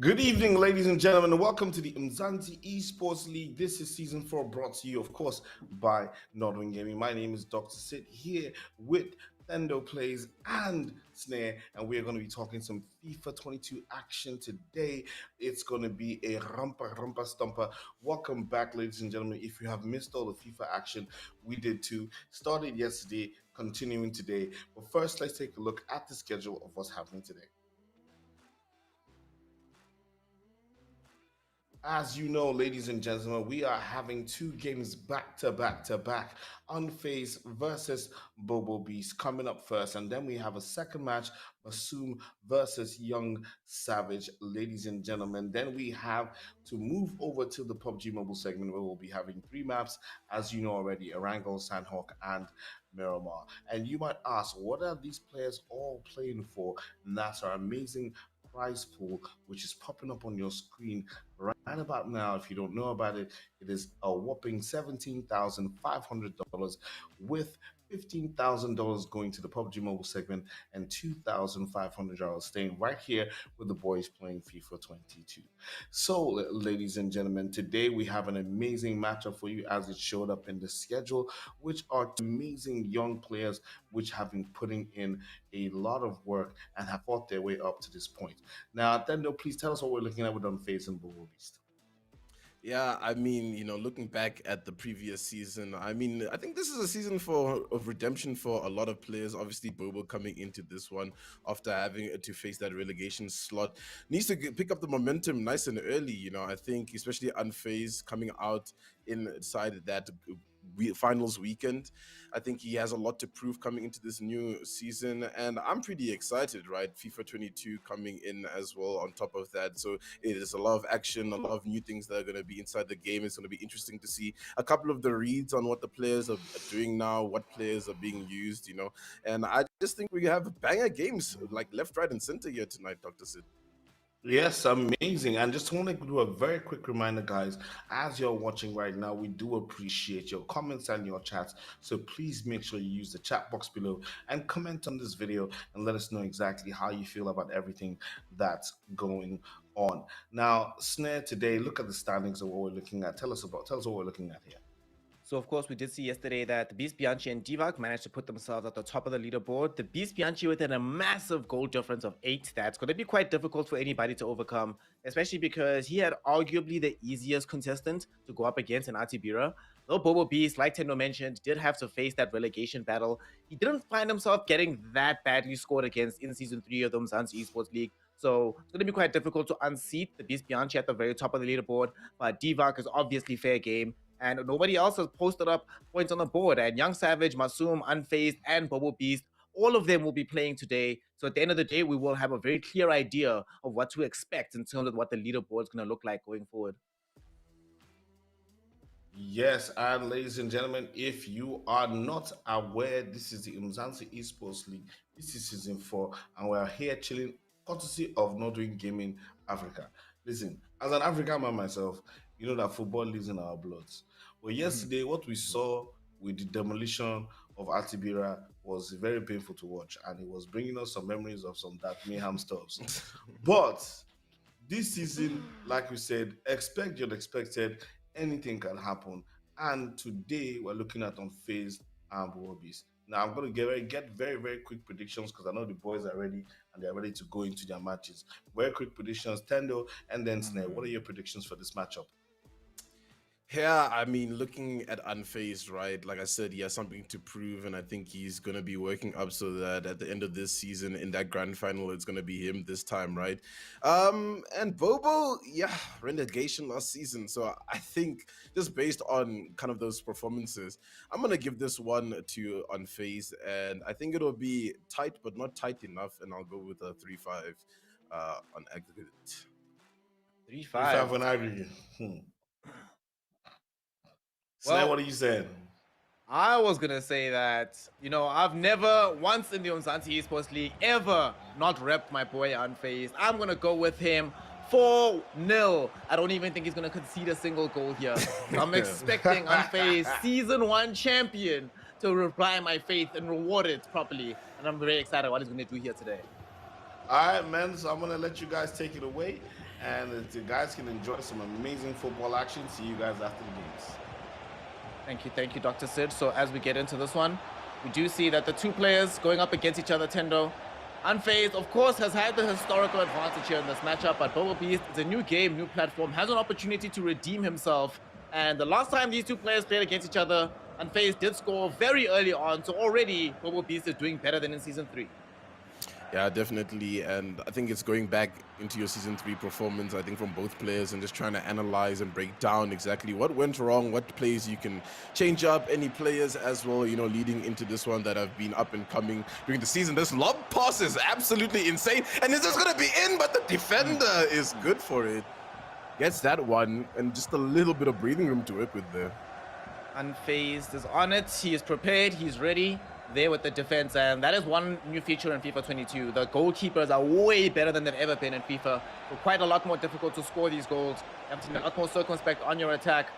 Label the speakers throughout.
Speaker 1: Good evening, ladies and gentlemen, and welcome to the Umzansi Esports League. This is season 4, brought to you, of course, by Northern Gaming. My name is Dr. Sid here with Thendo Plays and Snare, and we're going to be talking some FIFA 22 action today. It's going to be a rumpa stumper. Welcome back, ladies and gentlemen. If you have missed all the FIFA action, we did too. Started yesterday, continuing today. But first, let's take a look at the schedule of what's happening today. As you know, ladies and gentlemen, we are having two games back to back. Unfaizdd versus Bobo Beast coming up first, and then we have a second match, Masoom versus Young Savage, ladies and gentlemen. Then we have to move over to the PUBG Mobile segment where we'll be having three maps, as you know already, Erangel, Sanhok, and Miramar. And you might ask, what are these players all playing for? And that's our amazing prize pool, which is popping up on your screen right about now. If you don't know about it, it is a whopping $17,500 with $15,000 going to the PUBG Mobile segment and $2,500 staying right here with the boys playing FIFA 22. So, ladies and gentlemen, today we have an amazing matchup for you as it showed up in the schedule, which are two amazing young players which have been putting in a lot of work and have fought their way up to this point. Now, Thendo, please tell us what we're looking at with Unfaizdd and Bobo Beast.
Speaker 2: Yeah, I mean, looking back at the previous season, I mean, I think this is a season of redemption for a lot of players. Obviously, Bobo coming into this one after having to face that relegation slot needs to pick up the momentum nice and early. I think especially Unfaizdd coming out inside that finals weekend. I think he has a lot to prove coming into this new season, and I'm pretty excited, right? FIFA 22 coming in as well on top of that. So it is a lot of action, a lot of new things that are going to be inside the game. It's going to be interesting to see a couple of the reads on what the players are doing now, what players are being used, and I just think we have banger games like left, right, and center here tonight, Dr. Sid.
Speaker 1: Yes, amazing. And just want to do a very quick reminder, guys, as you're watching right now, we do appreciate your comments and your chats. So please make sure you use the chat box below and comment on this video and let us know exactly how you feel about everything that's going on. Now, Snare, today, look at the standings of what we're looking at. Tell us what we're looking at here.
Speaker 3: So, of course, we did see yesterday that the Beast Bianchi and Divac managed to put themselves at the top of the leaderboard. The Beast Bianchi within a massive goal difference of 8. That's going to be quite difficult for anybody to overcome, especially because he had arguably the easiest contestant to go up against in Atibira. Though Bobo Beast, like Tendo mentioned, did have to face that relegation battle, he didn't find himself getting that badly scored against in Season 3 of the Umzansi Esports League. So it's going to be quite difficult to unseat the Beast Bianchi at the very top of the leaderboard. But Divac is obviously fair game. And nobody else has posted up points on the board. And Young Savage, Masoom, Unfaizdd, and Bobo Beast, all of them will be playing today. So at the end of the day, we will have a very clear idea of what to expect in terms of what the leaderboard is going to look like going forward.
Speaker 1: Yes, and ladies and gentlemen, if you are not aware, this is the Umzansi Esports League. This is season 4, and we're here chilling, courtesy of Northern Gaming Africa. Listen, as an African man myself, you know that football lives in our bloods. But yesterday, what we saw with the demolition of Atibira was very painful to watch, and it was bringing us some memories of some that mayhem stuff. But this season, like we said, expect the unexpected. Anything can happen. And today we're looking at Unfaizdd and Beast. Now I'm going to get very quick predictions because I know the boys are ready and they're ready to go into their matches. Very quick predictions, Tendo and then Snare. What are your predictions for this matchup?
Speaker 2: Yeah, I mean, looking at Unfaizdd, right? Like I said, he has something to prove, and I think he's going to be working up so that at the end of this season, in that grand final, it's going to be him this time, right? And Bobo, yeah, relegation last season. So I think just based on kind of those performances, I'm going to give this one to Unfaizdd, and I think it'll be tight, but not tight enough, and I'll go with a 3-5 on aggregate.
Speaker 1: 3-5 on aggregate. Well, what are you saying?
Speaker 3: I was going to say that, I've never once in the Umzansi Esports League ever not repped my boy Unfaizdd. I'm going to go with him 4-0. I don't even think he's going to concede a single goal here. I'm expecting Unfaizdd Season 1 champion to reply my faith and reward it properly. And I'm very excited what he's going to do here today.
Speaker 1: All right, man. So I'm going to let you guys take it away. and the guys can enjoy some amazing football action. See you guys after the games.
Speaker 3: Thank you, Dr. Sid. So as we get into this one, we do see that the two players going up against each other, Tendo. Unfaized, of course, has had the historical advantage here in this matchup, but Bobo Beast, it's a new game, new platform, has an opportunity to redeem himself. And the last time these two players played against each other, Unfaized did score very early on, so already Bobo Beast is doing better than in Season 3.
Speaker 2: Yeah, definitely. And I think it's going back into your Season 3 performance, I think, from both players, and just trying to analyze and break down exactly what went wrong, what plays you can change up, any players as well, you know, leading into this one that have been up and coming during the season. This lob pass is absolutely insane, and it's just going to be in, but the defender is good for it. Gets that one, and just a little bit of breathing room to work with there.
Speaker 3: Unfaized is on it. He is prepared. He's ready there with the defense. And that is one new feature in FIFA 22. The goalkeepers are way better than they've ever been in FIFA. So quite a lot more difficult to score these goals. You have to be a lot more circumspect on your attack.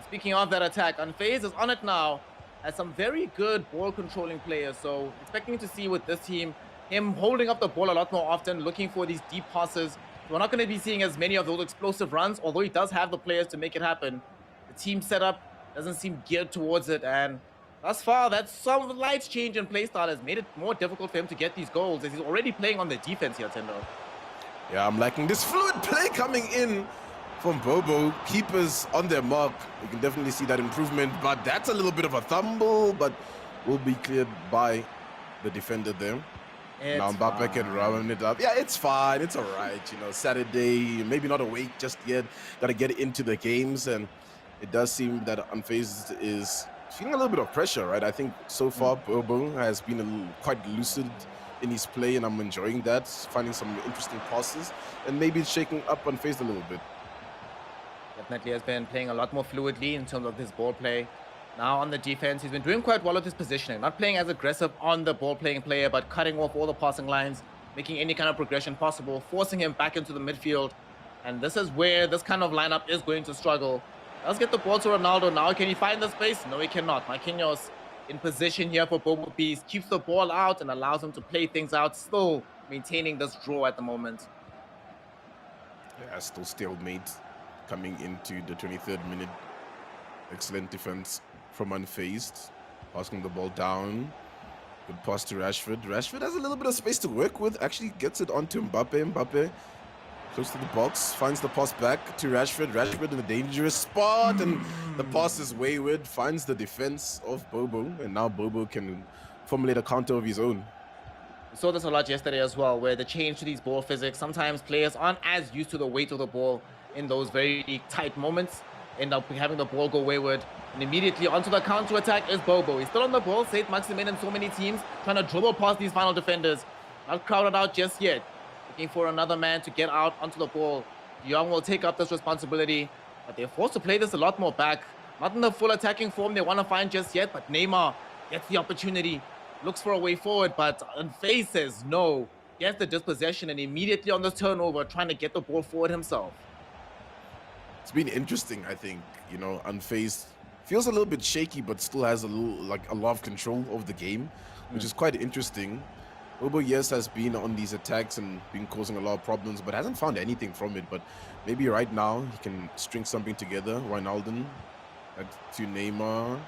Speaker 3: Speaking of that attack, Unfaized is on it now. Has some very good ball controlling players. So expecting to see with this team, him holding up the ball a lot more often, looking for these deep passes. We're not going to be seeing as many of those explosive runs, although he does have the players to make it happen. The team setup doesn't seem geared towards it, and thus far, that some light change in playstyle has made it more difficult for him to get these goals, as he's already playing on the defense here, Tendo.
Speaker 2: Yeah, I'm liking this fluid play coming in from Bobo. Keepers on their mark. You can definitely see that improvement, but that's a little bit of a fumble, but will be cleared by the defender there. Now Mbappe can round it up. Yeah, it's fine. It's all right. You know, Saturday, maybe not awake just yet. Got to get into the games, and it does seem that Unfaized is feeling a little bit of pressure, right? I think so far Bobo has been quite lucid in his play, and I'm enjoying that, finding some interesting passes, and maybe shaking up Unfaized a little bit.
Speaker 3: Definitely has been playing a lot more fluidly in terms of his ball play. Now on the defense, he's been doing quite well with his positioning. Not playing as aggressive on the ball-playing player, but cutting off all the passing lines, making any kind of progression possible, forcing him back into the midfield. And this is where this kind of lineup is going to struggle. Let's get the ball to Ronaldo now. Can he find the space? No, he cannot. Marquinhos in position here for Bobo Beast. Keeps the ball out and allows him to play things out, still maintaining this draw at the moment.
Speaker 2: Yeah, still stalemate coming into the 23rd minute. Excellent defense from Unfaized. Passing the ball down. Good pass to Rashford. Rashford has a little bit of space to work with. Actually gets it onto Mbappe. Mbappe close to the box. Finds the pass back to Rashford. Rashford in a dangerous spot. And the pass is wayward. Finds the defense of Bobo. And now Bobo can formulate a counter of his own.
Speaker 3: We saw this a lot yesterday as well, where the change to these ball physics, sometimes players aren't as used to the weight of the ball in those very tight moments. End up having the ball go wayward, and immediately onto the counter attack is Bobo. He's still on the ball, Saint Maximin and so many teams trying to dribble past these final defenders. Not crowded out just yet. Looking for another man to get out onto the ball. Young will take up this responsibility, but they're forced to play this a lot more back. Not in the full attacking form they want to find just yet, but Neymar gets the opportunity, looks for a way forward, but Unfaized says no. Gets the dispossession and immediately on the turnover, trying to get the ball forward himself.
Speaker 2: It's been interesting, I think. You know, Unfaized feels a little bit shaky, but still has a lot of control of the game, which is quite interesting. Bobo, yes, has been on these attacks and been causing a lot of problems, but hasn't found anything from it. But maybe right now he can string something together. Wijnaldum back to Neymar.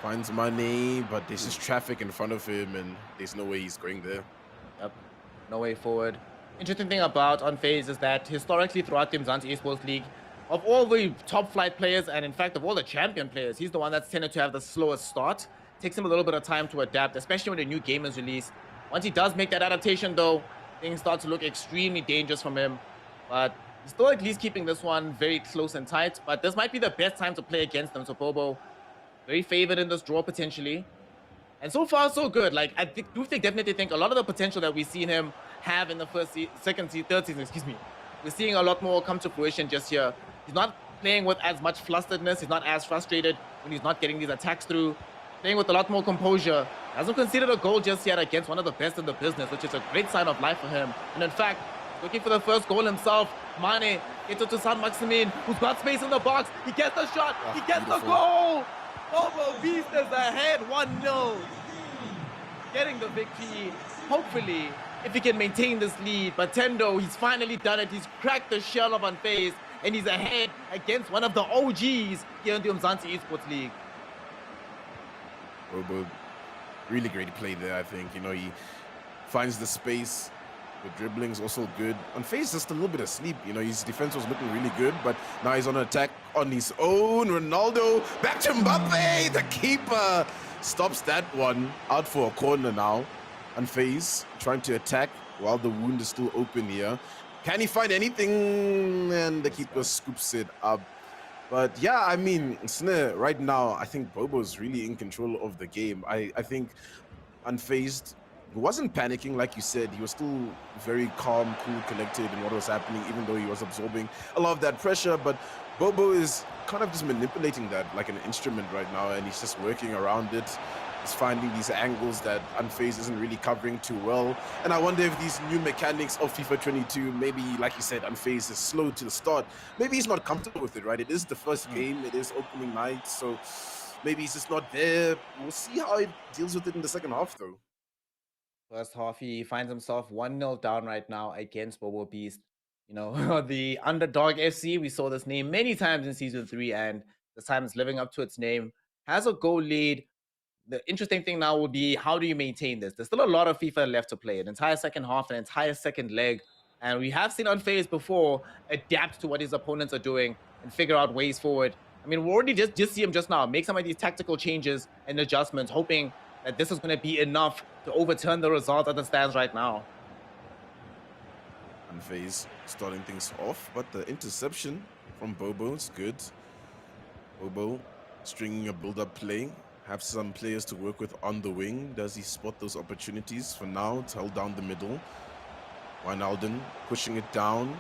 Speaker 2: Finds Mane, but there's just traffic in front of him, and there's no way he's going there.
Speaker 3: Yep, no way forward. Interesting thing about Unfaized is that historically throughout the Umzansi Esports League, of all the top flight players, and in fact of all the champion players, he's the one that's tended to have the slowest start. Takes him a little bit of time to adapt, especially when a new game is released. Once he does make that adaptation though, things start to look extremely dangerous from him. But he's still at least keeping this one very close and tight. But this might be the best time to play against them. So Bobo, very favored in this draw potentially. And so far, so good. Like, I definitely think a lot of the potential that we've seen him have in the third season, we're seeing a lot more come to fruition just here. He's not playing with as much flusteredness. He's not as frustrated when he's not getting these attacks through. Playing with a lot more composure. Hasn't conceded a goal just yet against one of the best in the business, which is a great sign of life for him. And in fact, looking for the first goal himself. Mane gets it to Saint Maximin, who's got space in the box. He gets the shot. He gets the goal. Bobo Beast is ahead 1-0. Getting the victory, hopefully, if he can maintain this lead. But Tendo, he's finally done it. He's cracked the shell of Unfaizdd, and he's ahead against one of the OGs here in the Umzansi Esports League.
Speaker 2: Bobo, really great play there, I think. You know, he finds the space. The dribbling's also good. Unfaizdd just a little bit asleep. You know, his defense was looking really good, but now he's on attack on his own. Ronaldo, back to Mbappe. The keeper stops that one. Out for a corner now. Unfaizdd trying to attack while the wound is still open here. Can he find anything? And the keeper scoops it up. But yeah, I mean, right now, I think Bobo's really in control of the game. I think Unfaizdd wasn't panicking, like you said. He was still very calm, cool, collected in what was happening, even though he was absorbing a lot of that pressure. But Bobo is kind of just manipulating that like an instrument right now, and he's just working around it. He's finding these angles that Unfaizdd isn't really covering too well. And I wonder if these new mechanics of FIFA 22, maybe, like you said, Unfaizdd is slow to the start. Maybe he's not comfortable with it, right? It is the first game. It is opening night, so maybe he's just not there. We'll see how he deals with it in the second half, though.
Speaker 3: First half, he finds himself 1-0 down right now against Bobo Beast. You know, the underdog FC, we saw this name many times in Season 3, and this time it's living up to its name. Has a goal lead. The interesting thing now will be, how do you maintain this? There's still a lot of FIFA left to play, an entire second half, an entire second leg. And we have seen Unfaizdd before adapt to what his opponents are doing and figure out ways forward. I mean, we already just see him just now make some of these tactical changes and adjustments, hoping that this is going to be enough to overturn the result as it stands right now.
Speaker 2: Unfaizdd starting things off, but the interception from Bobo is good. Bobo stringing a build-up play. Have some players to work with on the wing. Does he spot those opportunities? For now, it's held down the middle. Wijnaldum pushing it down.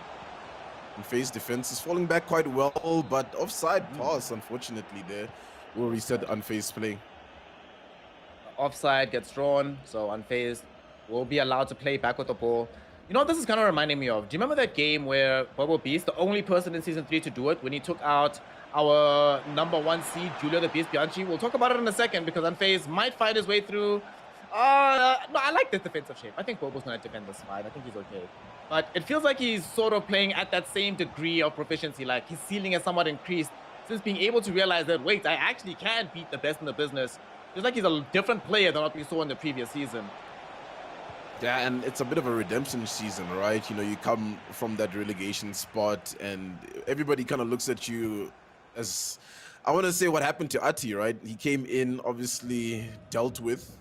Speaker 2: Unfaizdd defense is falling back quite well, but offside pass, unfortunately, there will reset Unfaizdd play.
Speaker 3: Offside gets drawn, so Unfaizdd will be allowed to play back with the ball. You know what this is kind of reminding me of? Do you remember that game where Bobo Beast, the only person in Season 3 to do it, when he took out our #1 seed, Julio the Beast Bianchi? We'll talk about it in a second, because Unfaizdd might find his way through. No, I like this defensive shape. I think Bobo's going to defend this fine. I think he's okay. But it feels like he's sort of playing at that same degree of proficiency. Like, his ceiling is somewhat increased since being able to realize that, wait, I actually can beat the best in the business. Feels like he's a different player than what we saw in the previous season.
Speaker 2: Yeah, and it's a bit of a redemption season, right? You know, you come from that relegation spot and everybody kind of looks at you as, I want to say what happened to Ati, right? He came in, obviously dealt with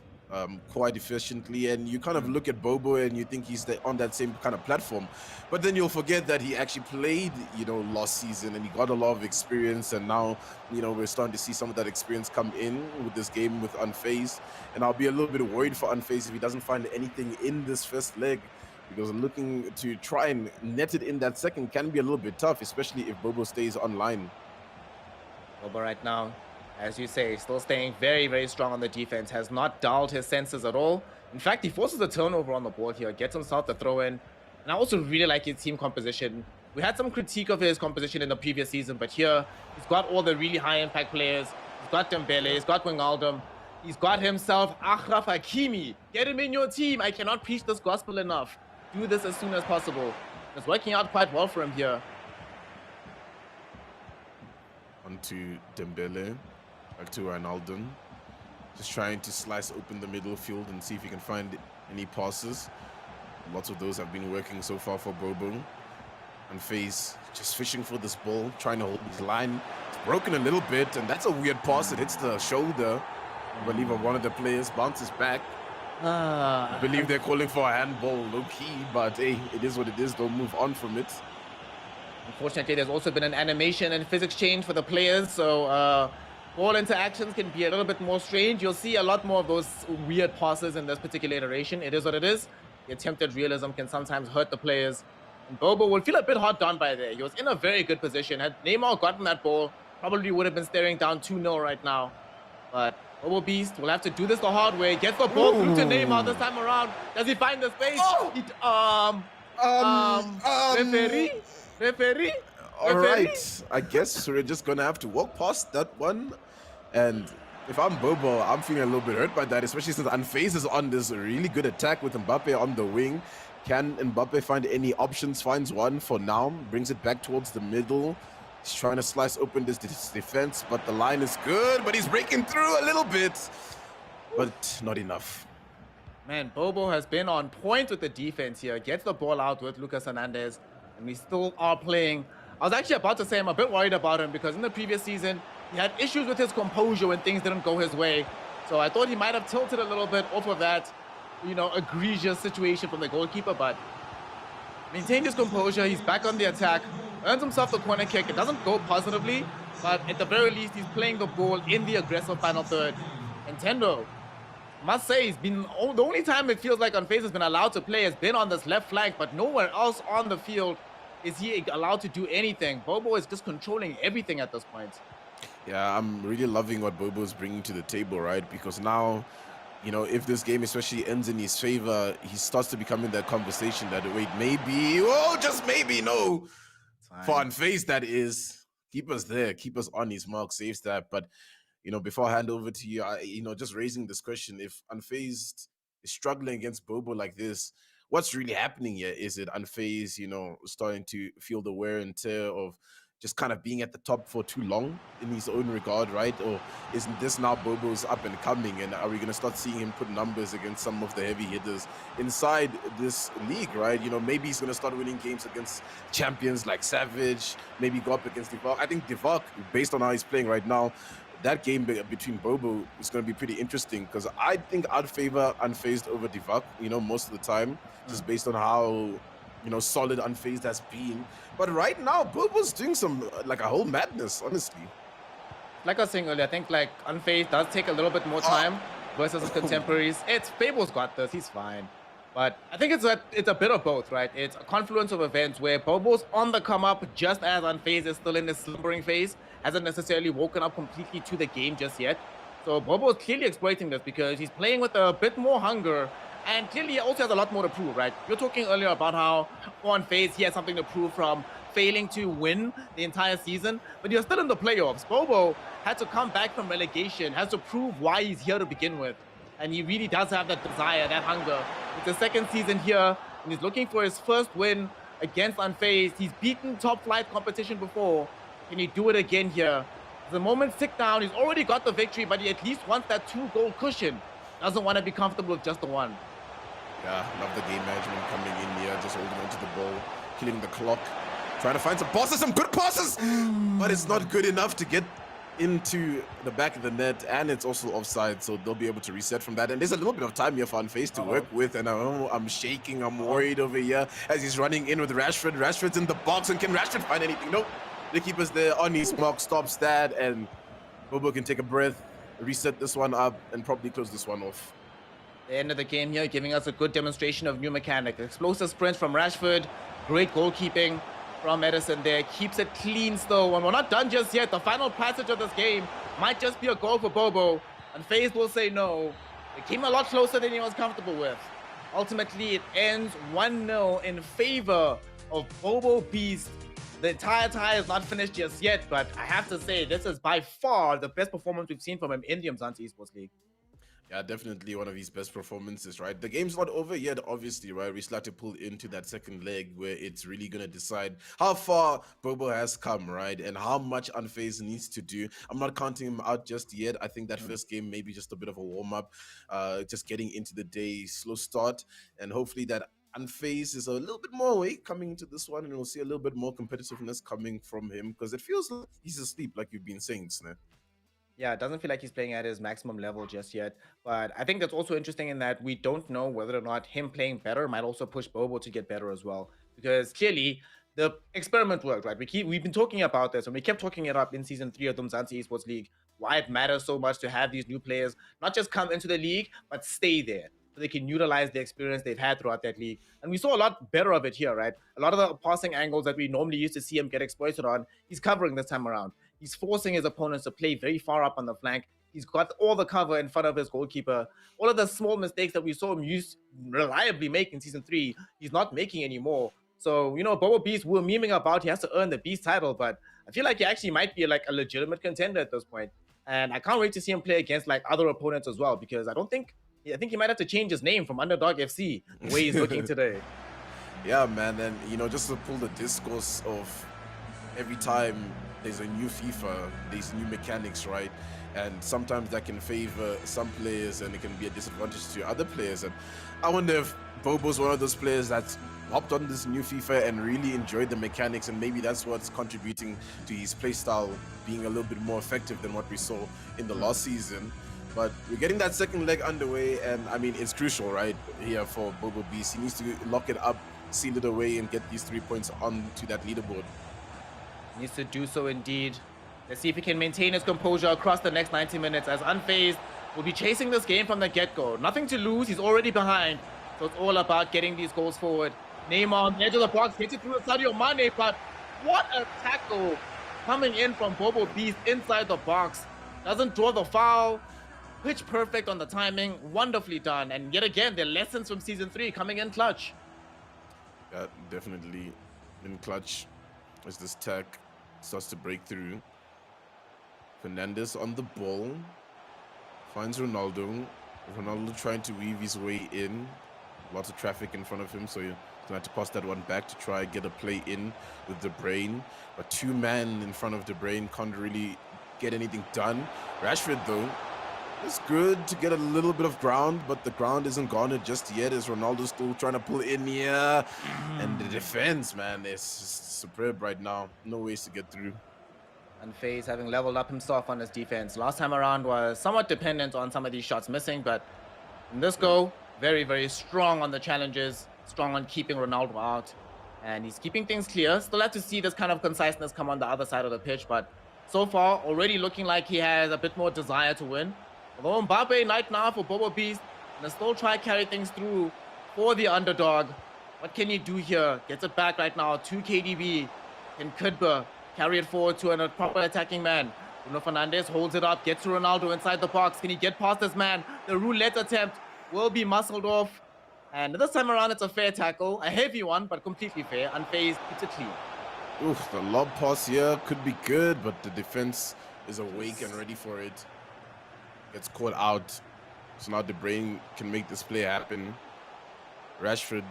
Speaker 2: quite efficiently, and you kind of look at Bobo and you think he's on that same kind of platform, but then you'll forget that he actually played, you know, last season, and he got a lot of experience, and now, you know, we're starting to see some of that experience come in with this game with Unfaizdd, and I'll be a little bit worried for Unfaizdd if he doesn't find anything in this first leg, because looking to try and net it in that second can be a little bit tough, especially if Bobo stays online.
Speaker 3: Bobo right now, as you say, still staying very, very strong on the defense, has not dulled his senses at all. In fact, he forces a turnover on the board here, gets himself the throw in. And I also really like his team composition. We had some critique of his composition in the previous season, but here he's got all the really high impact players. He's got Dembele, he's got Wijnaldum, he's got himself Achraf Hakimi. Get him in your team. I cannot preach this gospel enough. Do this as soon as possible. It's working out quite well for him here.
Speaker 2: On to Dembele. Back to Wijnaldum. Just trying to slice open the middle field and see if he can find any passes. Lots of those have been working so far for Bobo. Unfaizdd just fishing for this ball, trying to hold his line. It's broken a little bit, and that's a weird pass. It hits the shoulder, I believe, of one of the players, bounces back. I believe they're calling for a handball, low-key, but hey, it is what it is. Don't move on from it.
Speaker 3: Unfortunately, there's also been an animation and physics change for the players, so ball interactions can be a little bit more strange. You'll see a lot more of those weird passes in this particular iteration. It is what it is. The attempted realism can sometimes hurt the players. And Bobo will feel a bit hard done by there. He was in a very good position. Had Neymar gotten that ball, probably would have been staring down 2-0 right now. But Bobo Beast will have to do this the hard way. Gets the ball through to Neymar this time around. Does he find the space? Referee?
Speaker 2: All right, I guess we're just gonna have to walk past that one. And If I'm Bobo, I'm feeling a little bit hurt by that, especially since Unfaizdd is on this really good attack with Mbappe on the wing. Can Mbappe find any options? Finds one for now, brings it back towards the middle. He's trying to slice open this defense, but the line is good, but he's breaking through a little bit, but not enough.
Speaker 3: Man, Bobo has been on point with the defense here. Gets the ball out with Lucas Hernandez, and we still are playing. I was actually about to say I'm a bit worried about him because in the previous season, he had issues with his composure when things didn't go his way. So I thought he might have tilted a little bit off of that, egregious situation from the goalkeeper, but maintained his composure. He's back on the attack, earns himself the corner kick. It doesn't go positively, but at the very least, he's playing the ball in the aggressive final third. Nintendo, must say, he's been the only time it feels like Unfaizdd has been allowed to play has been on this left flank, but nowhere else on the field is he allowed to do anything. Bobo is just controlling everything at this point.
Speaker 2: Yeah, I'm really loving what Bobo is bringing to the table, right? Because now, if this game especially ends in his favor, he starts to become in that conversation that, wait, maybe, just maybe, no. For Unfaizdd, that is, keep us there, keep us on his mark, saves that. But, before I hand over to you, just raising this question, if Unfaizdd is struggling against Bobo like this, what's really happening here? Is it Unfaizdd, starting to feel the wear and tear of just kind of being at the top for too long in his own regard, right? Or isn't this now Bobo's up and coming, and are we going to start seeing him put numbers against some of the heavy hitters inside this league, right? Maybe he's going to start winning games against champions like Savage, maybe go up against Divac. I think Divac, based on how he's playing right now, that game between Bobo is going to be pretty interesting because I think I'd favor Unfaizdd over Divac, most of the time, just based on how solid Unfaizdd has been. But right now, Bobo's doing some, like a whole madness, honestly.
Speaker 3: Like I was saying earlier, I think like Unfaizdd does take a little bit more time versus his contemporaries. Bobo's got this, he's fine. But I think it's a bit of both, right? It's a confluence of events where Bobo's on the come up just as Unfaizdd is still in this slumbering phase, hasn't necessarily woken up completely to the game just yet. So Bobo is clearly exploiting this because he's playing with a bit more hunger. And clearly, he also has a lot more to prove, right? You're talking earlier about how on Unfaizdd, he has something to prove from failing to win the entire season, but you're still in the playoffs. Bobo had to come back from relegation, has to prove why he's here to begin with. And he really does have that desire, that hunger. It's his second season here, and he's looking for his first win against Unfaizdd. He's beaten top flight competition before. Can he do it again here? The moment tick down, he's already got the victory, but he at least wants that 2-goal cushion. Doesn't want to be comfortable with just the one.
Speaker 2: Yeah, love the game management coming in here, just holding onto the ball, killing the clock, trying to find some passes, some good passes, but it's not good enough to get into the back of the net, and it's also offside, so they'll be able to reset from that. And there's a little bit of time here for Unfaizdd to work with, and I'm shaking, I'm worried over here as he's running in with Rashford. Rashford's in the box, and can Rashford find anything? Nope. The keeper's there on his mark, stops that, and Bobo can take a breath, reset this one up, and probably close this one off.
Speaker 3: The end of the game here, giving us a good demonstration of new mechanic. Explosive sprint from Rashford, great goalkeeping from Edison there, keeps it clean still. And we're not done just yet. The final passage of this game might just be a goal for Bobo, and FaZe will say no. It came a lot closer than he was comfortable with. Ultimately, it ends 1-0 in favor of Bobo Beast. The entire tie is not finished just yet, but I have to say, this is by far the best performance we've seen from him in the Umzansi Esports League.
Speaker 2: Yeah, definitely one of his best performances, right? The game's not over yet, obviously, right? We still have to pull into that second leg where it's really going to decide how far Bobo has come, right? And how much Unfaizdd needs to do. I'm not counting him out just yet. I think that first game may be just a bit of a warm-up, just getting into the day, slow start, and hopefully that Unfaizdd is a little bit more awake coming into this one, and we'll see a little bit more competitiveness coming from him because it feels like he's asleep, like you've been saying, Sneh.
Speaker 3: Yeah, it doesn't feel like he's playing at his maximum level just yet. But I think that's also interesting in that we don't know whether or not him playing better might also push Bobo to get better as well. Because clearly, the experiment worked, right? We've been talking about this, and we kept talking it up in Season 3 of the Umzansi Esports League, why it matters so much to have these new players not just come into the league, but stay there. So they can utilize the experience they've had throughout that league. And we saw a lot better of it here, right? A lot of the passing angles that we normally used to see him get exploited on, he's covering this time around. He's forcing his opponents to play very far up on the flank. He's got all the cover in front of his goalkeeper. All of the small mistakes that we saw him reliably make in Season 3, he's not making anymore. So, Bobo Beast, we're memeing about he has to earn the Beast title, but I feel like he actually might be like a legitimate contender at this point. And I can't wait to see him play against like other opponents as well, because I think he might have to change his name from Underdog FC the way he's looking today.
Speaker 2: Yeah, man, and you know, just to pull the discourse of every time there's a new FIFA, there's new mechanics, right? And sometimes that can favor some players and it can be a disadvantage to other players. And I wonder if Bobo's one of those players that's hopped on this new FIFA and really enjoyed the mechanics, and maybe that's what's contributing to his playstyle being a little bit more effective than what we saw in the last season. But we're getting that second leg underway, and I mean, it's crucial, right, here for Bobo Beast. He needs to lock it up, seal it away, and get these 3 points onto that leaderboard.
Speaker 3: Needs to do so indeed. Let's see if he can maintain his composure across the next 90 minutes, as Unfaizdd will be chasing this game from the get-go. Nothing to lose, he's already behind. So it's all about getting these goals forward. Neymar on the edge of the box, gets it through Sadio Mane, but what a tackle coming in from Bobo Beast inside the box. Doesn't draw the foul. Pitch perfect on the timing, wonderfully done. And yet again, the lessons from season 3 coming in clutch.
Speaker 2: Yeah, definitely in clutch as this tech starts to break through. Fernandez on the ball, finds Ronaldo. Ronaldo trying to weave his way in. Lots of traffic in front of him, so you're gonna have to pass that one back to try and get a play in with De Bruyne. But 2 men in front of De Bruyne can't really get anything done. Rashford though, it's good to get a little bit of ground, but the ground isn't garnered just yet as Ronaldo's still trying to pull in here. And the defense, man, is just superb right now. No ways to get through.
Speaker 3: And Unfaizdd having leveled up himself on his defense. Last time around was somewhat dependent on some of these shots missing, but in this go, very, very strong on the challenges, strong on keeping Ronaldo out. And he's keeping things clear. Still have to see this kind of conciseness come on the other side of the pitch, but so far, already looking like he has a bit more desire to win. Although Mbappe, night now for Bobo Beast, and still try to carry things through for the underdog. What can he do here? Gets it back right now to KDB. Can Kudba carry it forward to a proper attacking man? Bruno Fernandes holds it up, gets to Ronaldo inside the box. Can he get past this man? The roulette attempt will be muscled off. And this time around, it's a fair tackle. A heavy one, but completely fair. Unfazed, it's a clean.
Speaker 2: Oof, the lob pass here could be good, but the defense is awake and ready for it. Gets caught out. So now De Bruyne can make this play happen. Rashford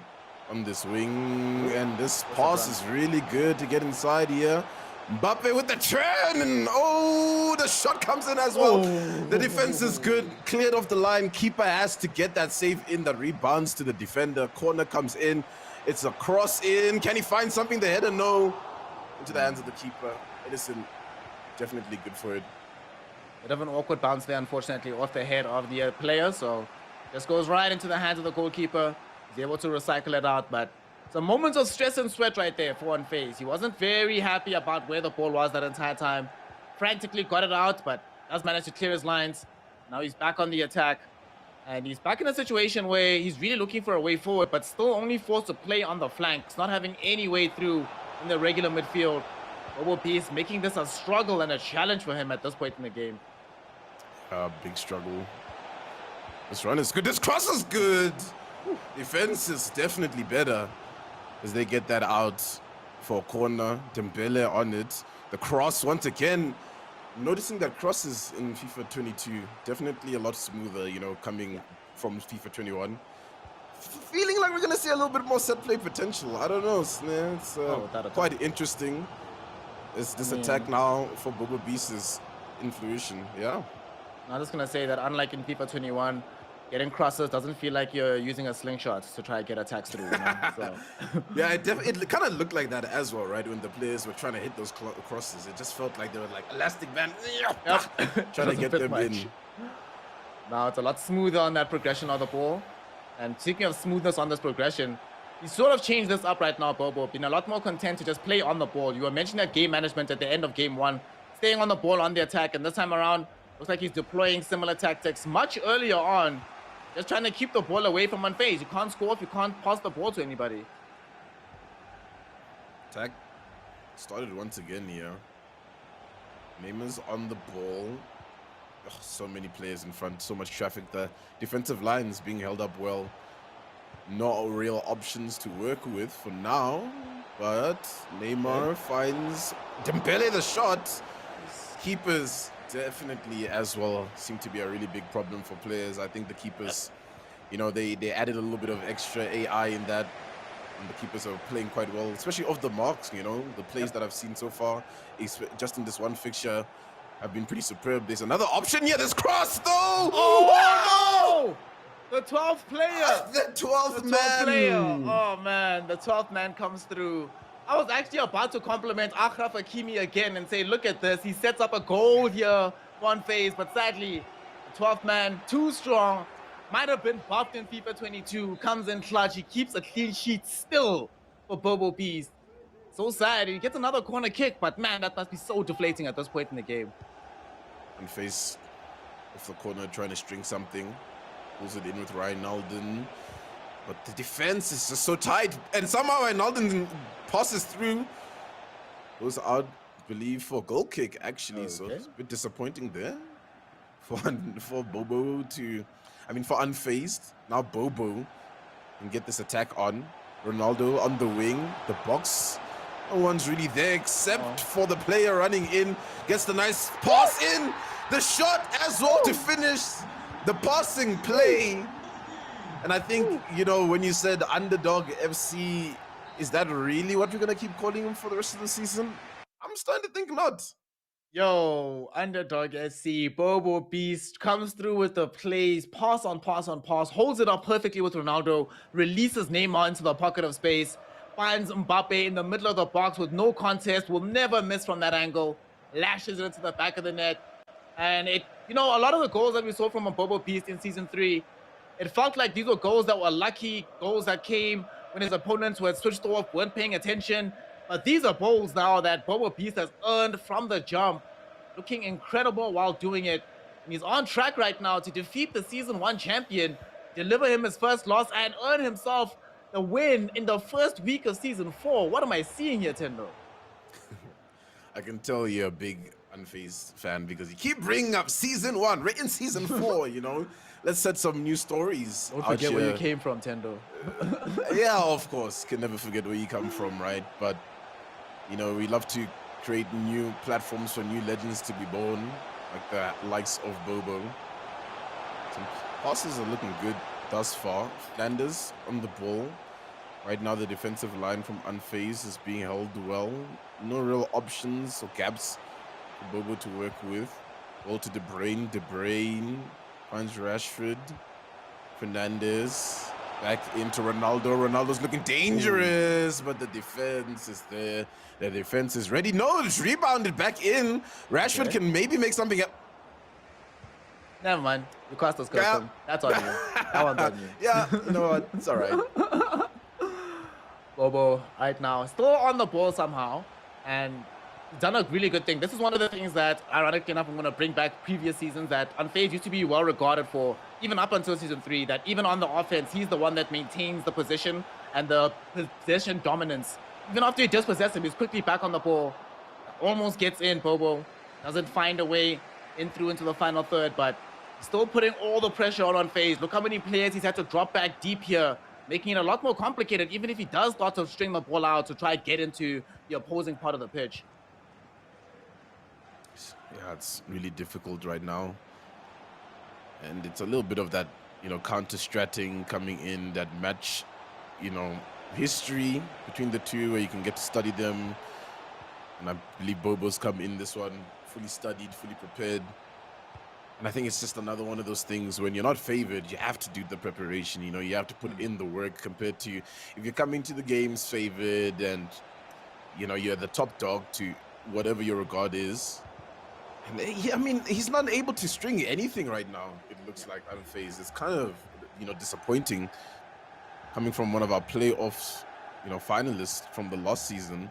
Speaker 2: on this wing, and this pass is really good to get inside here. Mbappe with the turn, and oh, the shot comes in as well. The defense is good, cleared off the line. Keeper has to get that save in, that rebounds to the defender. Corner comes in. It's a cross in. Can he find something? The header, no. Into the hands of the keeper. Edison, definitely good for it.
Speaker 3: Bit of an awkward bounce there, unfortunately, off the head of the player. So just goes right into the hands of the goalkeeper. He's able to recycle it out, but some moments of stress and sweat right there for Unfaizdd. He wasn't very happy about where the ball was that entire time. Frantically got it out, but does manage to clear his lines. Now he's back on the attack. And he's back in a situation where he's really looking for a way forward, but still only forced to play on the flanks, not having any way through in the regular midfield. Bobo Beast making this a struggle and a challenge for him at this point in the game.
Speaker 2: Big struggle. This run is good. This cross is good. Defense is definitely better as they get that out for a corner. Dembele on it. The cross once again. Noticing that crosses in FIFA 22 definitely a lot smoother, you know, coming from FIFA 21. Feeling like we're gonna see a little bit more set play potential. I don't know. It's quite interesting. Is this attack now for Bobo Beast is in fruition? Yeah.
Speaker 3: I'm just gonna say that unlike in FIFA 21, getting crosses doesn't feel like you're using a slingshot to try to get attacks through. You know? So.
Speaker 2: Yeah, it kind of looked like that as well, right? When the players were trying to hit those crosses, it just felt like they were like elastic band, trying to get them in.
Speaker 3: Now it's a lot smoother on that progression of the ball. And speaking of smoothness on this progression, he's sort of changed this up right now, Bobo. Been a lot more content to just play on the ball. You were mentioning that game management at the end of game 1, staying on the ball on the attack, and this time around, looks like he's deploying similar tactics much earlier on. Just trying to keep the ball away from Unfaizdd. You can't score if you can't pass the ball to anybody.
Speaker 2: Attack started once again here. Neymar's on the ball. Oh, so many players in front, so much traffic. The defensive line is being held up well. No real options to work with for now. But Neymar finds Dembele the shot. Keepers definitely as well seem to be a really big problem for players. I think the keepers, you know, they added a little bit of extra AI in that, and the keepers are playing quite well, especially off the marks. You know, the plays that I've seen so far, just in this one fixture, have been pretty superb. There's another option here. This cross though.
Speaker 3: Oh no! The 12th player.
Speaker 2: The 12th
Speaker 3: The 12th
Speaker 2: man.
Speaker 3: player. Oh man, the 12th man comes through. I was actually about to compliment Achraf Hakimi again and say, look at this. He sets up a goal here, one phase, but sadly, the 12th man, too strong. Might have been buffed in FIFA 22, comes in clutch. He keeps a clean sheet still for Bobo Beast. So sad. He gets another corner kick, but man, that must be so deflating at this point in the game.
Speaker 2: Unfaizdd off the corner trying to string something. Pulls it in with Reinalden. But the defense is just so tight. And somehow Reinalden passes through. Goes out, I believe, for a goal kick, actually.
Speaker 3: Okay.
Speaker 2: So it's a bit disappointing there. For Bobo to... I mean, for Unfaizdd. Now Bobo can get this attack on. Ronaldo on the wing. The box. No one's really there except for the player running in. Gets the nice pass in. The shot as well to finish the passing play. And I think, you know, when you said Underdog FC, is that really what we're going to keep calling him for the rest of the season? I'm starting to think not.
Speaker 3: Yo, Underdog SC, Bobo Beast comes through with the plays, pass on pass on pass, holds it up perfectly with Ronaldo, releases Neymar into the pocket of space, finds Mbappe in the middle of the box with no contest, will never miss from that angle, lashes it into the back of the net. And it, you know, a lot of the goals that we saw from a Bobo Beast in Season 3, it felt like these were goals that were lucky, goals that came when his opponents were switched off, weren't paying attention. But these are goals now that Bobo Beast has earned from the jump, looking incredible while doing it. And he's on track right now to defeat the Season 1 champion, deliver him his first loss, and earn himself the win in the first week of Season 4. What am I seeing here, Tendo?
Speaker 2: I can tell you're a big Unfaizdd fan because you keep bringing up Season 1, right in Season 4, you know? Let's set some new stories.
Speaker 3: Don't forget where you came from, Tendo.
Speaker 2: Yeah, of course. Can never forget where you come from, right? But, you know, we love to create new platforms for new legends to be born, like the likes of Bobo. Some passes are looking good thus far. Flanders on the ball. Right now, the defensive line from Unfaizdd is being held well. No real options or gaps for Bobo to work with. Ball to De Bruyne. De Bruyne finds Rashford. Fernandez. Back into Ronaldo. Ronaldo's looking dangerous, but the defense is there. The defense is ready. No, it's rebounded back in. Rashford can maybe make something up.
Speaker 3: Never mind. You cost us custom. That's on you. That one's on you.
Speaker 2: Yeah, you know what? It's all right.
Speaker 3: Bobo right now still on the ball somehow, and he's done a really good thing. This is one of the things that, ironically enough, I'm going to bring back previous seasons that Unfaizdd used to be well regarded for, even up until Season 3, that even on the offense, he's the one that maintains the position and the possession dominance. Even after he dispossessed him, he's quickly back on the ball. Almost gets in, Bobo. Doesn't find a way in through into the final third, but still putting all the pressure on Unfaizdd. Look how many players he's had to drop back deep here, making it a lot more complicated, even if he does start to string the ball out to try and get into the opposing part of the pitch.
Speaker 2: Yeah, it's really difficult right now. And it's a little bit of that, you know, counter-stratting coming in, that match, you know, history between the two where you can get to study them. And I believe Bobo's come in this one fully studied, fully prepared. And I think it's just another one of those things when you're not favored, you have to do the preparation, you know, you have to put in the work compared to if you're coming to the games favored and, you know, you're the top dog to whatever your regard is. And I mean, he's not able to string anything right now, it looks like, Unfaizdd. It's kind of, you know, disappointing coming from one of our playoffs, you know, finalists from the last season.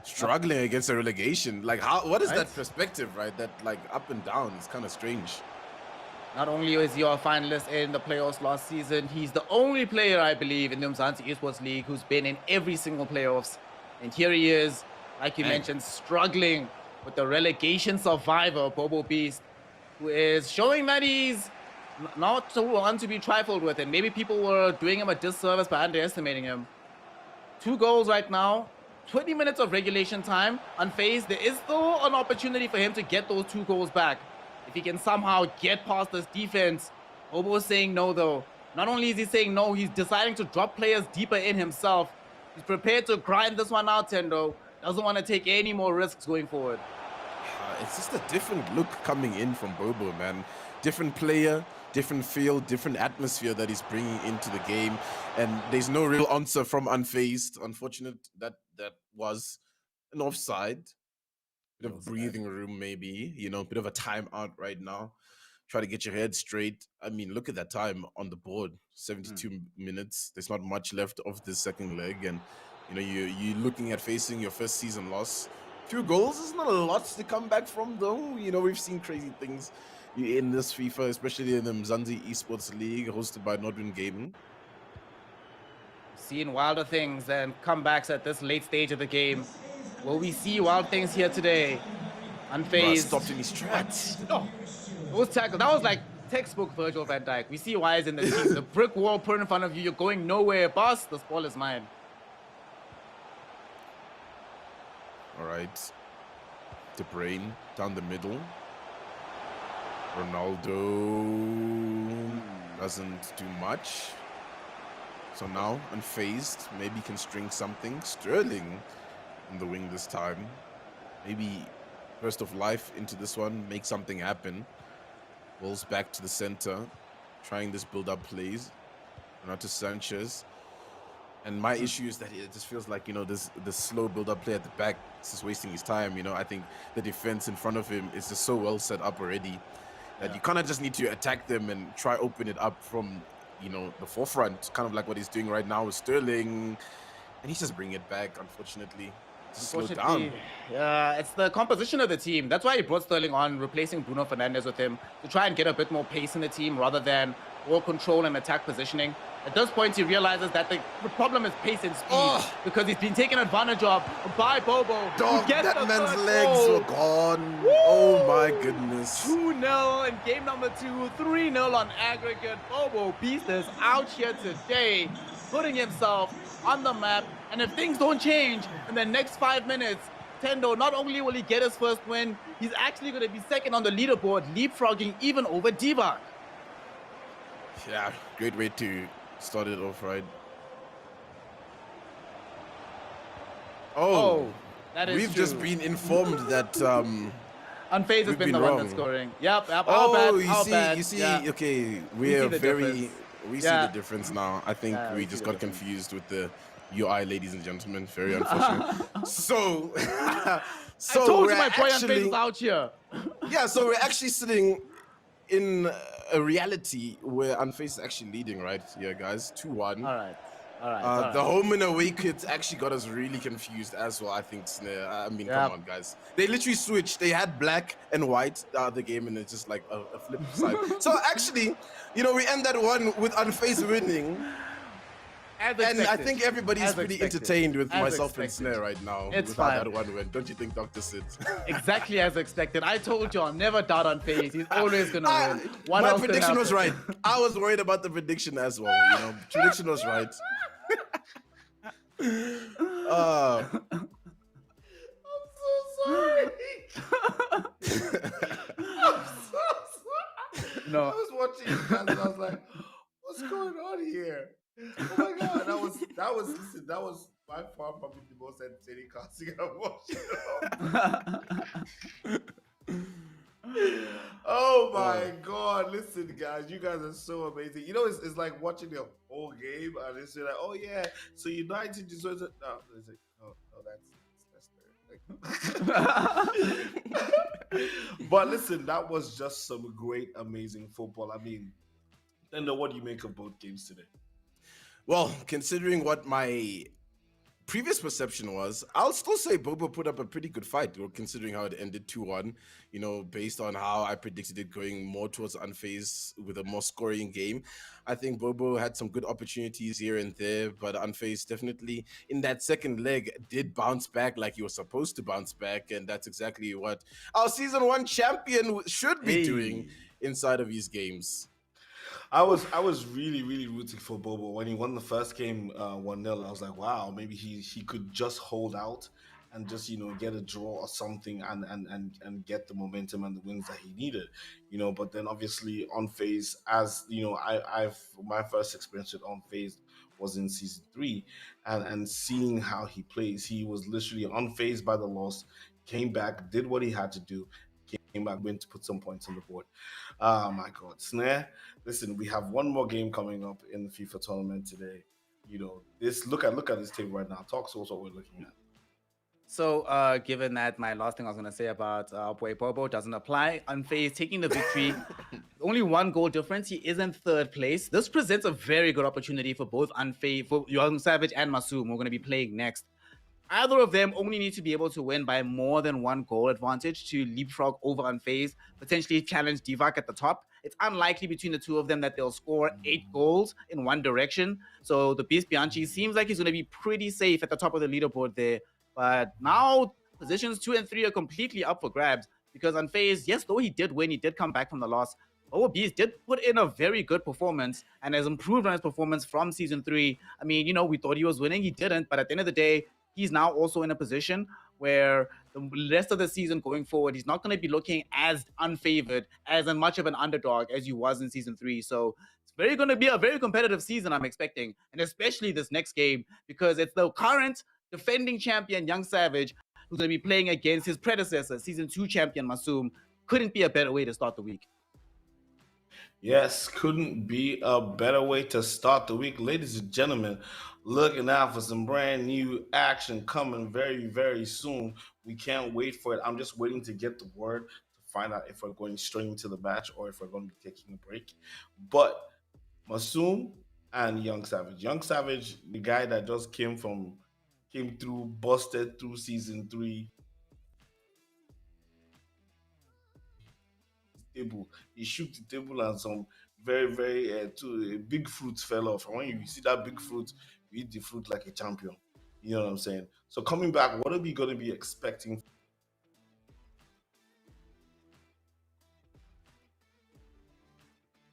Speaker 2: Struggling against a relegation. Like, what is that perspective, right? That, like, up and down is kind of strange.
Speaker 3: Not only is he a finalist in the playoffs last season, he's the only player, I believe, in the Umzansi Esports League who's been in every single playoffs. And here he is, like you mentioned, struggling with the relegation survivor, Bobo Beast, who is showing that he's not one to be trifled with. And maybe people were doing him a disservice by underestimating him. 2 goals right now. 20 minutes of regulation time. Unfazed, there is still an opportunity for him to get those 2 goals back. If he can somehow get past this defense. Bobo is saying no, though. Not only is he saying no, he's deciding to drop players deeper in himself. He's prepared to grind this one out, Tendo. Doesn't want to take any more risks going forward.
Speaker 2: It's just a different look coming in from Bobo, man. Different player, different feel, different atmosphere that he's bringing into the game. And there's no real answer from Unfazed. Unfortunate that was an offside. Bit of breathing room, maybe. You know, bit of a timeout right now. Try to get your head straight. I mean, look at that time on the board. 72 minutes. There's not much left of this second leg. And, you know, you're looking at facing your first season loss. 2 goals is not a lot to come back from, though. You know, we've seen crazy things in this FIFA, especially in the Umzansi Esports League, hosted by Nodwin Gaming.
Speaker 3: Seeing wilder things and comebacks at this late stage of the game. Will we see wild things here today? Unfazed.
Speaker 2: Stopped in his tracks.
Speaker 3: No, those tackles. That was like textbook Virgil van Dijk. We see why he's in the team. The brick wall put in front of you. You're going nowhere. Boss, this ball is mine.
Speaker 2: All right. De Bruyne down the middle. Ronaldo doesn't do much. So now, Unfazed, maybe can string something. Sterling in the wing this time. Maybe burst of life into this one, make something happen. Ball's back to the center, trying this build-up plays. Renato Sanchez. And my issue is that it just feels like, you know, this slow build-up play at the back is just wasting his time. You know, I think the defense in front of him is just so well set up already that you kind of just need to attack them and try open it up from, you know, the forefront, kind of like what he's doing right now with Sterling. And he's just bringing it back, unfortunately. Slow down.
Speaker 3: Yeah, it's the composition of the team. That's why he brought Sterling on, replacing Bruno Fernandes with him to try and get a bit more pace in the team rather than ball control and attack positioning. At those points, he realizes that the problem is pace and speed because he's been taken advantage of by Bobo.
Speaker 2: Dog, that man's legs were gone. Woo! Oh my goodness.
Speaker 3: 2-0 in game number 2, 3-0 on aggregate. Bobo Beast is out here today, putting himself on the map. And if things don't change in the next 5 minutes, Tendo, not only will he get his first win, he's actually going to be second on the leaderboard, leapfrogging even over Divac.
Speaker 2: Yeah, great way to start it off, right? Oh,
Speaker 3: that is
Speaker 2: we've
Speaker 3: true.
Speaker 2: just been informed that
Speaker 3: Unfazed has been the one that's scoring. Yep.
Speaker 2: You see, okay, we see the difference now. I think we just got confused with the UI, ladies and gentlemen. Very unfortunate. so
Speaker 3: I told you my boy Unfazed is out here.
Speaker 2: Yeah, so we're actually sitting in a reality where Unfazed is actually leading, right? Yeah, guys, 2-1.
Speaker 3: All right.
Speaker 2: The home and away kits actually got us really confused as well, I think, Snare. I mean, come on, guys. They literally switched. They had black and white the other game, and it's just like a flip side. So actually, you know, we end that one with Unfazed winning. And I think everybody's pretty entertained with myself and Snare right now.
Speaker 3: It's
Speaker 2: with
Speaker 3: fine.
Speaker 2: How that one went. Don't you think, Dr. Sid?
Speaker 3: Exactly as expected. I told you, I'll never doubt Unfazed. He's always going to win.
Speaker 2: My prediction was right. I was worried about the prediction as well. You know, prediction was right.
Speaker 1: I'm so sorry. I'm so sorry.
Speaker 3: No.
Speaker 1: I was watching you guys and I was like, what's going on here? Oh my god, that was by far probably the most entertaining casting I've watched. Oh my god, listen guys, you guys are so amazing. You know, it's like watching the whole game and it's like, oh yeah, so United just was no, it's like, no, that's But listen, that was just some great, amazing football. I mean, Tendo, what do you make of both games today?
Speaker 2: Well, considering what my previous perception was, I'll still say Bobo put up a pretty good fight, considering how it ended 2-1, you know, based on how I predicted it going more towards Unfazed with a more scoring game. I think Bobo had some good opportunities here and there, but Unfazed definitely in that second leg did bounce back like he was supposed to bounce back, and that's exactly what our Season 1 champion should be doing inside of these games.
Speaker 1: I was really rooting for Bobo when he won the first game 1-0. I was like, wow, maybe he could just hold out and just get a draw or something and get the momentum and the wins that he needed. But then obviously on phase, as I've my first experience with on phase was in season 3, and seeing how he plays, he was literally unfazed by the loss, came back, did what he had to do, came back, went to put some points on the board. Oh my God, Snare! Listen, we have one more game coming up in the FIFA tournament today. This look at this table right now. Talk to us what we're looking at.
Speaker 3: So, given that my last thing I was going to say about Boy Bobo doesn't apply, Unfaized taking the victory, only one goal difference. He is in third place. This presents a very good opportunity for both Unfaized, for Young Savage and Masoom, who are going to be playing next. Either of them only need to be able to win by more than one goal advantage to leapfrog over Unfaized, potentially challenge Divac at the top. It's unlikely between the two of them that they'll score 8 goals in one direction. So the Beast Bianchi seems like he's going to be pretty safe at the top of the leaderboard there. But now positions 2 and 3 are completely up for grabs because Unfaized, yes, though he did win, he did come back from the loss. Beast did put in a very good performance and has improved on his performance from season 3. I mean, we thought he was winning, he didn't, but at the end of the day, he's now also in a position where the rest of the season going forward, he's not going to be looking as unfavored, as much of an underdog as he was in season 3. So it's going to be a very competitive season, I'm expecting, and especially this next game because it's the current defending champion, Young Savage, who's going to be playing against his predecessor, season 2 champion, Masoom. Couldn't be a better way to start the week.
Speaker 1: Yes, couldn't be a better way to start the week. Ladies and gentlemen, looking out for some brand new action coming very soon. We can't wait for it. I'm just waiting to get the word to find out if we're going straight into the match or if we're going to be taking a break. But Masoom and Young Savage. Young Savage, the guy that just came through, busted through season 3, table. He shook the table and some very two big fruits fell off. And when you see that big fruit, you eat the fruit like a champion. You know what I'm saying? So coming back, what are we going to be expecting?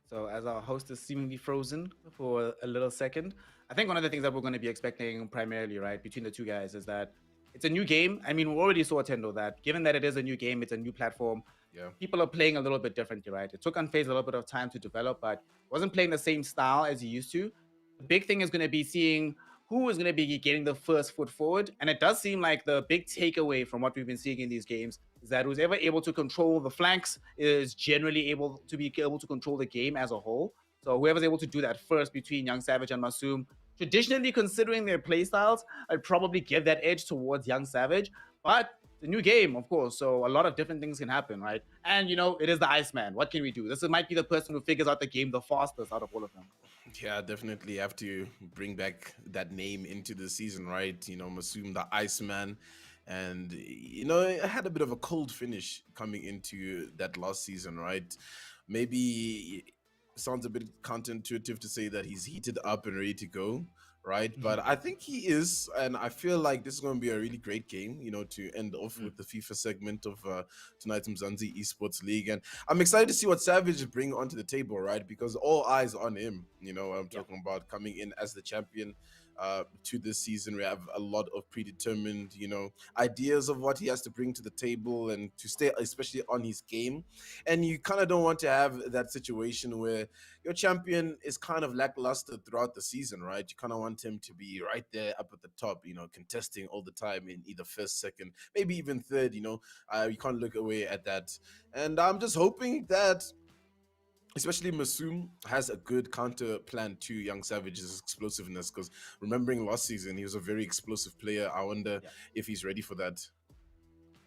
Speaker 3: So as our host is seemingly frozen for a little second, I think one of the things that we're going to be expecting primarily, right, between the two guys is that it's a new game. I mean, we already saw Tendo that given that it is a new game, it's a new platform.
Speaker 2: Yeah.
Speaker 3: People are playing a little bit differently, right? It took Unfaized a little bit of time to develop, but wasn't playing the same style as he used to. The big thing is going to be seeing who is going to be getting the first foot forward. And it does seem like the big takeaway from what we've been seeing in these games is that who's ever able to control the flanks is generally able to control the game as a whole. So whoever's able to do that first between Young Savage and Masoom, traditionally considering their playstyles, I'd probably give that edge towards Young Savage. But it's a new game, of course, so a lot of different things can happen, right? And it is the Iceman. What can we do? This might be the person who figures out the game the fastest out of all of them.
Speaker 2: Yeah, definitely have to bring back that name into the season, right? Masoom the Iceman. And, it had a bit of a cold finish coming into that last season, right? Maybe sounds a bit counterintuitive to say that he's heated up and ready to go, right? But I think he is, and I feel like this is going to be a really great game, to end off with the FIFA segment of tonight's Umzansi Esports League. And I'm excited to see what Savage bring onto the table, right? Because all eyes on him. I'm talking about coming in as the champion to this season. We have a lot of predetermined, ideas of what he has to bring to the table and to stay especially on his game. And you kind of don't want to have that situation where your champion is kind of lackluster throughout the season, right? You kind of want him to be right there up at the top, contesting all the time in either first, second, maybe even third. You can't look away at that. And I'm just hoping that especially Masoom has a good counter plan to Young Savage's explosiveness, because remembering last season, he was a very explosive player. I wonder if he's ready for that.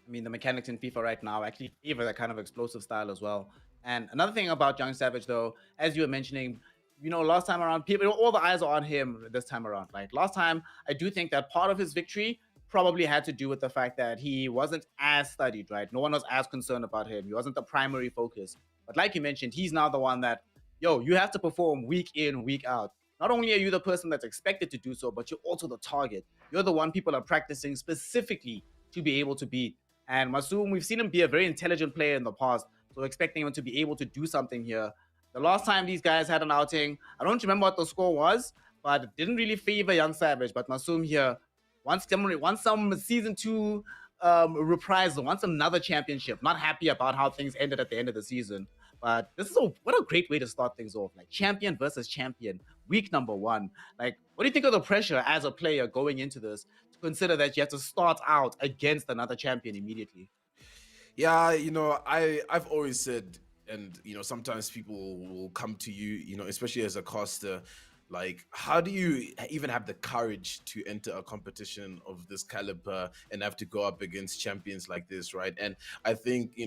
Speaker 3: I mean, the mechanics in FIFA right now actually favor that kind of explosive style as well. And another thing about Young Savage, though, as you were mentioning, last time around, all the eyes are on him this time around. Like last time, I do think that part of his victory probably had to do with the fact that he wasn't as studied, right? No one was as concerned about him. He wasn't the primary focus. But like you mentioned, he's now the one that, you have to perform week in, week out. Not only are you the person that's expected to do so, but you're also the target. You're the one people are practicing specifically to be able to beat. And Masoom, we've seen him be a very intelligent player in the past, so expecting him to be able to do something here, The last time these guys had an outing, I don't remember what the score was, but it didn't really favor Young Savage. But Masoom here wants some season 2 reprisal, wants another championship. Not happy about how things ended at the end of the season. But this is what a great way to start things off. Like champion versus champion, week number 1. Like, what do you think of the pressure as a player going into this to consider that you have to start out against another champion immediately?
Speaker 2: Yeah, I've always said, and sometimes people will come to you, especially as a caster, like, how do you even have the courage to enter a competition of this caliber and have to go up against champions like this, right? And I think,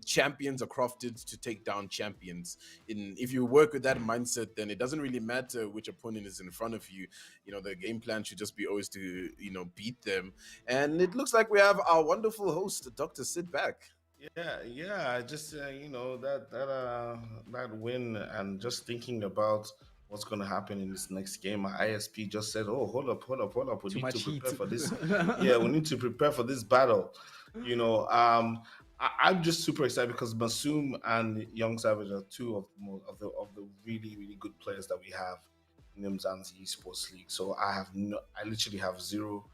Speaker 2: champions are crafted to take down champions. If you work with that mindset, then it doesn't really matter which opponent is in front of you. The game plan should just be always to, beat them. And it looks like we have our wonderful host, Dr. Sid, back.
Speaker 1: Yeah. Just that win, and just thinking about what's going to happen in this next game. My ISP just said, "Oh, hold up. We
Speaker 3: Too
Speaker 1: need to
Speaker 3: much
Speaker 1: prepare
Speaker 3: heat.
Speaker 1: for this. Yeah, we need to prepare for this battle." I'm just super excited because Masoom and Young Savage are two of the really really good players that we have in the Umzansi Esports League. So I literally have zero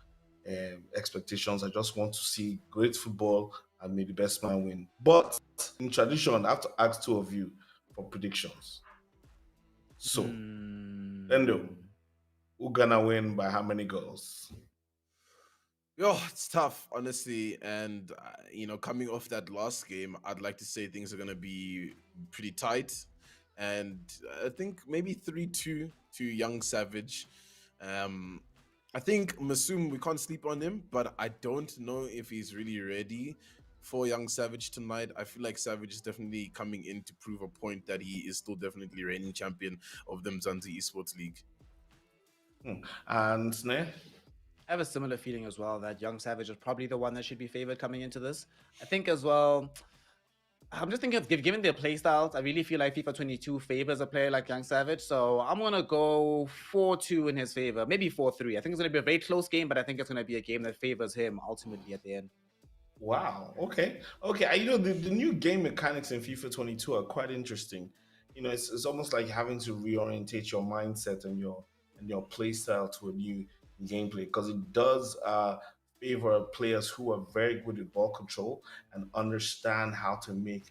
Speaker 1: expectations. I just want to see great football and may the best man win. But in tradition, I have to ask two of you for predictions. So, Endo, who gonna win by how many goals?
Speaker 2: It's tough, honestly. And, coming off that last game, I'd like to say things are going to be pretty tight. And I think maybe 3-2 to Young Savage. I think Masoom, we can't sleep on him, but I don't know if he's really ready for Young Savage tonight. I feel like Savage is definitely coming in to prove a point that he is still definitely reigning champion of the Umzansi Esports League.
Speaker 1: And Sneh?
Speaker 3: I have a similar feeling as well that Young Savage is probably the one that should be favored coming into this. I think as well, I'm just thinking of given their playstyles, I really feel like FIFA 22 favors a player like Young Savage. So I'm going to go 4-2 in his favor, maybe 4-3. I think it's going to be a very close game, but I think it's going to be a game that favors him ultimately at the end.
Speaker 1: Wow. Okay. The new game mechanics in FIFA 22 are quite interesting. It's almost like having to reorientate your mindset and your play style to a new gameplay, because it does favor players who are very good at ball control and understand how to make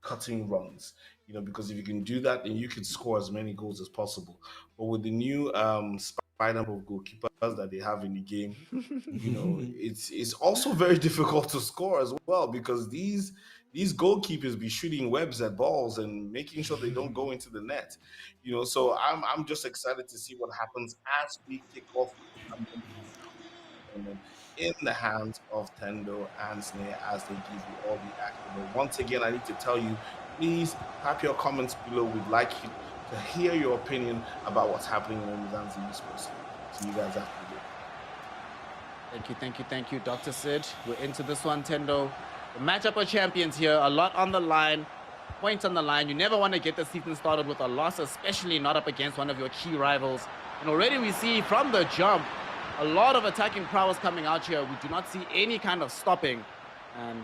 Speaker 1: cutting runs. Because if you can do that, then you can score as many goals as possible. But with the new spider of goalkeepers that they have in the game, it's also very difficult to score as well, because these goalkeepers be shooting webs at balls and making sure they don't go into the net. So I'm just excited to see what happens as we kick off in the hands of Tendo and Snare as they give you all the action. But once again, I need to tell you, please type your comments below. We'd like you to hear your opinion about what's happening in the Umzansi Esports League. See you guys after the game.
Speaker 3: Thank you, Dr. Sid. We're into this one, Tendo. The matchup of champions here, a lot on the line, points on the line. You never want to get the season started with a loss, especially not up against one of your key rivals. And already we see from the jump, a lot of attacking prowess coming out here. We do not see any kind of stopping. And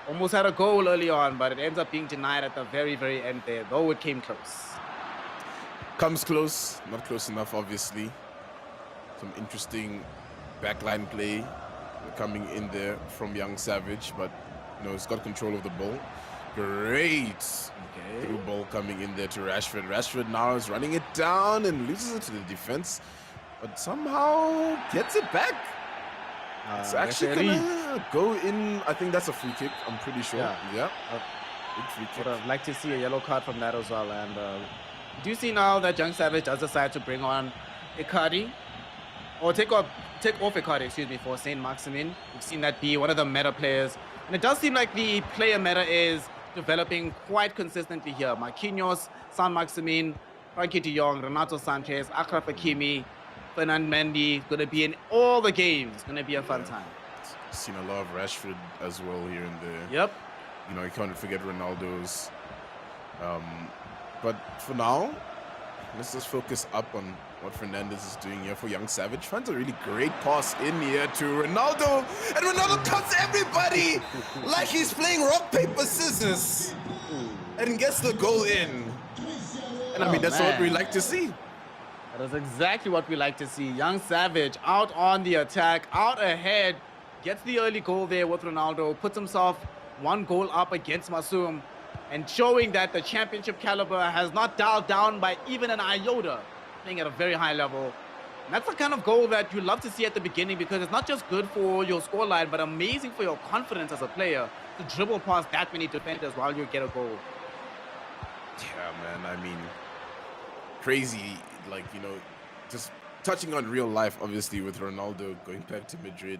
Speaker 3: almost had a goal early on, but it ends up being denied at the very, very end there, though it came close.
Speaker 2: Comes close, not close enough, obviously. Some interesting backline play coming in there from Young Savage, but he's got control of the ball. Great through ball coming in there to Rashford. Rashford now is running it down and loses it to the defense, but somehow gets it back. It's actually gonna go in. I think that's a free kick, I'm pretty sure. Yeah. Big free kick.
Speaker 3: Would have liked to see a yellow card from that as well. And do you see now that Young Savage does decide to bring on Icardi, or take off Icardi, for Saint-Maximin? We've seen that be one of the meta players, and it does seem like the player meta is developing quite consistently here. Marquinhos, Saint-Maximin, Frankie de Jong, Renato Sanchez, Achraf Hakimi, Fernand Mendy, going to be in all the games. It's going to be a fun time.
Speaker 2: Seen a lot of Rashford as well here and there.
Speaker 3: Yep.
Speaker 2: You can't forget Ronaldo's. But for now, let's just focus up on what Fernandez is doing here for Young Savage. Finds a really great pass in here to Ronaldo, and Ronaldo cuts everybody like he's playing rock, paper, scissors, and gets the goal in. And I mean, that's what we like to see.
Speaker 4: That is exactly what we like to see. Young Savage out on the attack, out ahead, gets the early goal there with Ronaldo, puts himself one goal up against Masoom, and showing that the championship caliber has not dialed down by even an iota, playing at a very high level. And that's the kind of goal that you love to see at the beginning, because it's not just good for your scoreline, but amazing for your confidence as a player to dribble past that many defenders while you get a goal.
Speaker 2: Yeah, man. I mean, crazy. Like, you know, just touching on real life, obviously, with Ronaldo going back to Madrid,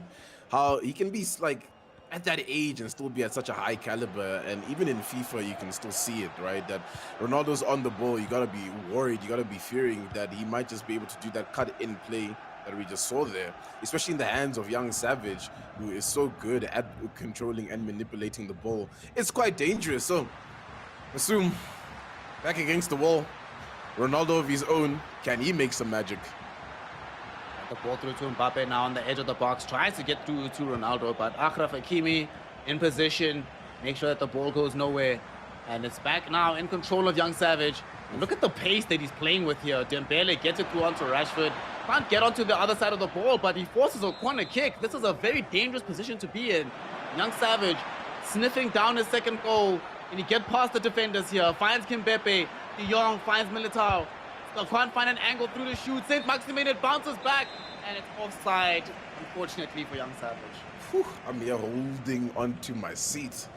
Speaker 2: how he can be like at that age and still be at such a high caliber. And even in FIFA, you can still see it, right? That Ronaldo's on the ball. You got to be worried. You got to be fearing that he might just be able to do that cut-in play that we just saw there, especially in the hands of young Savage, who is so good at controlling and manipulating the ball. It's quite dangerous. So, Masoom, back against the wall. Ronaldo of his own, can he make some magic?
Speaker 4: The ball through to Mbappe now on the edge of the box, tries to get through to Ronaldo, but Achraf Hakimi in position, make sure that the ball goes nowhere. And it's back now in control of young Savage. And look at the pace that he's playing with here. Dembele gets it through onto Rashford. Can't get onto the other side of the ball, but he forces a corner kick. This is a very dangerous position to be in. Young Savage sniffing down his second goal. And he gets past the defenders here. Finds Kimpembe. De Jong finds Militao. Still can't find an angle through the shoot. St. Maximin, it bounces back. And it's offside, unfortunately, for young Savage.
Speaker 2: Whew, I'm here holding onto my seat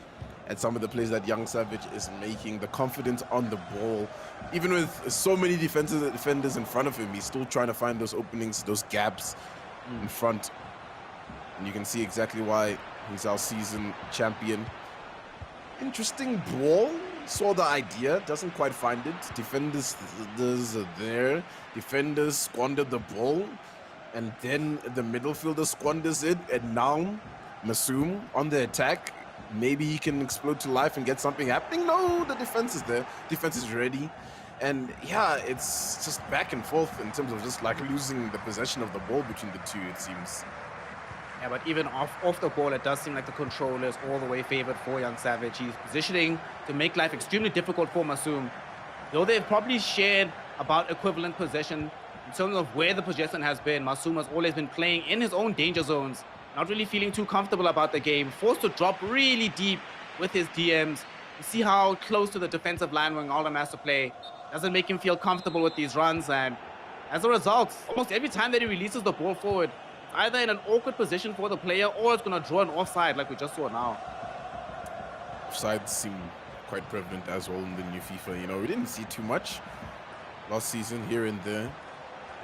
Speaker 2: at some of the plays that young Savage is making. The confidence on the ball. Even with so many defenders in front of him, he's still trying to find those openings, those gaps in front. And you can see exactly why he's our season champion. Interesting ball. Saw the idea, doesn't quite find it. Defenders are there. Defenders squandered the ball. And then the midfielder squanders it. And now Masoom on the attack. Maybe he can explode to life and get something happening. No, the defense is there. Defense is ready. And yeah, it's just back and forth in terms of just like losing the possession of the ball between the two, it seems.
Speaker 4: Yeah, but even off the ball, it does seem like the control is all the way favored for young Savage. He's positioning to make life extremely difficult for Masoom. Though they've probably shared about equivalent possession in terms of where the possession has been, Masoom has always been playing in his own danger zones, not really feeling too comfortable about the game, forced to drop really deep with his DMs. You see how close to the defensive line Wijnaldum has to play. Doesn't make him feel comfortable with these runs, and as a result, almost every time that he releases the ball forward, either in an awkward position for the player or it's going to draw an offside like we just saw now.
Speaker 2: Offsides seem quite prevalent as well in the new FIFA. You know, we didn't see too much last season, here and there.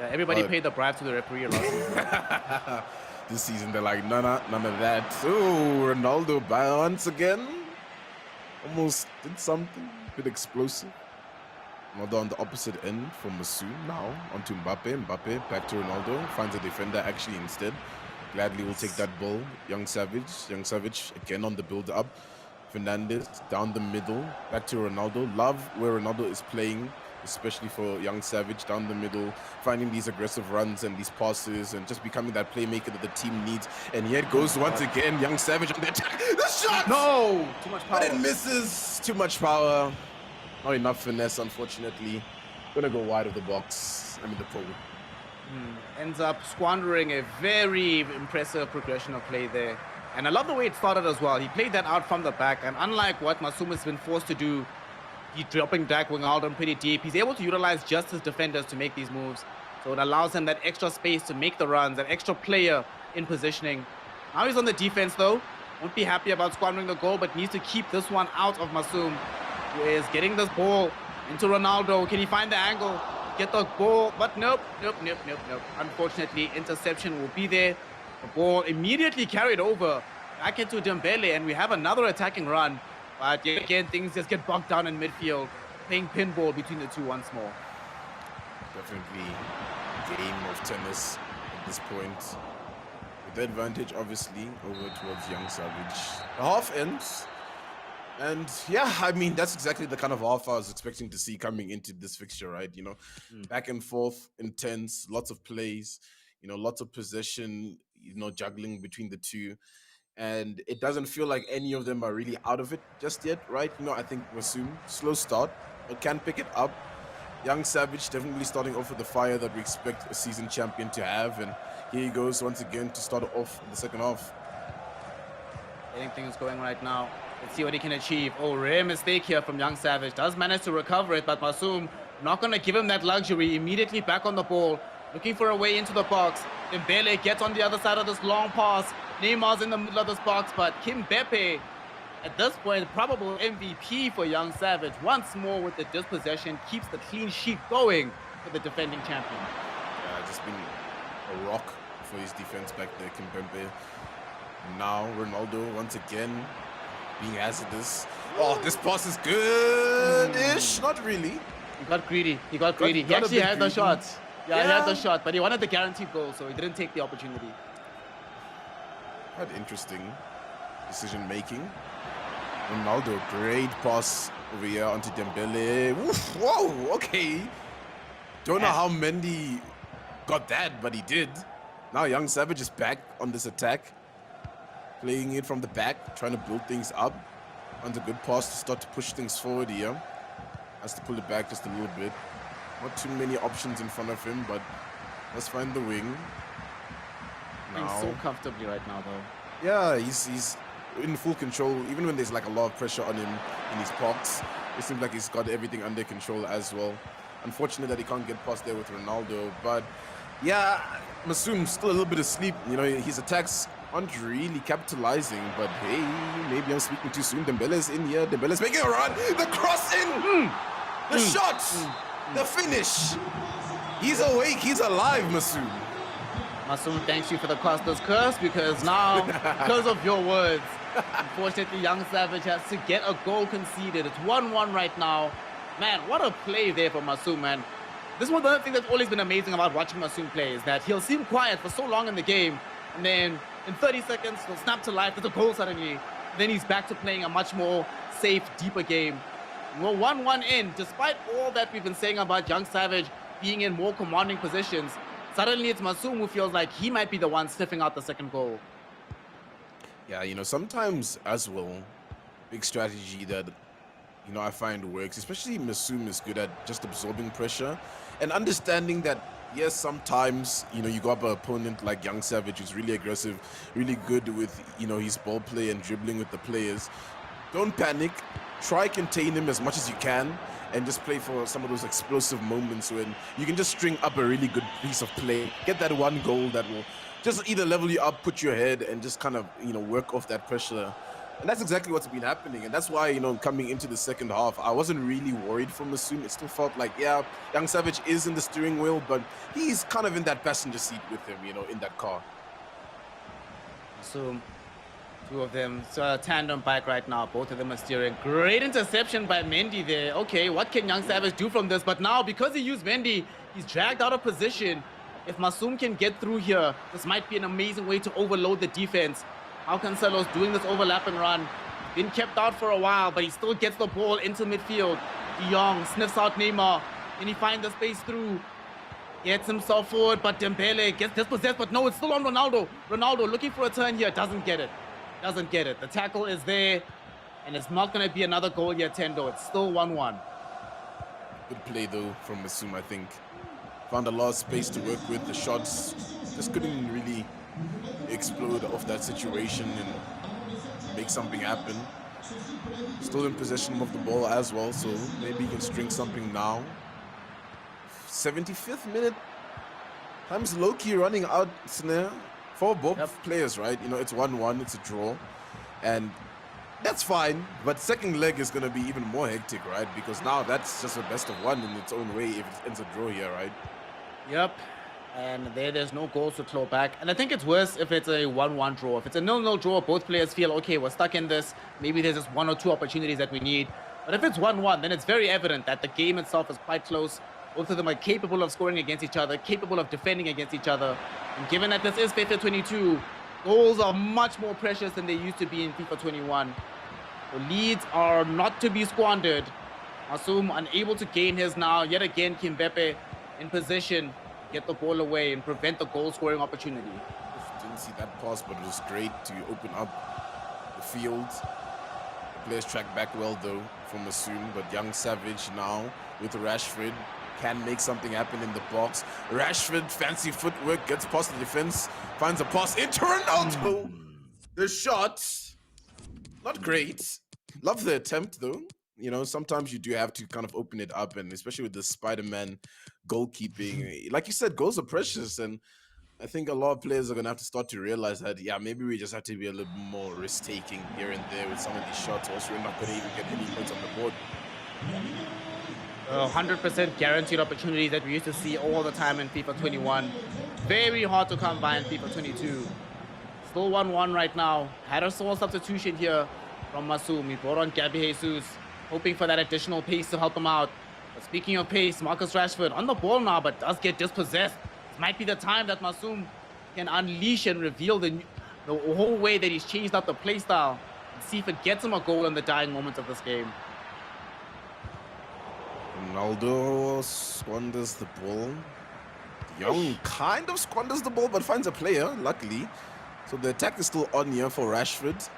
Speaker 4: Yeah, everybody paid the bribe to the referee last season.
Speaker 2: This season, they're like, none of that. Oh, Ronaldo once again. Almost did something. A bit explosive. Ronaldo on the opposite end for Masoom now. Onto Mbappe. Mbappe back to Ronaldo. Finds a defender actually instead. Gladly will take that ball. Young Savage again on the build-up. Fernandez down the middle. Back to Ronaldo. Love where Ronaldo is playing, especially for young Savage down the middle, finding these aggressive runs and these passes and just becoming that playmaker that the team needs. And here it goes once again, young Savage on the attack. The shot!
Speaker 4: No! Too much power.
Speaker 2: But it misses. Too much power. Not enough finesse, unfortunately. Gonna go wide of the box. I mean, the pole.
Speaker 4: Ends up squandering a very impressive progression of play there. And I love the way it started as well. He played that out from the back, and unlike what Masoom has been forced to do, he's dropping back Wijnaldum pretty deep. He's able to utilize just his defenders to make these moves. So it allows him that extra space to make the runs, that extra player in positioning. Now he's on the defense though. Won't be happy about squandering the goal, but needs to keep this one out of Masoom, who is getting this ball into Ronaldo. Can he find the angle? Get the ball, but nope. Unfortunately, interception will be there. The ball immediately carried over back into Dembele, and we have another attacking run. But yet again, things just get bogged down in midfield, playing pinball between the two once more.
Speaker 2: Definitely a game of tennis at this point. With the advantage, obviously, over towards young Savage. The half ends. And yeah, I mean, that's exactly the kind of half I was expecting to see coming into this fixture, right? You know, back and forth, intense, lots of plays, you know, lots of possession, you know, juggling between the two. And it doesn't feel like any of them are really out of it just yet, right? You know, I think Masoom, slow start, but can pick it up. Young Savage definitely starting off with the fire that we expect a season champion to have. And here he goes once again to start off the second half.
Speaker 4: Getting things going right now. Let's see what he can achieve. Oh, rare mistake here from Young Savage. Does manage to recover it, but Masoom not going to give him that luxury. Immediately back on the ball. Looking for a way into the box. Dembele gets on the other side of this long pass. Neymar's in the middle of this box, but Kimbepe, at this point, probable MVP for Young Savage. Once more with the dispossession, keeps the clean sheet going for the defending champion.
Speaker 2: Yeah, just been a rock for his defense back there, Kimpembe. Now Ronaldo once again being hazardous. Oh, this pass is good-ish. Not really.
Speaker 4: He got greedy. He actually had the shot. Yeah, he had the shot, but he wanted the guaranteed goal, so he didn't take the opportunity.
Speaker 2: Quite interesting decision making. Ronaldo, great pass over here onto Dembele. Oof, whoa, okay. Don't know how Mendy got that, but he did. Now Young Savage is back on this attack. Playing it from the back, trying to build things up. On a good pass to start to push things forward here. Has to pull it back just a little bit. Not too many options in front of him, but let's find the wing.
Speaker 4: Playing so comfortably right now, though.
Speaker 2: Yeah, he's in full control. Even when there's like a lot of pressure on him in his box, it seems like he's got everything under control as well. Unfortunate that he can't get past there with Ronaldo, but yeah, Masoom still a little bit asleep. You know, his attacks aren't really capitalizing, but hey, maybe I'm speaking too soon. Dembele's in here. Dembele's making a run. The cross in. The shot. The finish. He's awake. He's alive, Masoom.
Speaker 4: Masoom, thanks you for the Costa's curse, because now, because of your words, unfortunately, Young Savage has to get a goal conceded. It's 1-1 right now. Man, what a play there for Masoom, man. This is one of the things that's always been amazing about watching Masoom play, is that he'll seem quiet for so long in the game, and then in 30 seconds, he'll snap to life. There's a goal suddenly. Then he's back to playing a much more safe, deeper game. We're 1-1 in. Despite all that we've been saying about Young Savage being in more commanding positions, suddenly it's Masoom who feels like he might be the one sniffing out the second goal.
Speaker 2: Yeah, you know, sometimes as well, big strategy that, you know, I find works, especially Masoom is good at just absorbing pressure and understanding that, yes, sometimes, you know, you got an opponent like Young Savage who's really aggressive, really good with, you know, his ball play and dribbling with the players. Don't panic. Try contain him as much as you can and just play for some of those explosive moments when you can just string up a really good piece of play, get that one goal that will just either level you up, put your head, and just kind of, you know, work off that pressure. And that's exactly what's been happening. And that's why, you know, coming into the second half, I wasn't really worried for Masoom. It still felt like, yeah, Young Savage is in the steering wheel, but he's kind of in that passenger seat with him, you know, in that car.
Speaker 4: So, two of them, so a tandem bike right now. Both of them are steering. Great interception by Mendy there. Okay, what can Young Savage do from this? But now, because he used Mendy, he's dragged out of position. If Masoom can get through here, this might be an amazing way to overload the defense. How Cancelo's doing this overlapping run. Been kept out for a while, but he still gets the ball into midfield. De Jong sniffs out Neymar. Can he find the space through? Gets himself forward, but Dembele gets dispossessed. But no, it's still on Ronaldo. Ronaldo looking for a turn here. Doesn't get it. Doesn't get it. The tackle is there, and it's not going to be another goal yet, Tendo. It's still 1-1.
Speaker 2: Good play, though, from Masoom, I think. Found a lot of space to work with. The shots just couldn't really explode off that situation and make something happen. Still in possession of the ball as well, so maybe he can string something now. 75th minute. Time's low-key running out, Snare, for both players, right? You know, it's 1-1, it's a draw, and that's fine, but second leg is going to be even more hectic, right? Because now that's just a best of one in its own way if it ends a draw here, right?
Speaker 4: Yep. And there's no goals to claw back. And I think it's worse if it's a 1-1 draw. If it's a 0-0 draw, both players feel, okay, we're stuck in this. Maybe there's just one or two opportunities that we need. But if it's 1-1, then it's very evident that the game itself is quite close. Both of them are capable of scoring against each other, capable of defending against each other. And given that this is FIFA 22, goals are much more precious than they used to be in FIFA 21. The leads are not to be squandered. Masoom unable to gain his now. Yet again, Kimbepe in position. Get the ball away and prevent the goal-scoring opportunity.
Speaker 2: Didn't see that pass, but it was great to open up the field. The players track back well, though, from Masoom, but Young Savage now with Rashford can make something happen in the box. Rashford, fancy footwork, gets past the defense, finds a pass into Ronaldo. The shot, not great. Love the attempt though. You know, sometimes you do have to kind of open it up, and especially with the Spider-Man goalkeeping, like you said, goals are precious, and I think a lot of players are gonna have to start to realize that, yeah, maybe we just have to be a little more risk-taking here and there with some of these shots, or else we're not gonna even get any points on the board.
Speaker 4: 100% guaranteed opportunities that we used to see all the time in FIFA 21. Very hard to come by in FIFA 22. Still 1-1 right now. Had a small substitution here from Masoom. He brought on Gabby Jesus, hoping for that additional pace to help him out. But speaking of pace, Marcus Rashford on the ball now, but does get dispossessed. This might be the time that Masoom can unleash and reveal the whole way that he's changed up the play style, and see if it gets him a goal in the dying moments of this game.
Speaker 2: Ronaldo squanders the ball. Young kind of squanders the ball, but finds a player, luckily. So the attack is still on here for Rashford.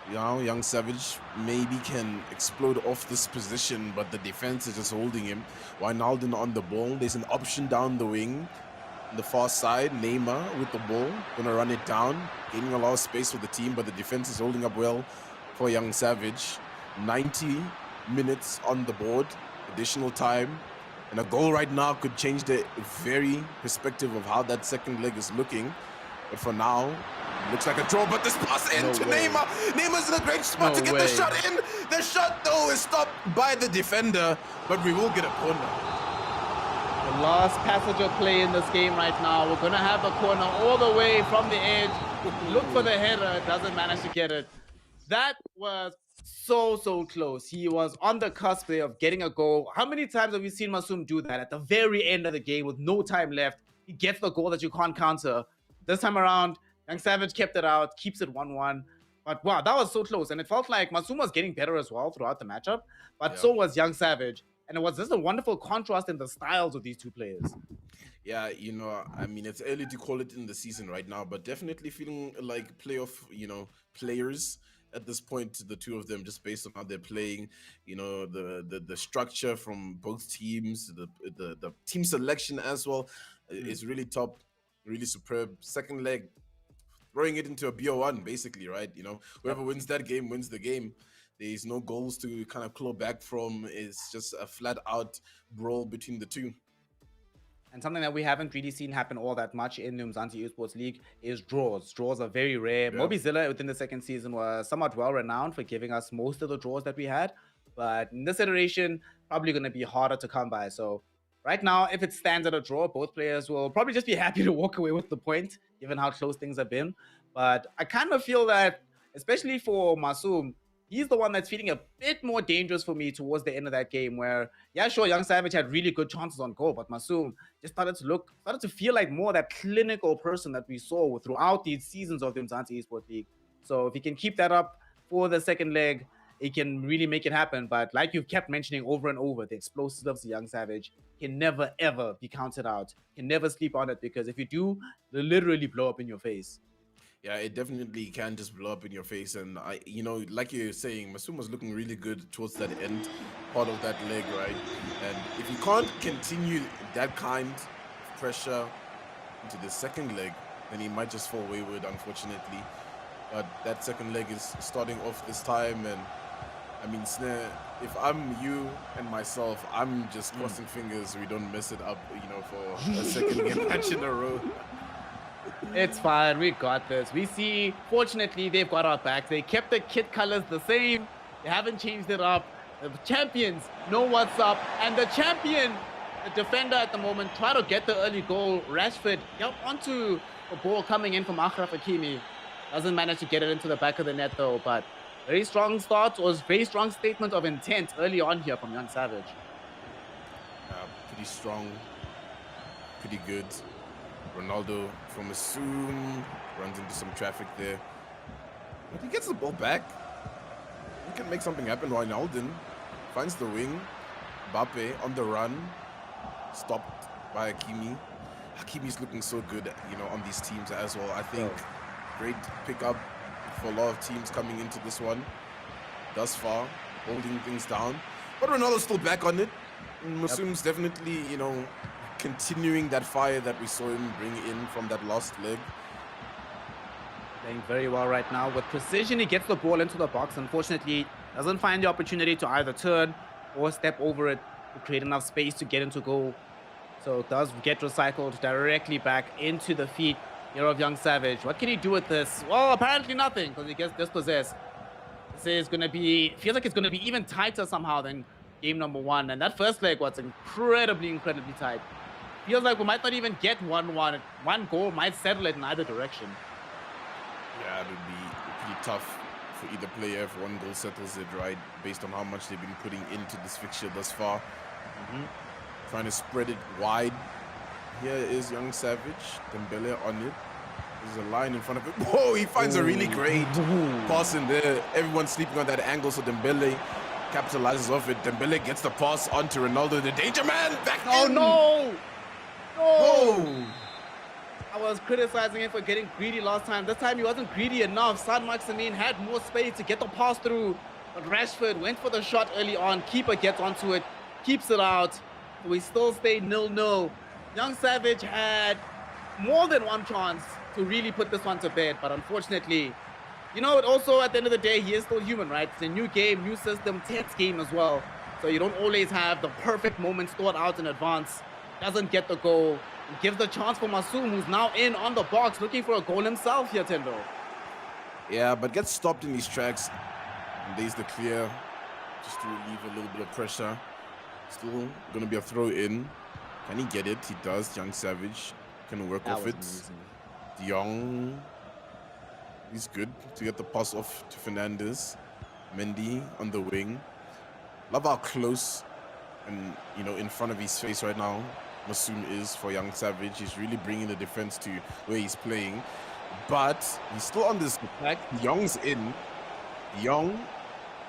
Speaker 2: You know, Young Savage maybe can explode off this position, but the defense is just holding him. Wijnaldum on the ball. There's an option down the wing. On the far side, Neymar with the ball. Gonna run it down. Gaining a lot of space for the team, but the defense is holding up well for Young Savage. 90 minutes on the board. Additional time. And a goal right now could change the very perspective of how that second leg is looking. But for now, looks like a draw, but this pass into Neymar. Neymar's in a great spot to get the shot in. The shot, though, is stopped by the defender, but we will get a corner.
Speaker 4: The last passage of play in this game right now. We're going to have a corner all the way from the edge. Look for the header. Doesn't manage to get it. That was so close. He was on the cusp there of getting a goal. How many times have we seen Masoom do that at the very end of the game with no time left? He gets the goal that you can't counter. This time around, Young Savage kept it out, keeps it 1-1. But wow, that was so close. And it felt like Masoom was getting better as well throughout the matchup. But so was Young Savage. And it was just a wonderful contrast in the styles of these two players.
Speaker 2: Yeah, you know, I mean, it's early to call it in the season right now, but definitely feeling like playoff, you know, players at this point, the two of them, just based on how they're playing, you know, the structure from both teams, the team selection as well is really top, really superb. Second leg, throwing it into a BO1, basically, right? You know, whoever wins that game wins the game. There's no goals to kind of claw back from. It's just a flat-out brawl between the two.
Speaker 4: And something that we haven't really seen happen all that much in the Umzansi Esports League is draws. Draws are very rare. Yeah. Mobizilla within the second season was somewhat well-renowned for giving us most of the draws that we had. But in this iteration, probably going to be harder to come by. So right now, if it stands at a draw, both players will probably just be happy to walk away with the point, given how close things have been. But I kind of feel that, especially for Masoom, he's the one that's feeling a bit more dangerous for me towards the end of that game where, yeah, sure, Young Savage had really good chances on goal, but Masoom just started to feel like more that clinical person that we saw throughout these seasons of the Umzansi Esports League. So if he can keep that up for the second leg, it can really make it happen. But like you've kept mentioning over and over, the explosiveness of Young Savage can never, ever be counted out. Can never sleep on it, because if you do, they'll literally blow up in your face.
Speaker 2: Yeah, it definitely can just blow up in your face. And I, you know, like you're saying, Masoom was looking really good towards that end part of that leg, right? And if you can't continue that kind of pressure into the second leg, then he might just fall wayward, unfortunately. But that second leg is starting off this time, and I mean, Snare, if I'm you and myself, I'm just crossing fingers we don't mess it up, you know, for a second game match in a row.
Speaker 4: It's fine. We got this. We see, fortunately, they've got our back. They kept the kit colors the same. They haven't changed it up. The champions know what's up. And the champion, the defender at the moment, try to get the early goal. Rashford onto the ball coming in from Achraf Hakimi. Doesn't manage to get it into the back of the net, though. But very strong start, or very strong statement of intent early on here from Young Savage.
Speaker 2: Pretty strong. Pretty good. Ronaldo from Masoom runs into some traffic there. But he gets the ball back. He can make something happen. Wijnaldum finds the wing. Mbappe on the run. Stopped by Hakimi. Hakimi's looking so good, you know, on these teams as well. I think great pickup for a lot of teams coming into this one. Thus far, holding things down. But Ronaldo's still back on it. Masoom's definitely, you know, continuing that fire that we saw him bring in from that last leg.
Speaker 4: Playing very well right now. With precision, he gets the ball into the box. Unfortunately, doesn't find the opportunity to either turn or step over it to create enough space to get into goal. So it does get recycled directly back into the feet here of Young Savage. What can he do with this? Well, apparently nothing, because he gets dispossessed. This is going to be, feels like it's going to be even tighter somehow than game number 1. And that first leg was incredibly tight. Feels like we might not even get 1-1. One goal might settle it in either direction.
Speaker 2: Yeah, it would be pretty tough for either player if one goal settles it, right? Based on how much they've been putting into this fixture thus far. Trying to spread it wide. Here is Young Savage. Dembele on it. There's a line in front of it. Whoa, he finds a really great pass in there. Everyone's sleeping on that angle, so Dembele capitalizes off it. Dembele gets the pass onto Ronaldo, the danger man. Back in.
Speaker 4: No!
Speaker 2: Oh!
Speaker 4: I was criticizing him for getting greedy last time. This time he wasn't greedy enough. Sanhok had more space to get the pass through. But Rashford went for the shot early on. Keeper gets onto it, keeps it out. We still stay 0-0. Young Savage had more than one chance to really put this one to bed. But unfortunately, you know, also at the end of the day, he is still human, right? It's a new game, new system, tense game as well. So you don't always have the perfect moments thought out in advance. Doesn't get the goal. Gives the chance for Masoom, who's now in on the box, looking for a goal himself here, Tendo.
Speaker 2: Yeah, but gets stopped in these tracks. And there's the clear, just to relieve a little bit of pressure. Still going to be a throw in. Can he get it? He does. Young Savage can work off it. De Jong, he's good to get the pass off to Fernandez. Mendy on the wing. Love how close and, you know, in front of his face right now Masoom is for Young Savage. He's really bringing the defense to where he's playing, but he's still on this attack. Young's in. Young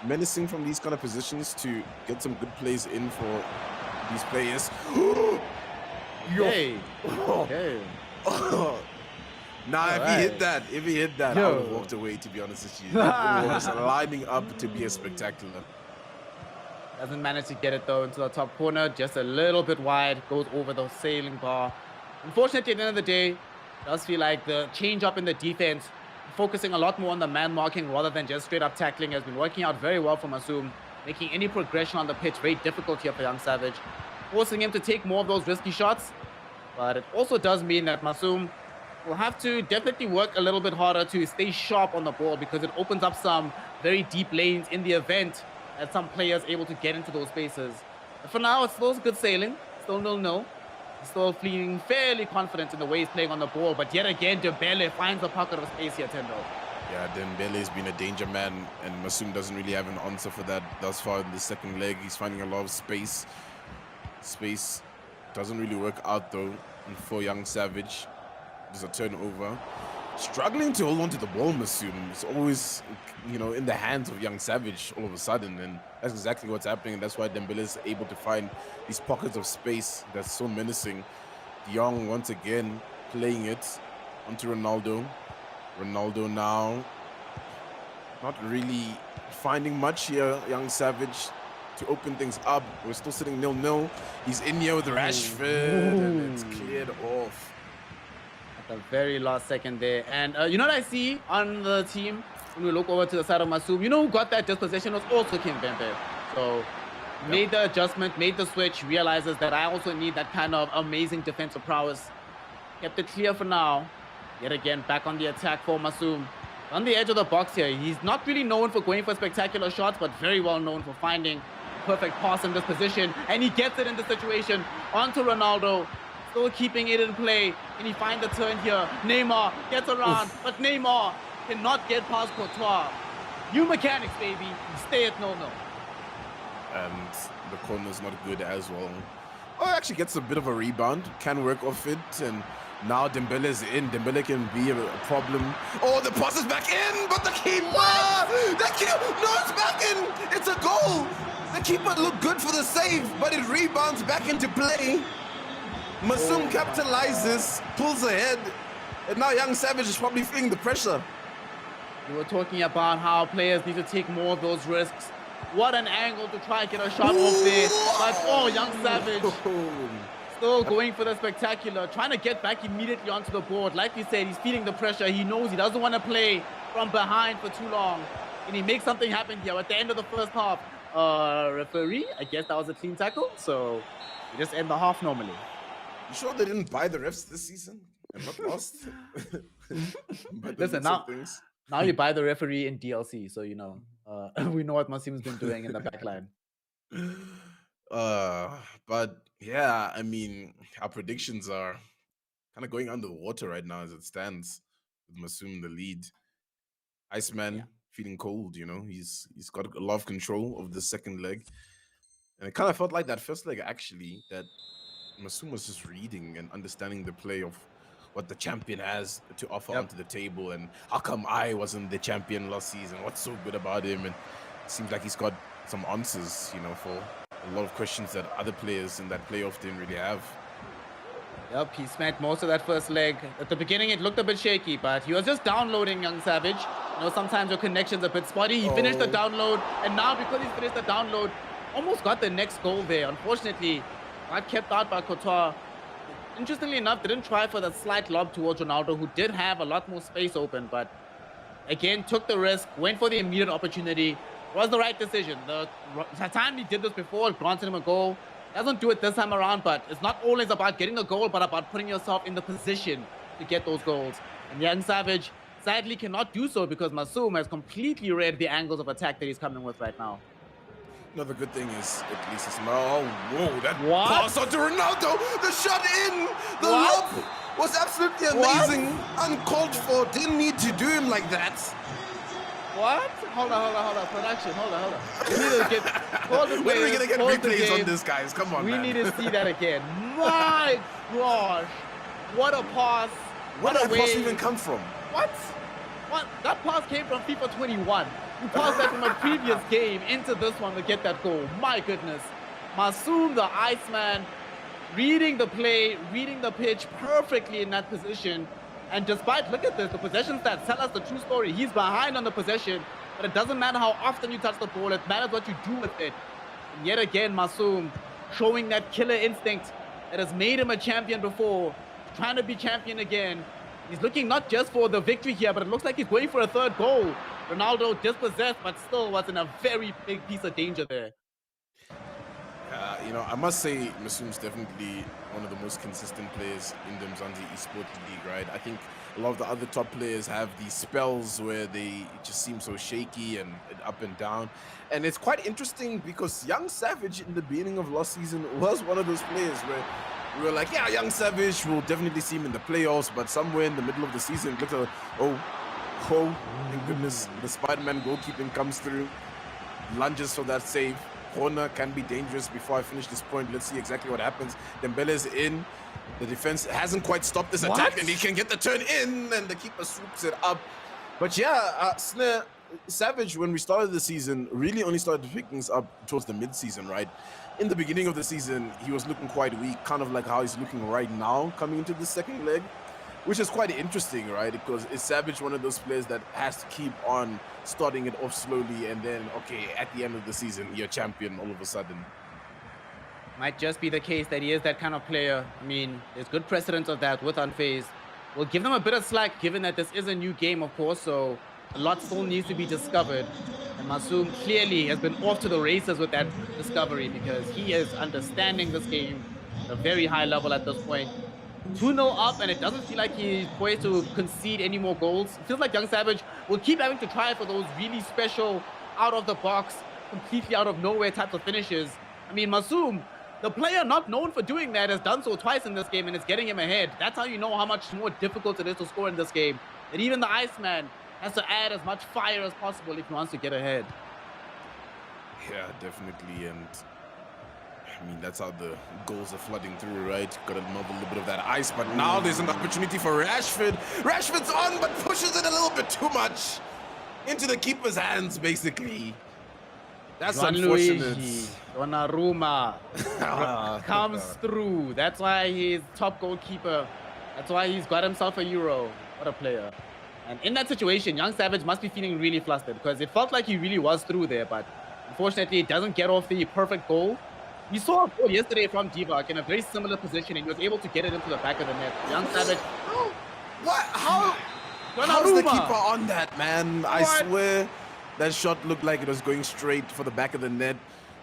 Speaker 2: menacing from these kind of positions to get some good plays in for these players.
Speaker 4: Okay. Okay.
Speaker 2: Nah, if he hit that, I would have walked away, to be honest with you. That was lining up to be a spectacular.
Speaker 4: Doesn't manage to get it though into the top corner, just a little bit wide, goes over the sailing bar. Unfortunately, at the end of the day, it does feel like the change up in the defense, focusing a lot more on the man marking rather than just straight up tackling, has been working out very well for Masoom, making any progression on the pitch very difficult here for Young Savage, forcing him to take more of those risky shots. But it also does mean that Masoom will have to definitely work a little bit harder to stay sharp on the ball, because it opens up some very deep lanes in the event that some players able to get into those spaces. But for now, it's still good sailing, still 0-0. Still feeling fairly confident in the way he's playing on the ball, but yet again, Dembele finds a pocket of space here, Tendo.
Speaker 2: Yeah, Dembele's been a danger man, and Masoom doesn't really have an answer for that thus far in the second leg. He's finding a lot of space. Space doesn't really work out, though, for Young Savage. There's a turnover. Struggling to hold on to the ball, Masoom. It's always, you know, in the hands of Young Savage all of a sudden, and that's exactly what's happening, and that's why Dembele is able to find these pockets of space that's so menacing. De Jong once again playing it onto Ronaldo. Ronaldo now not really finding much here. Young Savage to open things up. We're still sitting 0-0. He's in here with Rashford, and it's cleared off.
Speaker 4: The very last second there. And you know what I see on the team when we look over to the side of Masoom? You know who got that dispossession was also Kim Bembe. So made the adjustment, made the switch, realizes that I also need that kind of amazing defensive prowess. Kept it clear for now. Yet again, back on the attack for Masoom. On the edge of the box here, he's not really known for going for spectacular shots, but very well known for finding perfect pass in this position. And he gets it in this situation onto Ronaldo. Still keeping it in play, and he finds the turn here. Neymar gets around, but Neymar cannot get past Courtois. New mechanics, baby. Stay at 0-0.
Speaker 2: And the corner's not good as well. Oh, actually gets a bit of a rebound. Can work off it, and now Dembele's in. Dembele can be a problem. Oh, the pass is back in, but the keeper! No, it's back in! It's a goal! The keeper looked good for the save, but it rebounds back into play. Masoom capitalizes, pulls ahead, and now Young Savage is probably feeling the pressure.
Speaker 4: We were talking about how players need to take more of those risks, What an angle to try and get a shot off there. But, oh, Young Savage still going for the spectacular, trying to get back immediately onto the board. Like you said, he's feeling the pressure. He knows he doesn't want to play from behind for too long. And he makes something happen here at the end of the first half. Referee, I guess that was a clean tackle. So we just end the half normally.
Speaker 2: You sure they didn't buy the refs this season and not lost?
Speaker 4: Listen, now you buy the referee in DLC, so you know we know what Masoom's been doing in the back line.
Speaker 2: But yeah, I mean, our predictions are kind of going under the water right now as it stands, with Masoom in the lead. Iceman feeling cold, you know, he's got a lot of control of the second leg, and it kind of felt like that first leg actually that Masoom was just reading and understanding the play of what the champion has to offer onto the table, and how come I wasn't the champion last season? What's so good about him? And it seems like he's got some answers, you know, for a lot of questions that other players in that playoff didn't really have.
Speaker 4: Yep, he spent most of that first leg. At the beginning, it looked a bit shaky, but he was just downloading Young Savage. You know, sometimes your connection's a bit spotty. He finished the download, and now because he's finished the download, almost got the next goal there. Unfortunately, got kept out by Courtois. Interestingly enough, didn't try for that slight lob towards Ronaldo, who did have a lot more space open, but again, took the risk, went for the immediate opportunity. It was the right decision. The time he did this before, granted him a goal. Doesn't do it this time around, but it's not always about getting a goal, but about putting yourself in the position to get those goals. And Young Savage sadly cannot do so because Masoom has completely read the angles of attack that he's coming with right now.
Speaker 2: No, the good thing is at least it's now. Whoa, that pass onto Ronaldo, the shot in, the lob was absolutely amazing, uncalled for. Didn't need to do him like that.
Speaker 4: What? Hold on. Production, hold on. We need to get.
Speaker 2: When are we gonna get replays on this, guys? Come on,
Speaker 4: man. We need to see that again. My gosh, what a pass!
Speaker 2: Where did that pass even come from?
Speaker 4: What? That pass came from FIFA 21. You passed that from a previous game into this one to get that goal. My goodness. Masoom, the Iceman, reading the play, reading the pitch perfectly in that position. And despite, look at this, the possession stats tell us the true story. He's behind on the possession, but it doesn't matter how often you touch the ball. It matters what you do with it. And yet again, Masoom showing that killer instinct that has made him a champion before, trying to be champion again. He's looking not just for the victory here, but it looks like he's going for a third goal. Ronaldo dispossessed, but still was in a very big piece of danger there.
Speaker 2: You know, I must say Masoom's definitely one of the most consistent players in the Umzansi Esports League, right? I think a lot of the other top players have these spells where they just seem so shaky and up and down. And it's quite interesting because Young Savage in the beginning of last season was one of those players where we were like, yeah, Young Savage, we'll definitely see him in the playoffs, but somewhere in the middle of the season, it looked like, oh, thank goodness, the Spider-Man goalkeeping comes through, lunges for that save. Corner can be dangerous. Before I finish this point, let's see exactly what happens. Dembele's in. The defense hasn't quite stopped this attack, and he can get the turn in, and the keeper swoops it up. But yeah, Savage, when we started the season, really only started picking things up towards the mid-season, right? In the beginning of the season, he was looking quite weak, kind of like how he's looking right now coming into the second leg, which is quite interesting, right? Because is Savage one of those players that has to keep on starting it off slowly and then, okay, at the end of the season, you're champion all of a sudden?
Speaker 4: Might just be the case that he is that kind of player. I mean, there's good precedent of that with Unfaizdd. We'll give them a bit of slack, given that this is a new game, of course, so a lot still needs to be discovered. And Masoom clearly has been off to the races with that discovery because he is understanding this game at a very high level at this point. 2-0 up, and it doesn't feel like he's poised to concede any more goals. It feels like Young Savage will keep having to try for those really special, out-of-the-box, completely out-of-nowhere types of finishes. I mean, Masoom, the player not known for doing that, has done so twice in this game, and it's getting him ahead. That's how you know how much more difficult it is to score in this game. That even the Iceman has to add as much fire as possible if he wants to get ahead.
Speaker 2: Yeah, definitely, and I mean, that's how the goals are flooding through, right? Got another little bit of that ice, but now there's an opportunity for Rashford. Rashford's on, but pushes it a little bit too much into the keeper's hands, basically. That's unfortunate.
Speaker 4: Donnarumma comes through. That's why he's top goalkeeper. That's why he's got himself a Euro. What a player. And in that situation, Young Savage must be feeling really flustered because it felt like he really was through there, but Unfortunately, it doesn't get off the perfect goal. We saw a goal yesterday from Divac in a very similar position, and he was able to get it into the back of the net. Young Savage.
Speaker 2: What? How's the keeper on that, man? I swear that shot looked like it was going straight for the back of the net.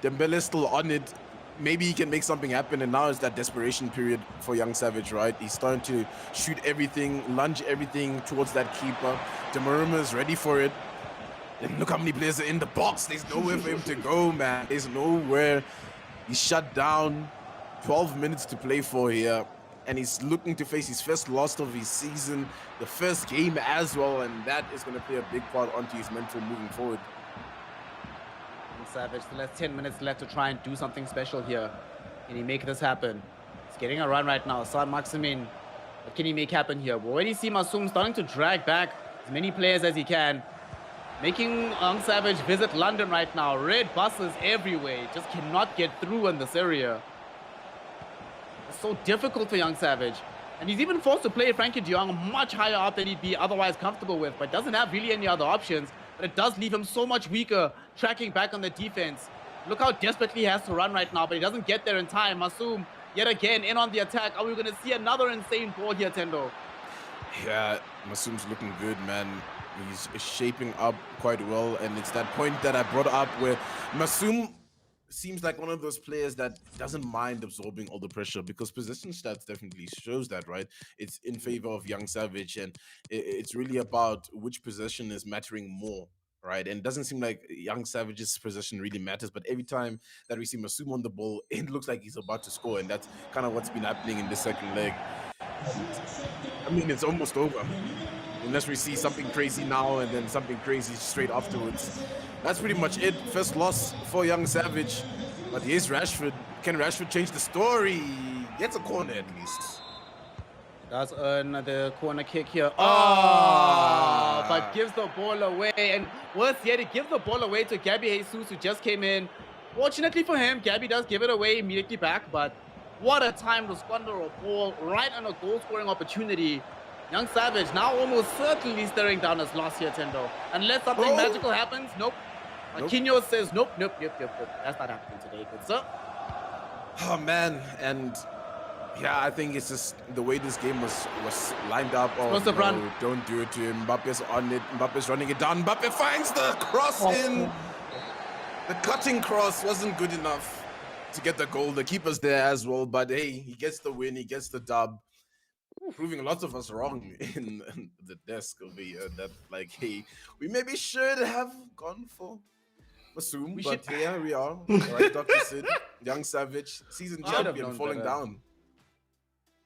Speaker 2: Dembele's still on it. Maybe he can make something happen, and now it's that desperation period for Young Savage, right? He's starting to shoot everything, lunge everything towards that keeper. Miramar is ready for it. And look how many players are in the box. There's nowhere for him to go, man. There's nowhere. He's shut down. 12 minutes to play for here. And he's looking to face his first loss of his season, the first game as well, and that is going to play a big part onto his mental moving forward.
Speaker 4: Savage still has 10 minutes left to try and do something special here. Can he make this happen? He's getting a run right now. Maximin, what can he make happen here? We already see Masoom starting to drag back as many players as he can. Making Young Savage visit London right now. Red buses everywhere. Just cannot get through in this area. It's so difficult for Young Savage. And he's even forced to play Frankie de Jong much higher up than he'd be otherwise comfortable with, but doesn't have really any other options. But it does leave him so much weaker, tracking back on the defense. Look how desperately he has to run right now, but he doesn't get there in time. Masoom, yet again, in on the attack. Are we going to see another insane ball here, Tendo?
Speaker 2: Yeah, Masoom's looking good, man. He's shaping up quite well, and it's that point that I brought up where Masoom seems like one of those players that doesn't mind absorbing all the pressure, because position stats definitely shows that, right? It's in favor of Young Savage, and it's really about which position is mattering more, right? And it doesn't seem like Young Savage's position really matters, but every time that we see Masoom on the ball, it looks like he's about to score, and that's kind of what's been happening in the second leg. I mean, it's almost over. Unless we see something crazy now and then something crazy straight afterwards. That's pretty much it. First loss for Young Savage. But here's Rashford. Can Rashford change the story? Gets a corner at least.
Speaker 4: Does earn the corner kick here. Oh, but gives the ball away. And worse yet, it gives the ball away to Gabby Jesus, who just came in. Fortunately for him, Gabby does give it away immediately back. But what a time to squander a ball right on a goal-scoring opportunity. Young Savage now almost certainly staring down his loss here, Tendo. Unless something magical happens, nope. Aquino says, nope. That's not happening today, good sir.
Speaker 2: Oh, man. And yeah, I think it's just the way this game was lined up. Oh,
Speaker 4: no, run.
Speaker 2: Don't do it to him. Mbappe's on it. Mbappe's running it down. Mbappe finds the cross in. The cutting cross wasn't good enough to get the goal. The keeper's there as well, but hey, he gets the win. He gets the dub. Proving lots of us wrong in the desk over here, that like, hey, we maybe should have gone for Masoom, but here we are. Right, Dr. Sid, Young Savage, season champion, falling down.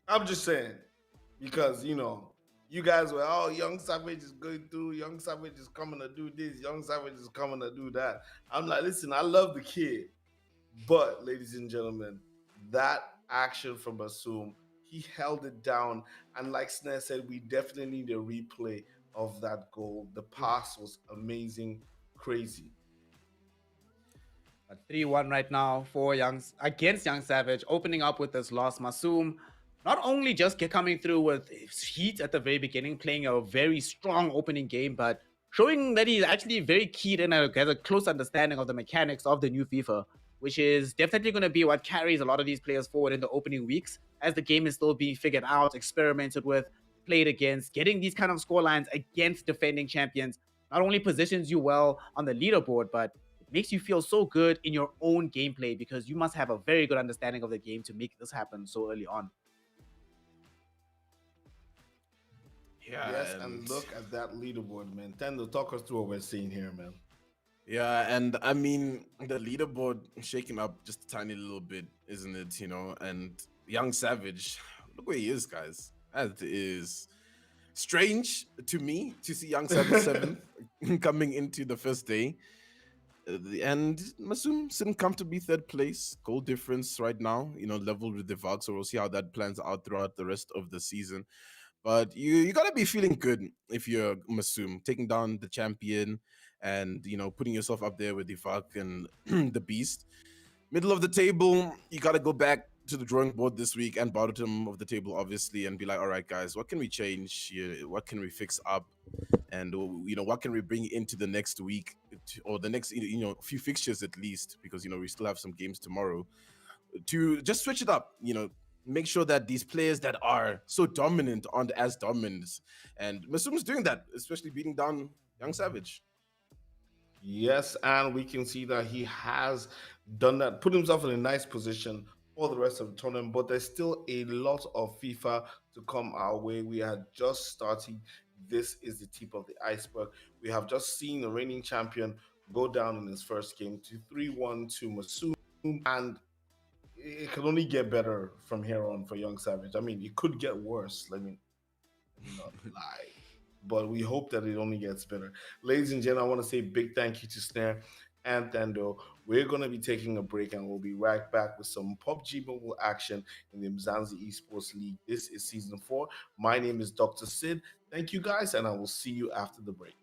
Speaker 1: I'm just saying, because, you know, you guys were, oh, Young Savage is going through, Young Savage is coming to do this, Young Savage is coming to do that. I'm like, listen, I love the kid, but, ladies and gentlemen, that action from Masoom, he held it down, and like Snare said, we definitely need a replay of that goal. The pass was amazing, crazy.
Speaker 4: 3-1 right now for against Young Savage, opening up with this loss. Masoom not only just coming through with heat at the very beginning, playing a very strong opening game, but showing that he's actually very keyed in and has a close understanding of the mechanics of the new FIFA, which is definitely going to be what carries a lot of these players forward in the opening weeks, as the game is still being figured out, experimented with, played against. Getting these kind of scorelines against defending champions not only positions you well on the leaderboard, but it makes you feel so good in your own gameplay, because you must have a very good understanding of the game to make this happen so early on.
Speaker 1: Yeah, yes, and look at that leaderboard, man. Tendo, talk us through what we're seeing here, man.
Speaker 2: Yeah, and I mean, the leaderboard shaking up just a tiny little bit, isn't it? You know, and Young Savage, look where he is, guys. That is strange to me to see Young Savage 7th coming into the first day. And Masoom sitting comfortably 3rd place, goal difference right now, you know, level with the VAG, so we'll see how that plans out throughout the rest of the season. But you gotta be feeling good if you're Masoom, taking down the champion and, you know, putting yourself up there with the VAG and the Beast. Middle of the table, you gotta go back to the drawing board this week, and bottom of the table, obviously, and be like, all right, guys, what can we change here? What can we fix up? And, you know, what can we bring into the next week or the next few fixtures at least, because we still have some games tomorrow, to just switch it up. Make sure that these players that are so dominant aren't as dominant. And Masoom's doing that, especially beating down Young Savage.
Speaker 1: Yes, and we can see that he has done that, put himself in a nice position for the rest of the tournament. But there's still a lot of FIFA to come our way. We are just starting. This is the tip of the iceberg. We have just seen the reigning champion go down in his first game to 3-1 to Masoom, and it can only get better from here on for Young Savage. I mean, it could get worse. Let me not lie. But we hope that it only gets better. Ladies and gentlemen, I want to say big thank you to Snare and Thando. We're going to be taking a break and we'll be right back with some PUBG Mobile action in the Umzansi Esports League. This is season 4. My name is Dr. Sid. Thank you guys, and I will see you after the break.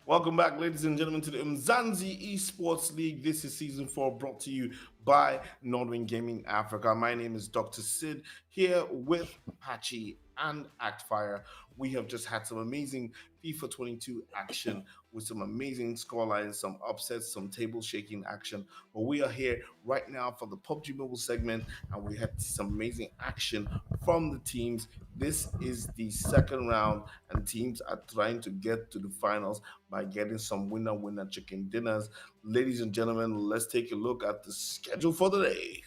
Speaker 1: Welcome back, ladies and gentlemen, to the Umzansi Esports League. This is season 4, brought to you by Northern Gaming Africa. My name is Dr. Sid, here with Apache and Actfire. We have just had some amazing FIFA 22 action with some amazing scorelines, some upsets, some table shaking action. But we are here right now for the PUBG Mobile segment, and we had some amazing action from the teams. This is the second round, and teams are trying to get to the finals by getting some winner chicken dinners. Ladies and gentlemen, let's take a look at the schedule for the day.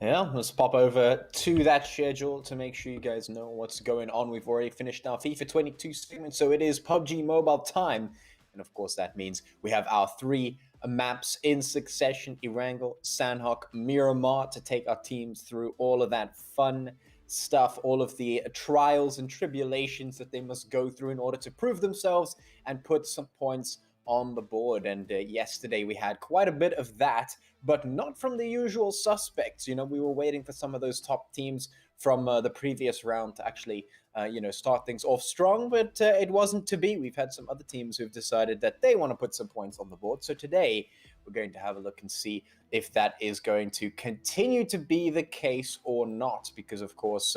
Speaker 5: Yeah, let's pop over to that schedule to make sure you guys know what's going on. We've already finished our FIFA 22 segment, so it is PUBG Mobile time. And of course, that means we have our 3 maps in succession: Erangel, Sanhok, Miramar, to take our teams through all of that fun stuff, all of the trials and tribulations that they must go through in order to prove themselves and put some points on the board. And yesterday we had quite a bit of that, but not from the usual suspects. You know, we were waiting for some of those top teams from the previous round to actually, start things off strong, but it wasn't to be. We've had some other teams who've decided that they want to put some points on the board. So today we're going to have a look and see if that is going to continue to be the case or not. Because of course,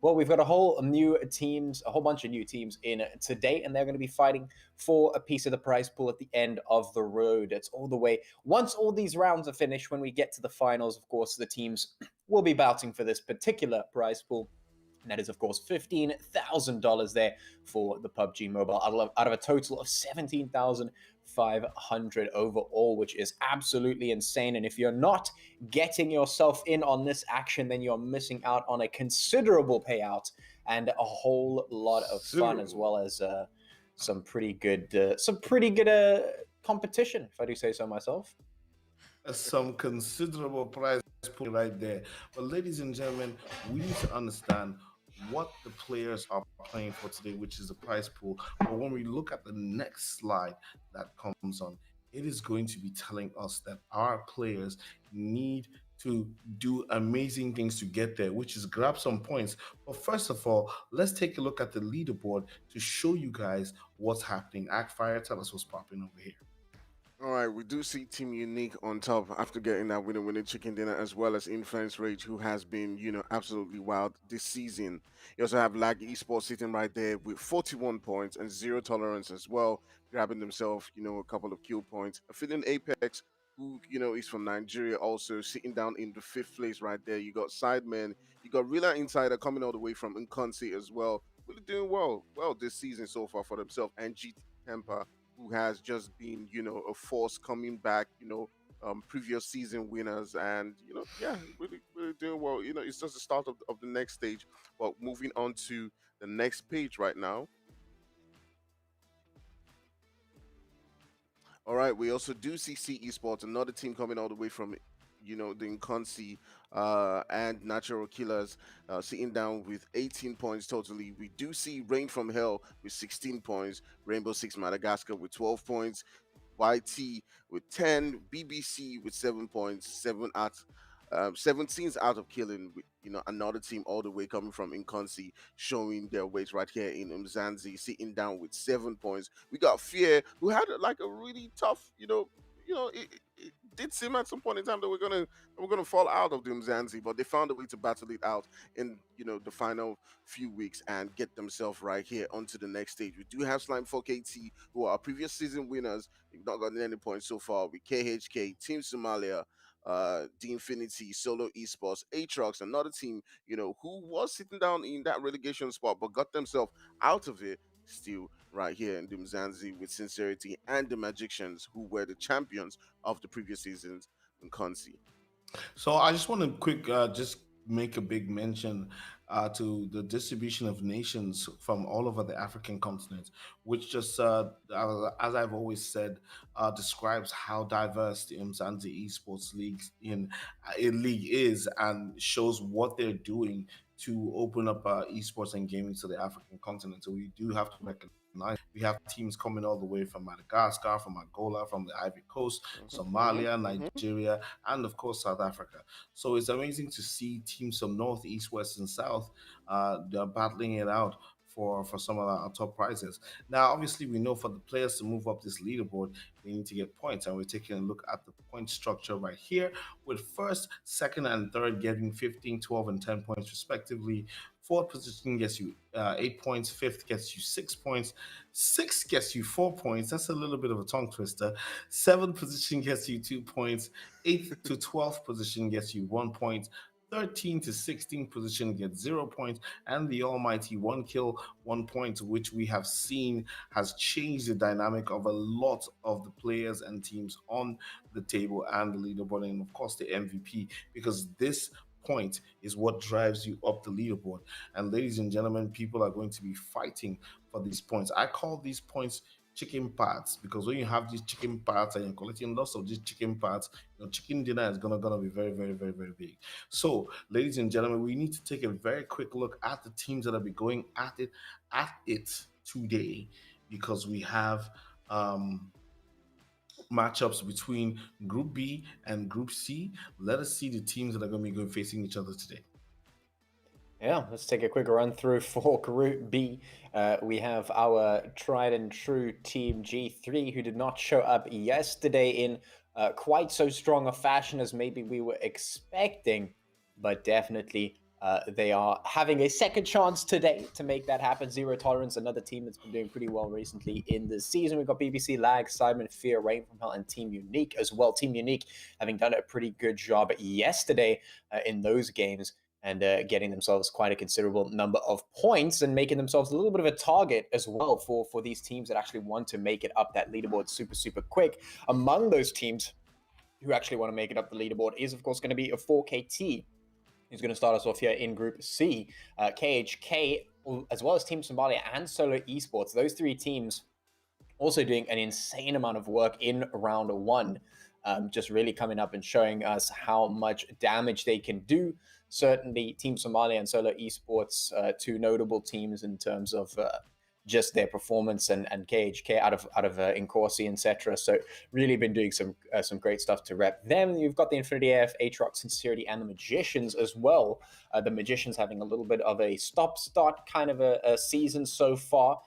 Speaker 5: we've got a whole bunch of new teams in today, and they're going to be fighting for a piece of the prize pool at the end of the road. It's all the way. Once all these rounds are finished, when we get to the finals, of course, the teams will be bouting for this particular prize pool. And that is, of course, $15,000 there for the PUBG Mobile out of a total of 17,500 overall, which is absolutely insane. And if you're not getting yourself in on this action, then you're missing out on a considerable payout and a whole lot of fun, as well as some pretty good competition, if I do say so myself.
Speaker 1: Some considerable prize pool right there. But ladies and gentlemen, we need to understand what the players are playing for today, which is the prize pool. But when we look at the next slide that comes on, it is going to be telling us that our players need to do amazing things to get there, which is grab some points. But first of all, let's take a look at the leaderboard to show you guys what's happening. Actfire, tell us what's popping over here.
Speaker 2: All right, we do see Team Unique on top after getting that winner chicken dinner, as well as Influence Rage, who has been, absolutely wild this season. You also have Lag Esports sitting right there with 41 points and zero tolerance as well, grabbing themselves, a couple of kill points. Feeling Apex, who, is from Nigeria, also sitting down in the 5th place right there. You got Sidemen, you got Real Insider coming all the way from Unfancy as well. Really doing well this season so far for themselves, and GT Temper, who has just been, a force coming back, previous season winners, and really doing well. It's just the start of the next stage. But moving on to the next page right now. All right, we also do see Esports, another team coming all the way from the Nkansi and Natural Killers sitting down with 18 points totally. We do see Rain from Hell with 16 points, Rainbow Six Madagascar with 12 points, YT with 10, BBC with 7 points, 17's out of killing, with, another team all the way coming from Nkansi showing their weight right here in Umzansi, sitting down with 7 points. We got Fear, who had like a really tough, it did seem at some point in time that we're gonna fall out of the Umzansi, but they found a way to battle it out in the final few weeks and get themselves right here onto the next stage. We do have Slime 4KT, who are previous season winners. They've not gotten any points so far. With KHK, Team Somalia, the Infinity, Solo Esports, ATROX, another team, who was sitting down in that relegation spot but got themselves out of it, still right here in Umzansi with Sincerity and the Magicians, who were the champions of the previous seasons in Kansi.
Speaker 1: So I just want to just make a big mention to the distribution of nations from all over the African continent, which just, as I've always said, describes how diverse the Umzansi Esports League is, and shows what they're doing to open up esports and gaming to the African continent. So we do have to recognize we have teams coming all the way from Madagascar, from Angola, from the Ivory Coast, Somalia, Nigeria, and of course South Africa. So it's amazing to see teams from North, East, West, and South they're battling it out for some of our top prizes. Now, obviously, we know for the players to move up this leaderboard, they need to get points, and we're taking a look at the point structure right here, with first, second, and third getting 15, 12, and 10 points respectively. Fourth position gets you 8 points. Fifth gets you 6 points. Sixth gets you 4 points. That's a little bit of a tongue twister. Seventh position gets you 2 points. Eighth to 12th position gets you 1 point. 13 to 16 position gets 0 points, and the almighty 1 kill, 1 point, which we have seen has changed the dynamic of a lot of the players and teams on the table and the leaderboard, and of course the MVP, because this point is what drives you up the leaderboard. And ladies and gentlemen, people are going to be fighting for these points. I call these points chicken parts, because when you have these chicken parts and you're collecting lots of these chicken parts, your chicken dinner is gonna be very, very, very, very big. So, ladies and gentlemen, we need to take a very quick look at the teams that will be going at it today, because we have matchups between Group B and Group C. Let us see the teams that are going to be going facing each other today.
Speaker 5: Yeah, let's take a quick run through for Group B. We have our tried and true Team G3, who did not show up yesterday in quite so strong a fashion as maybe we were expecting, but definitely they are having a second chance today to make that happen. Zero Tolerance, another team that's been doing pretty well recently in the season. We've got BBC Lag, Sidemen, Fear, Rain from Hell, and Team Unique as well. Team Unique having done a pretty good job yesterday in those games, and getting themselves quite a considerable number of points and making themselves a little bit of a target as well for these teams that actually want to make it up that leaderboard super, super quick. Among those teams who actually want to make it up the leaderboard is, of course, going to be a 4KT, who's going to start us off here in Group C. KHK, as well as Team Somalia and Solo Esports, those three teams also doing an insane amount of work in round one. Just really coming up and showing us how much damage they can do. Certainly, Team Somalia and Solo Esports, two notable teams in terms of just their performance, and KHK out of Incorsi, etc. So really been doing some great stuff to rep them. You've got the Infinity AF, ATROX, Sincerity, and the Magicians as well. The Magicians having a little bit of a stop-start kind of a season so far.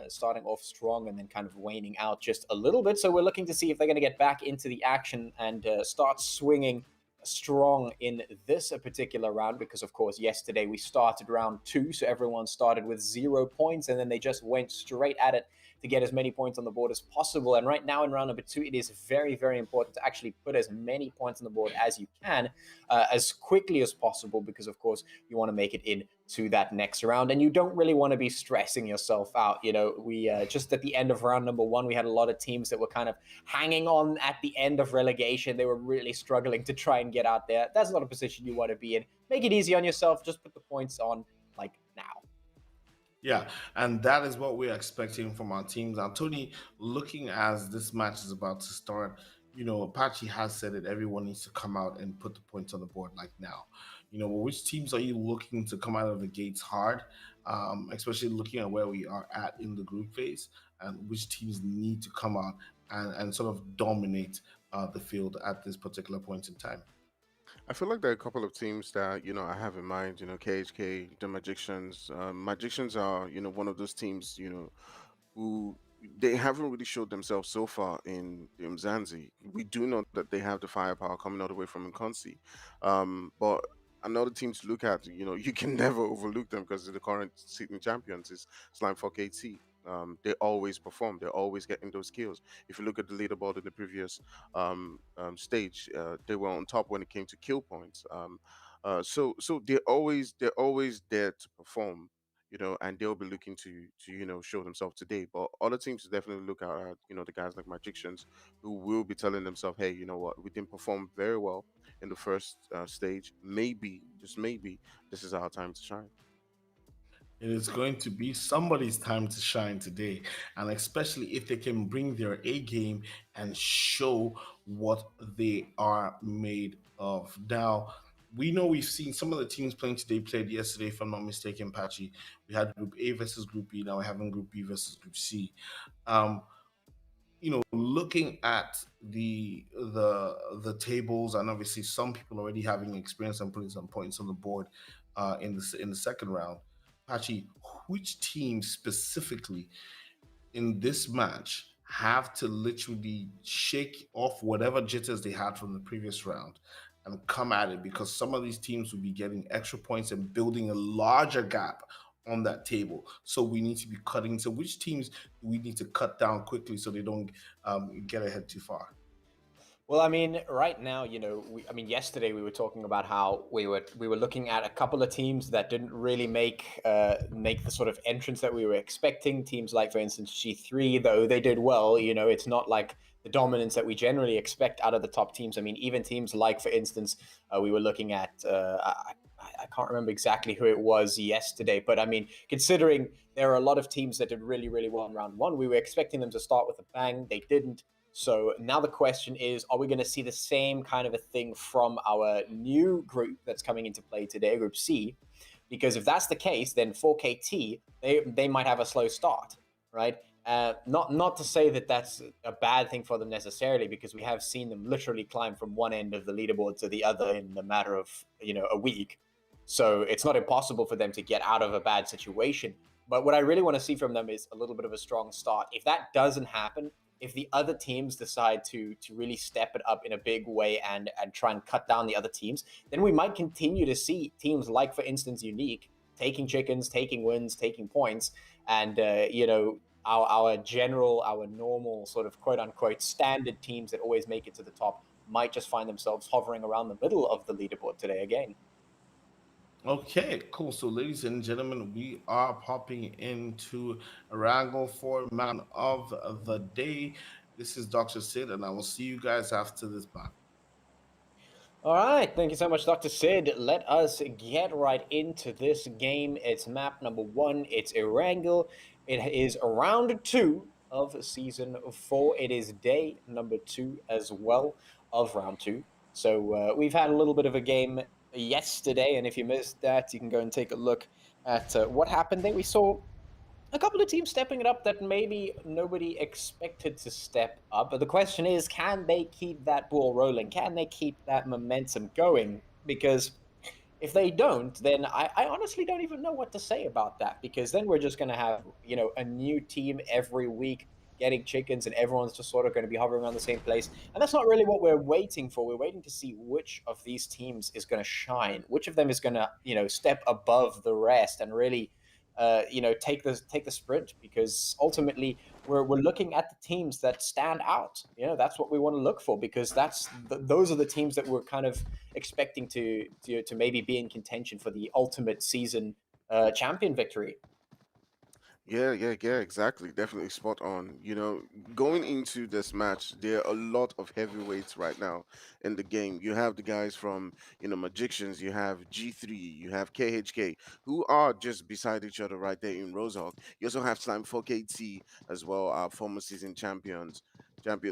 Speaker 5: Starting off strong and then kind of waning out just a little bit. So we're looking to see if they're going to get back into the action and start swinging strong in this particular round, because of course yesterday we started round 2, so everyone started with 0 points, and then they just went straight at it to get as many points on the board as possible. And right now in round number 2, it is very, very important to actually put as many points on the board as you can as quickly as possible, because of course you want to make it in to that next round, and you don't really want to be stressing yourself out. You know, we just at the end of round number 1, we had a lot of teams that were kind of hanging on at the end of relegation. They were really struggling to try and get out there. That's not a position you want to be in. Make it easy on yourself. Just put the points on like now.
Speaker 1: Yeah, and that is what we're expecting from our teams. And Tony, looking as this match is about to start, Apache has said it. Everyone needs to come out and put the points on the board like now. Which teams are you looking to come out of the gates hard, especially looking at where we are at in the group phase, and which teams need to come out and sort of dominate the field at this particular point in time?
Speaker 6: I feel like there are a couple of teams that I have in mind. KHK, the Magicians. Magicians are one of those teams who they haven't really showed themselves so far in the Umzansi. We do know that they have the firepower coming all the way from Nkonsi, but another team to look at. You can never overlook them because they're the current sitting champions. Is Slime 4KT. They always perform. They're always getting those kills. If you look at the leaderboard in the previous stage, they were on top when it came to kill points. So they're always there to perform, and they'll be looking to show themselves today. But other teams definitely look at the guys like Magicians, who will be telling themselves, hey, you know what, we didn't perform very well in the first stage. Maybe, just maybe, this is our time to shine.
Speaker 1: It is going to be somebody's time to shine today, and especially if they can bring their A game and show what they are made of. Now, we know we've seen some of the teams playing today played yesterday, if I'm not mistaken, Patchy. We had Group A versus Group B. Now we're having Group B versus Group C. Um, looking at the tables, and obviously some people already having experience and putting some points on the board in the second round. Pachi, which team specifically in this match have to literally shake off whatever jitters they had from the previous round and come at it, because some of these teams will be getting extra points and building a larger gap on that table. So we need to be cutting. So which teams do we need to cut down quickly so they don't get ahead too far?
Speaker 5: Well, I mean, right now, yesterday we were talking about how we were looking at a couple of teams that didn't really make the sort of entrance that we were expecting. Teams like, for instance, G3, though they did well. It's not like the dominance that we generally expect out of the top teams. I mean, even teams like, for instance, we were looking at. I can't remember exactly who it was yesterday, but I mean, considering there are a lot of teams that did really, really well in round one, we were expecting them to start with a bang. They didn't. So now the question is, are we going to see the same kind of a thing from our new group that's coming into play today, Group C? Because if that's the case, then 4KT, they might have a slow start, right? Not to say that that's a bad thing for them necessarily, because we have seen them literally climb from one end of the leaderboard to the other in a matter of, a week. So it's not impossible for them to get out of a bad situation. But what I really want to see from them is a little bit of a strong start. If that doesn't happen, if the other teams decide to really step it up in a big way and try and cut down the other teams, then we might continue to see teams like, for instance, Unique taking chickens, taking wins, taking points, and our normal sort of quote unquote standard teams that always make it to the top might just find themselves hovering around the middle of the leaderboard today again.
Speaker 1: Okay, cool. So, ladies and gentlemen, we are popping into Erangel for Man of the Day. This is Dr. Sid, and I will see you guys after this battle.
Speaker 5: All right, thank you so much, Dr. Sid. Let us get right into this game. It's map number 1. It's Erangel. It is round 2 of season 4. It is day number 2 as well of round 2. So we've had a little bit of a game yesterday, and if you missed that, you can go and take a look at what happened there. We saw a couple of teams stepping it up that maybe nobody expected to step up. But the question is, can they keep that ball rolling? Can they keep that momentum going? Because if they don't, then I honestly don't even know what to say about that, because then we're just going to have, a new team every week getting chickens, and everyone's just sort of going to be hovering around the same place. And that's not really what we're waiting for. We're waiting to see which of these teams is going to shine, which of them is going to, step above the rest and really take the sprint, because ultimately we're looking at the teams that stand out. That's what we want to look for, because those are the teams that we're kind of expecting to maybe be in contention for the ultimate season champion victory.
Speaker 6: Yeah, exactly. Definitely spot on. Going into this match, there are a lot of heavyweights right now in the game. You have the guys from, Magicians, you have G3, you have KHK, who are just beside each other right there in Rosehawk. You also have Slime 4KT as well, our former season champions.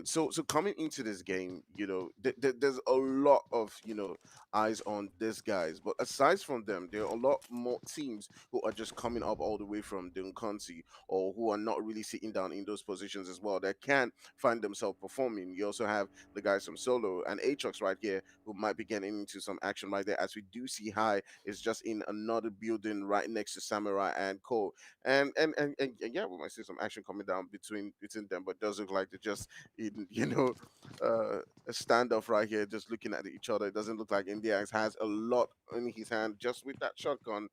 Speaker 6: So coming into this game, there's a lot of eyes on these guys, but aside from them, there are a lot more teams who are just coming up all the way from Duncancy, or who are not really sitting down in those positions as well, that can find themselves performing. You also have the guys from Solo and ATROX right here, who might be getting into some action right there, as we do see High is just in another building right next to Samurai and Cole. And yeah, we might see some action coming down between them, but it does look like they're just in a standoff right here, just looking at each other. It doesn't look like Indiax has a lot in his hand just with that shotgun,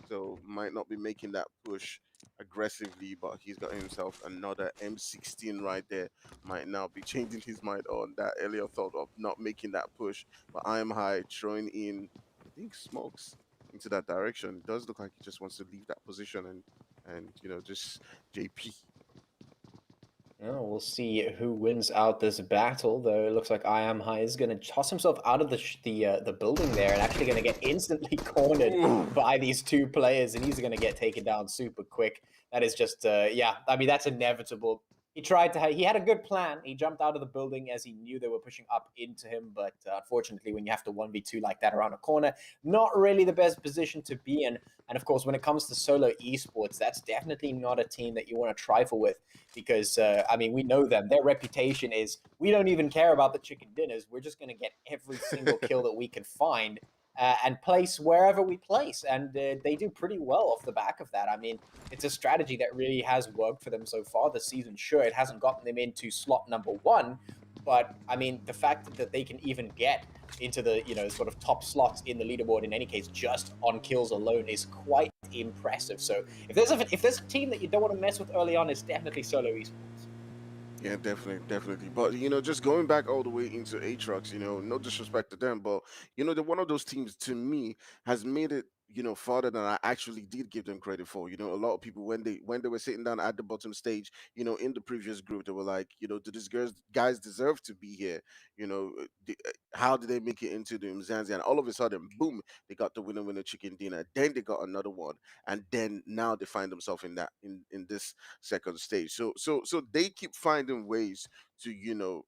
Speaker 6: so might not be making that push aggressively, but he's got himself another M16 right there. Might now be changing his mind on that earlier thought of not making that push. But I am High throwing in, I think, smokes into that direction. It does look like he just wants to leave that position and just JP.
Speaker 5: Oh, we'll see who wins out this battle, though. It looks like I Am High is going to toss himself out of the building there, and actually going to get instantly cornered by these two players, and he's going to get taken down super quick. That is just, yeah, I mean, that's inevitable. He had a good plan. He jumped out of the building as he knew they were pushing up into him, but unfortunately, when you have to 1v2 like that around a corner, not really the best position to be in. And of course, when it comes to solo esports, that's definitely not a team that you want to trifle with, because, I mean, we know them. Their reputation is, we don't even care about the chicken dinners. We're just going to get every single kill that we can find. and place wherever we place. And they do pretty well off the back of that. I mean, it's a strategy that really has worked for them so far this season. Sure, it hasn't gotten them into slot number 1, but I mean, the fact that they can even get into the sort of top slots in the leaderboard in any case just on kills alone is quite impressive. So if there's a team that you don't want to mess with early on, it's definitely Solo Esports.
Speaker 6: Yeah, definitely. But just going back all the way into ATROX, no disrespect to them, but they're one of those teams to me has made it, farther than I actually did give them credit for. A lot of people when they were sitting down at the bottom stage, in the previous group, they were like, do these guys deserve to be here? How did they make it into the Umzansi? And all of a sudden, boom, they got the winner chicken dinner. Then they got another one, and then now they find themselves in this second stage. So they keep finding ways to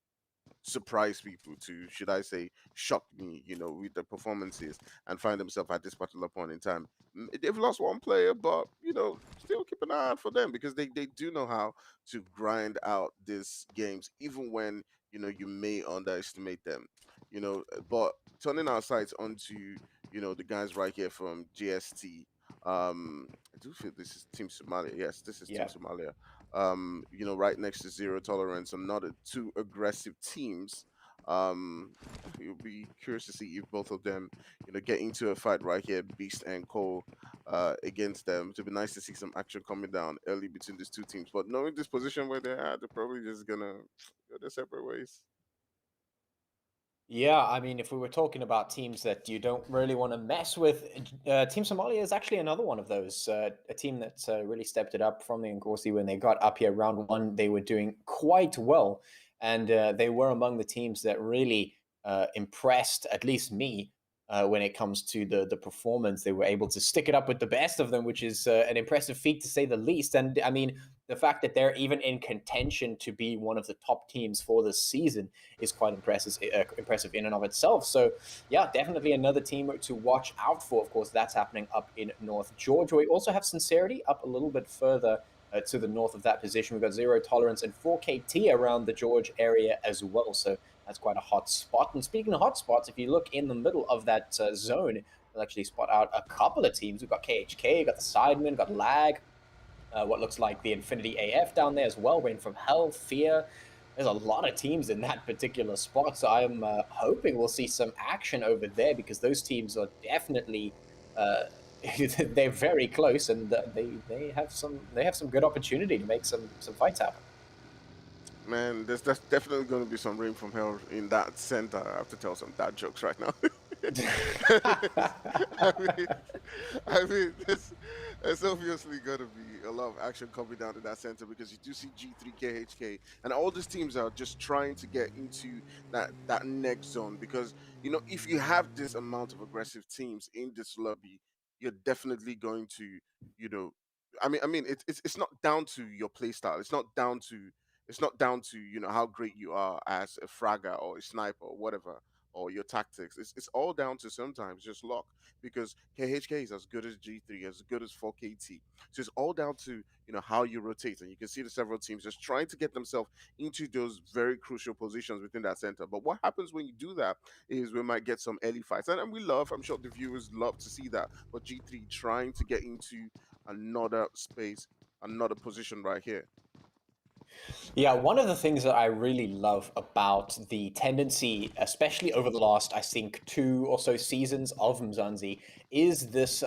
Speaker 6: surprise people, to, should I say, shock me, with the performances, and find themselves at this particular point in time. They've lost one player, but still keep an eye out for them, because they do know how to grind out these games, even when you may underestimate them. But turning our sights onto the guys right here from GST. I do feel this is Team Somalia. Yes, this is Team
Speaker 5: Yeah.
Speaker 6: Somalia. Right next to Zero Tolerance, and not two aggressive teams. You'll be curious to see if both of them, get into a fight right here, Beast and Cole, against them. It'll be nice to see some action coming down early between these two teams. But knowing this position where they're at, they're probably just gonna go their separate ways.
Speaker 5: Yeah, I mean, if we were talking about teams that you don't really want to mess with, Team Somalia is actually another one of those. A team that really stepped it up from the Ngozi when they got up here round 1. They were doing quite well, and they were among the teams that really impressed, at least me, when it comes to the performance. They were able to stick it up with the best of them, which is an impressive feat to say the least. And I mean, the fact that they're even in contention to be one of the top teams for this season is quite impressive in and of itself. So yeah, definitely another team to watch out for. Of course, that's happening up in North Georgia. We also have Sincerity up a little bit further to the north of that position. We've got Zero Tolerance and 4KT around the George area as well. So that's quite a hot spot. And speaking of hot spots, if you look in the middle of that zone, you'll actually spot out a couple of teams. We've got KHK, we've got the Sidemen, we've got Lag, what looks like the Infinity AF down there as well, Rain from Hell, Fear. There's a lot of teams in that particular spot, so I'm hoping we'll see some action over there, because those teams are definitely they're very close, and they have some good opportunity to make some fights happen.
Speaker 6: Man, there's definitely going to be some rain from hell in that center. I have to tell some dad jokes right now. I mean, there's obviously going to be a lot of action coming down in that center, because you do see G3, KHK, and all these teams are just trying to get into that next zone. Because if you have this amount of aggressive teams in this lobby, you're definitely going to, I mean, it's not down to your play style. It's not down to how great you are as a fragger or a sniper or whatever, or your tactics. It's all down to sometimes just luck, because KHK is as good as G3, as good as 4KT. So it's all down to how you rotate, and you can see the several teams just trying to get themselves into those very crucial positions within that center. But what happens when you do that is we might get some early fights, and I'm sure the viewers love to see that. But G3 trying to get into another space, another position right here.
Speaker 5: Yeah, one of the things that I really love about the tendency, especially over the last, I think, 2 or so seasons of Mzansi, is this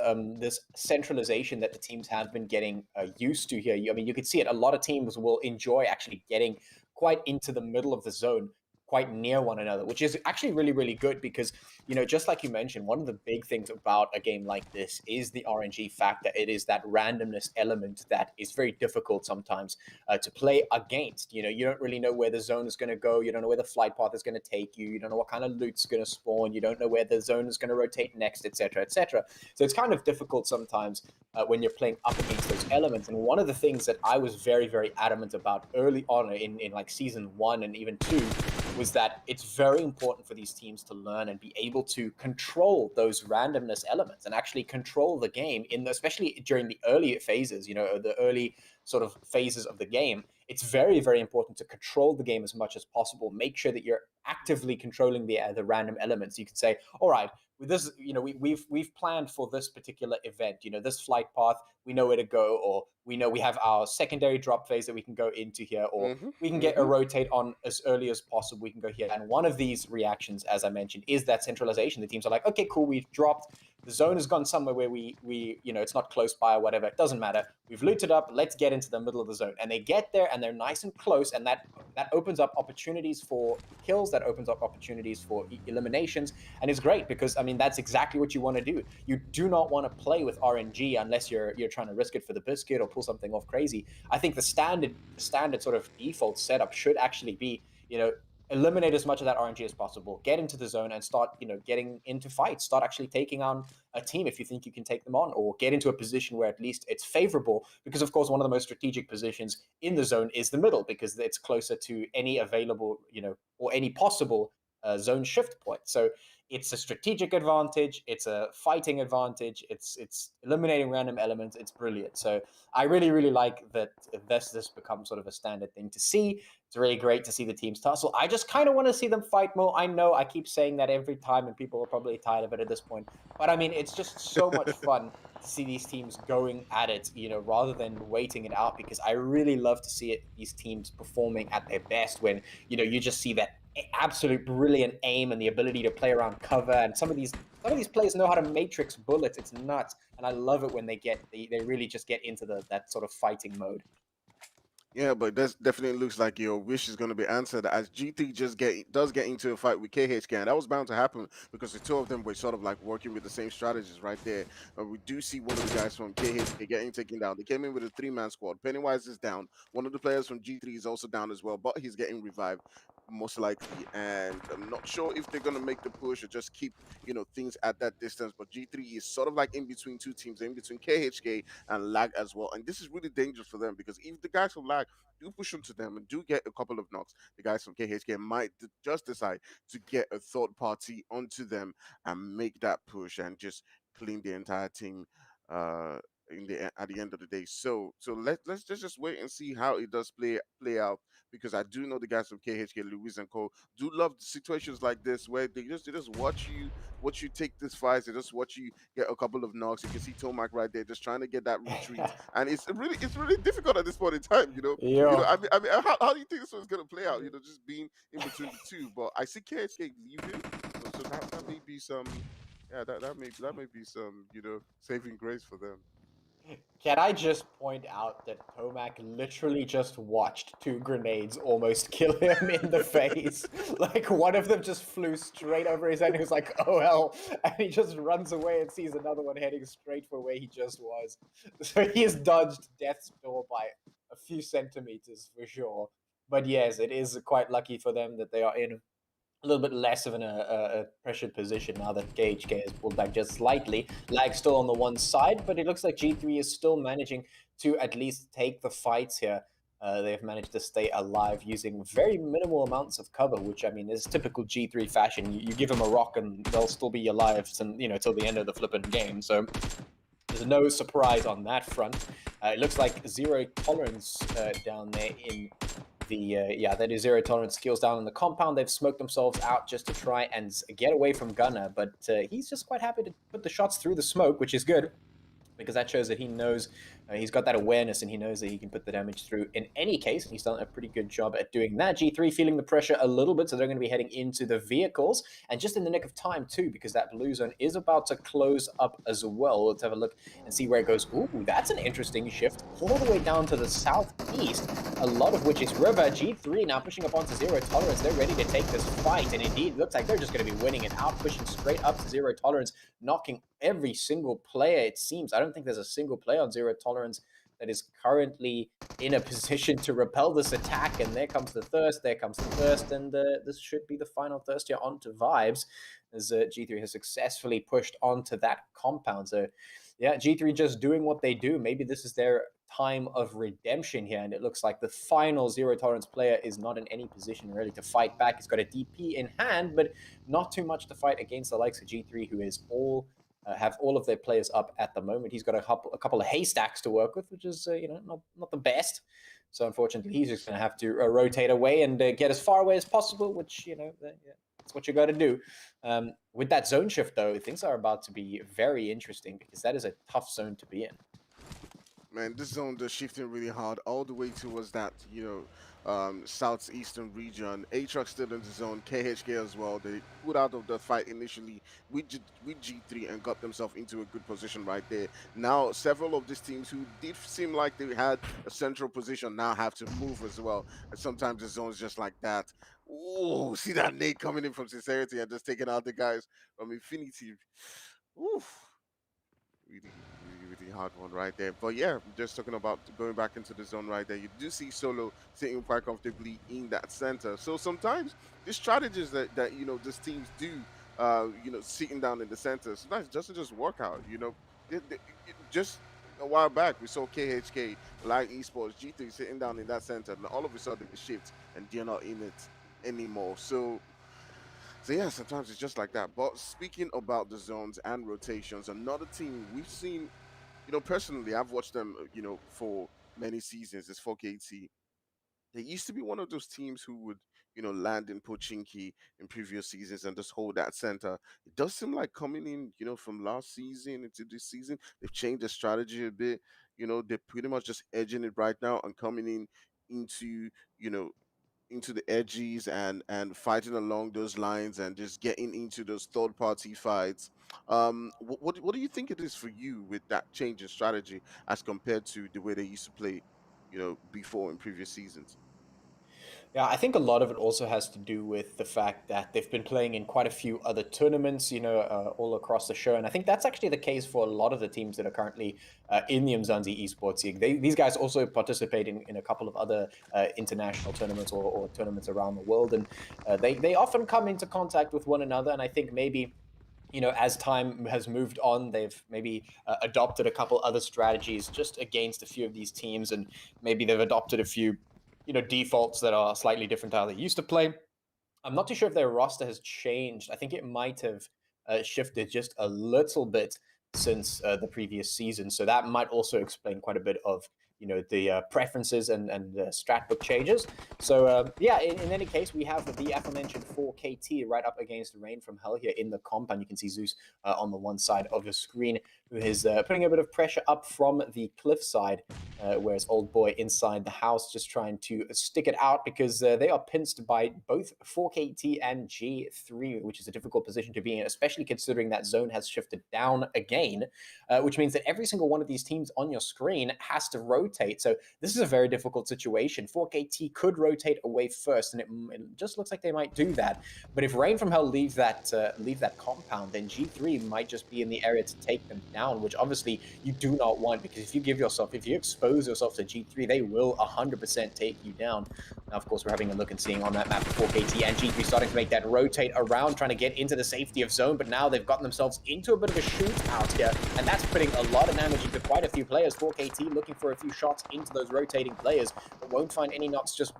Speaker 5: centralization that the teams have been getting used to here. I mean, you can see it. A lot of teams will enjoy actually getting quite into the middle of the zone, quite near one another, which is actually really, really good, because, just like you mentioned, one of the big things about a game like this is the RNG factor. It is that randomness element that is very difficult sometimes to play against. You don't really know where the zone is going to go. You don't know where the flight path is going to take you. You don't know what kind of loot's going to spawn. You don't know where the zone is going to rotate next, etc., etc. So it's kind of difficult sometimes when you're playing up against those elements. And one of the things that I was very, very adamant about early on in like season 1 and even 2 was that it's very important for these teams to learn and be able to control those randomness elements and actually control the game, especially during the early phases, the early sort of phases of the game. It's very, very important to control the game as much as possible. Make sure that you're actively controlling the random elements. You could say, all right, with this, we've planned for this particular event, this flight path, we know where to go, or we know we have our secondary drop phase that we can go into here, or we can get a rotate on as early as possible. We can go here. And one of these reactions, as I mentioned, is that centralization. The teams are like, okay, cool, we've dropped. The zone has gone somewhere where we it's not close by or whatever. It doesn't matter. We've looted up. Let's get into the middle of the zone. And they get there and they're nice and close. And that opens up opportunities for kills. That opens up opportunities for eliminations. And it's great because, I mean, that's exactly what you want to do. You do not want to play with RNG unless you're trying to risk it for the biscuit or pull something off crazy. I think the standard sort of default setup should actually be, eliminate as much of that RNG as possible, get into the zone and start, getting into fights, start actually taking on a team if you think you can take them on, or get into a position where at least it's favorable, because of course one of the most strategic positions in the zone is the middle, because it's closer to any available, or any possible zone shift point. So it's a strategic advantage, it's a fighting advantage, it's eliminating random elements. It's brilliant. So I really, really like that this becomes sort of a standard thing to see. It's really great to see the teams tussle. I just kind of want to see them fight more. I know I keep saying that every time, and people are probably tired of it at this point. But I mean, it's just so much fun to see these teams going at it, rather than waiting it out, because I really love to see these teams performing at their best when, you just see that absolute brilliant aim and the ability to play around cover. And some of these players know how to matrix bullets. It's nuts. And I love it when they really just get into that sort of fighting mode.
Speaker 6: Yeah, but that definitely looks like your wish is going to be answered as GT does get into a fight with KHK, and that was bound to happen because the two of them were sort of like working with the same strategies right there. We do see one of the guys from KHK getting taken down. They came in with a 3-man squad. Pennywise is down. One of the players from G3 is also down as well, but he's getting revived most likely, and I'm not sure if they're going to make the push or just keep things at that distance. But G3 is sort of like in between two teams, in between KHK and Lag as well, and this is really dangerous for them because if the guys from Lag do push into them and do get a couple of knocks, the guys from KHK might just decide to get a third party onto them and make that push and just clean the entire team at the end of the day. So let's just wait and see how it does play out, because I do know the guys from KHK, Luis and Co, do love situations like this where they just watch you take this fight. They just watch you get a couple of knocks. You can see Tomac right there just trying to get that retreat, and it's really difficult at this point in time. I mean, how do you think this one's gonna play out? Just being in between the two. But I see KHK leaving, so that may be some. Yeah, that may be some saving grace for them.
Speaker 5: Can I just point out that Tomac literally just watched 2 grenades almost kill him in the face? Like, one of them just flew straight over his head. He was like, oh hell. And he just runs away and sees another one heading straight for where he just was. So he has dodged death's door by a few centimeters for sure. But yes, it is quite lucky for them that they are in a little bit less of a pressured position now that KHK has pulled back just slightly. Lag still on the one side, but it looks like G3 is still managing to at least take the fights here. They've managed to stay alive using very minimal amounts of cover, which, I mean, is typical G3 fashion. You give them a rock and they'll still be alive till the end of the flipping game. So there's no surprise on that front. It looks like zero tolerance down there in that is zero tolerance skills down in the compound. They've smoked themselves out just to try and get away from Gunner, but he's just quite happy to put the shots through the smoke, which is good, because that shows that he knows, he's got that awareness, and he knows that he can put the damage through in any case, and he's done a pretty good job at doing that. G3 feeling the pressure a little bit, so they're going to be heading into the vehicles, and just in the nick of time too, because that blue zone is about to close up as well. Let's have a look and see where it goes. Ooh, that's an interesting shift all the way down to the southeast, a lot of which is river. G3 now pushing up onto zero tolerance. They're ready to take this fight, and indeed it looks like they're just going to be winning it out, pushing straight up to zero tolerance, knocking every single player, it seems. I don't think there's a single player on zero tolerance that is currently in a position to repel this attack. And there comes the thirst, and this should be the final thirst here onto Vibes, as G3 has successfully pushed onto that compound. So yeah, G3 just doing what they do. Maybe this is their time of redemption here, and it looks like the final zero tolerance player is not in any position really to fight back. He's got a DP in hand, but not too much to fight against the likes of G3, who is have all of their players up at the moment. He's got a couple of haystacks to work with, which is not the best. So unfortunately, he's just going to have to rotate away and get as far away as possible, which That's what you got to do. With that zone shift, though, things are about to be very interesting because that is a tough zone to be in.
Speaker 6: Man, this zone just shifting really hard all the way towards that, southeastern region. ATROX still in the zone, KHK as well. They put out of the fight initially with G3 and got themselves into a good position right there. Now, several of these teams who did seem like they had a central position now have to move as well. And sometimes the zone's just like that. Oh, see that nade coming in from Sincerity and just taking out the guys from Infinity. Oof. Really hard one right there. But yeah, just talking about going back into the zone right there, you do see Solo sitting quite comfortably in that center. So sometimes the strategies that these teams do, sitting down in the center, sometimes it doesn't just work out. Just a while back we saw KHK, like Esports, G3 sitting down in that center, and all of a sudden they shift and they're not in it anymore. So yeah, sometimes it's just like that. But speaking about the zones and rotations, another team we've seen, personally, I've watched them, for many seasons, is 4KT. They used to be one of those teams who would, land in Pochinki in previous seasons and just hold that center. It does seem like coming in, from last season into this season, they've changed the strategy a bit. They're pretty much just edging it right now and coming in into, into the edges and fighting along those lines and just getting into those third party fights. What do you think it is for you with that change in strategy as compared to the way they used to play, before in previous seasons?
Speaker 5: Yeah, I think a lot of it also has to do with the fact that they've been playing in quite a few other tournaments, all across the show. And I think that's actually the case for a lot of the teams that are currently in the Umzansi Esports League. These guys also participate in a couple of other international tournaments or tournaments around the world. And they often come into contact with one another. And I think maybe as time has moved on, they've maybe adopted a couple other strategies just against a few of these teams, and maybe they've adopted a few, defaults that are slightly different to how they used to play. I'm not too sure if their roster has changed. I think it might have shifted just a little bit since the previous season, so that might also explain quite a bit of the preferences and the strat book changes. So yeah, in any case, we have the aforementioned 4KT right up against Rain from Hell here in the comp, and you can see Zeus on the one side of the screen, who is putting a bit of pressure up from the cliff side, whereas Old Boy inside the house just trying to stick it out because they are pinched by both 4KT and G3, which is a difficult position to be in, especially considering that zone has shifted down again, which means that every single one of these teams on your screen has to rotate. So this is a very difficult situation. 4KT could rotate away first, and it just looks like they might do that. But if Rain from Hell leave that compound, then G3 might just be in the area to take them down, which obviously you do not want, because if you expose yourself to G3, they will 100% take you down. Now, of course, we're having a look and seeing on that map 4KT and G3 starting to make that rotate around, trying to get into the safety of zone, but now they've gotten themselves into a bit of a shootout here, and that's putting a lot of damage into quite a few players. 4KT looking for a few shots into those rotating players, but won't find any knocks just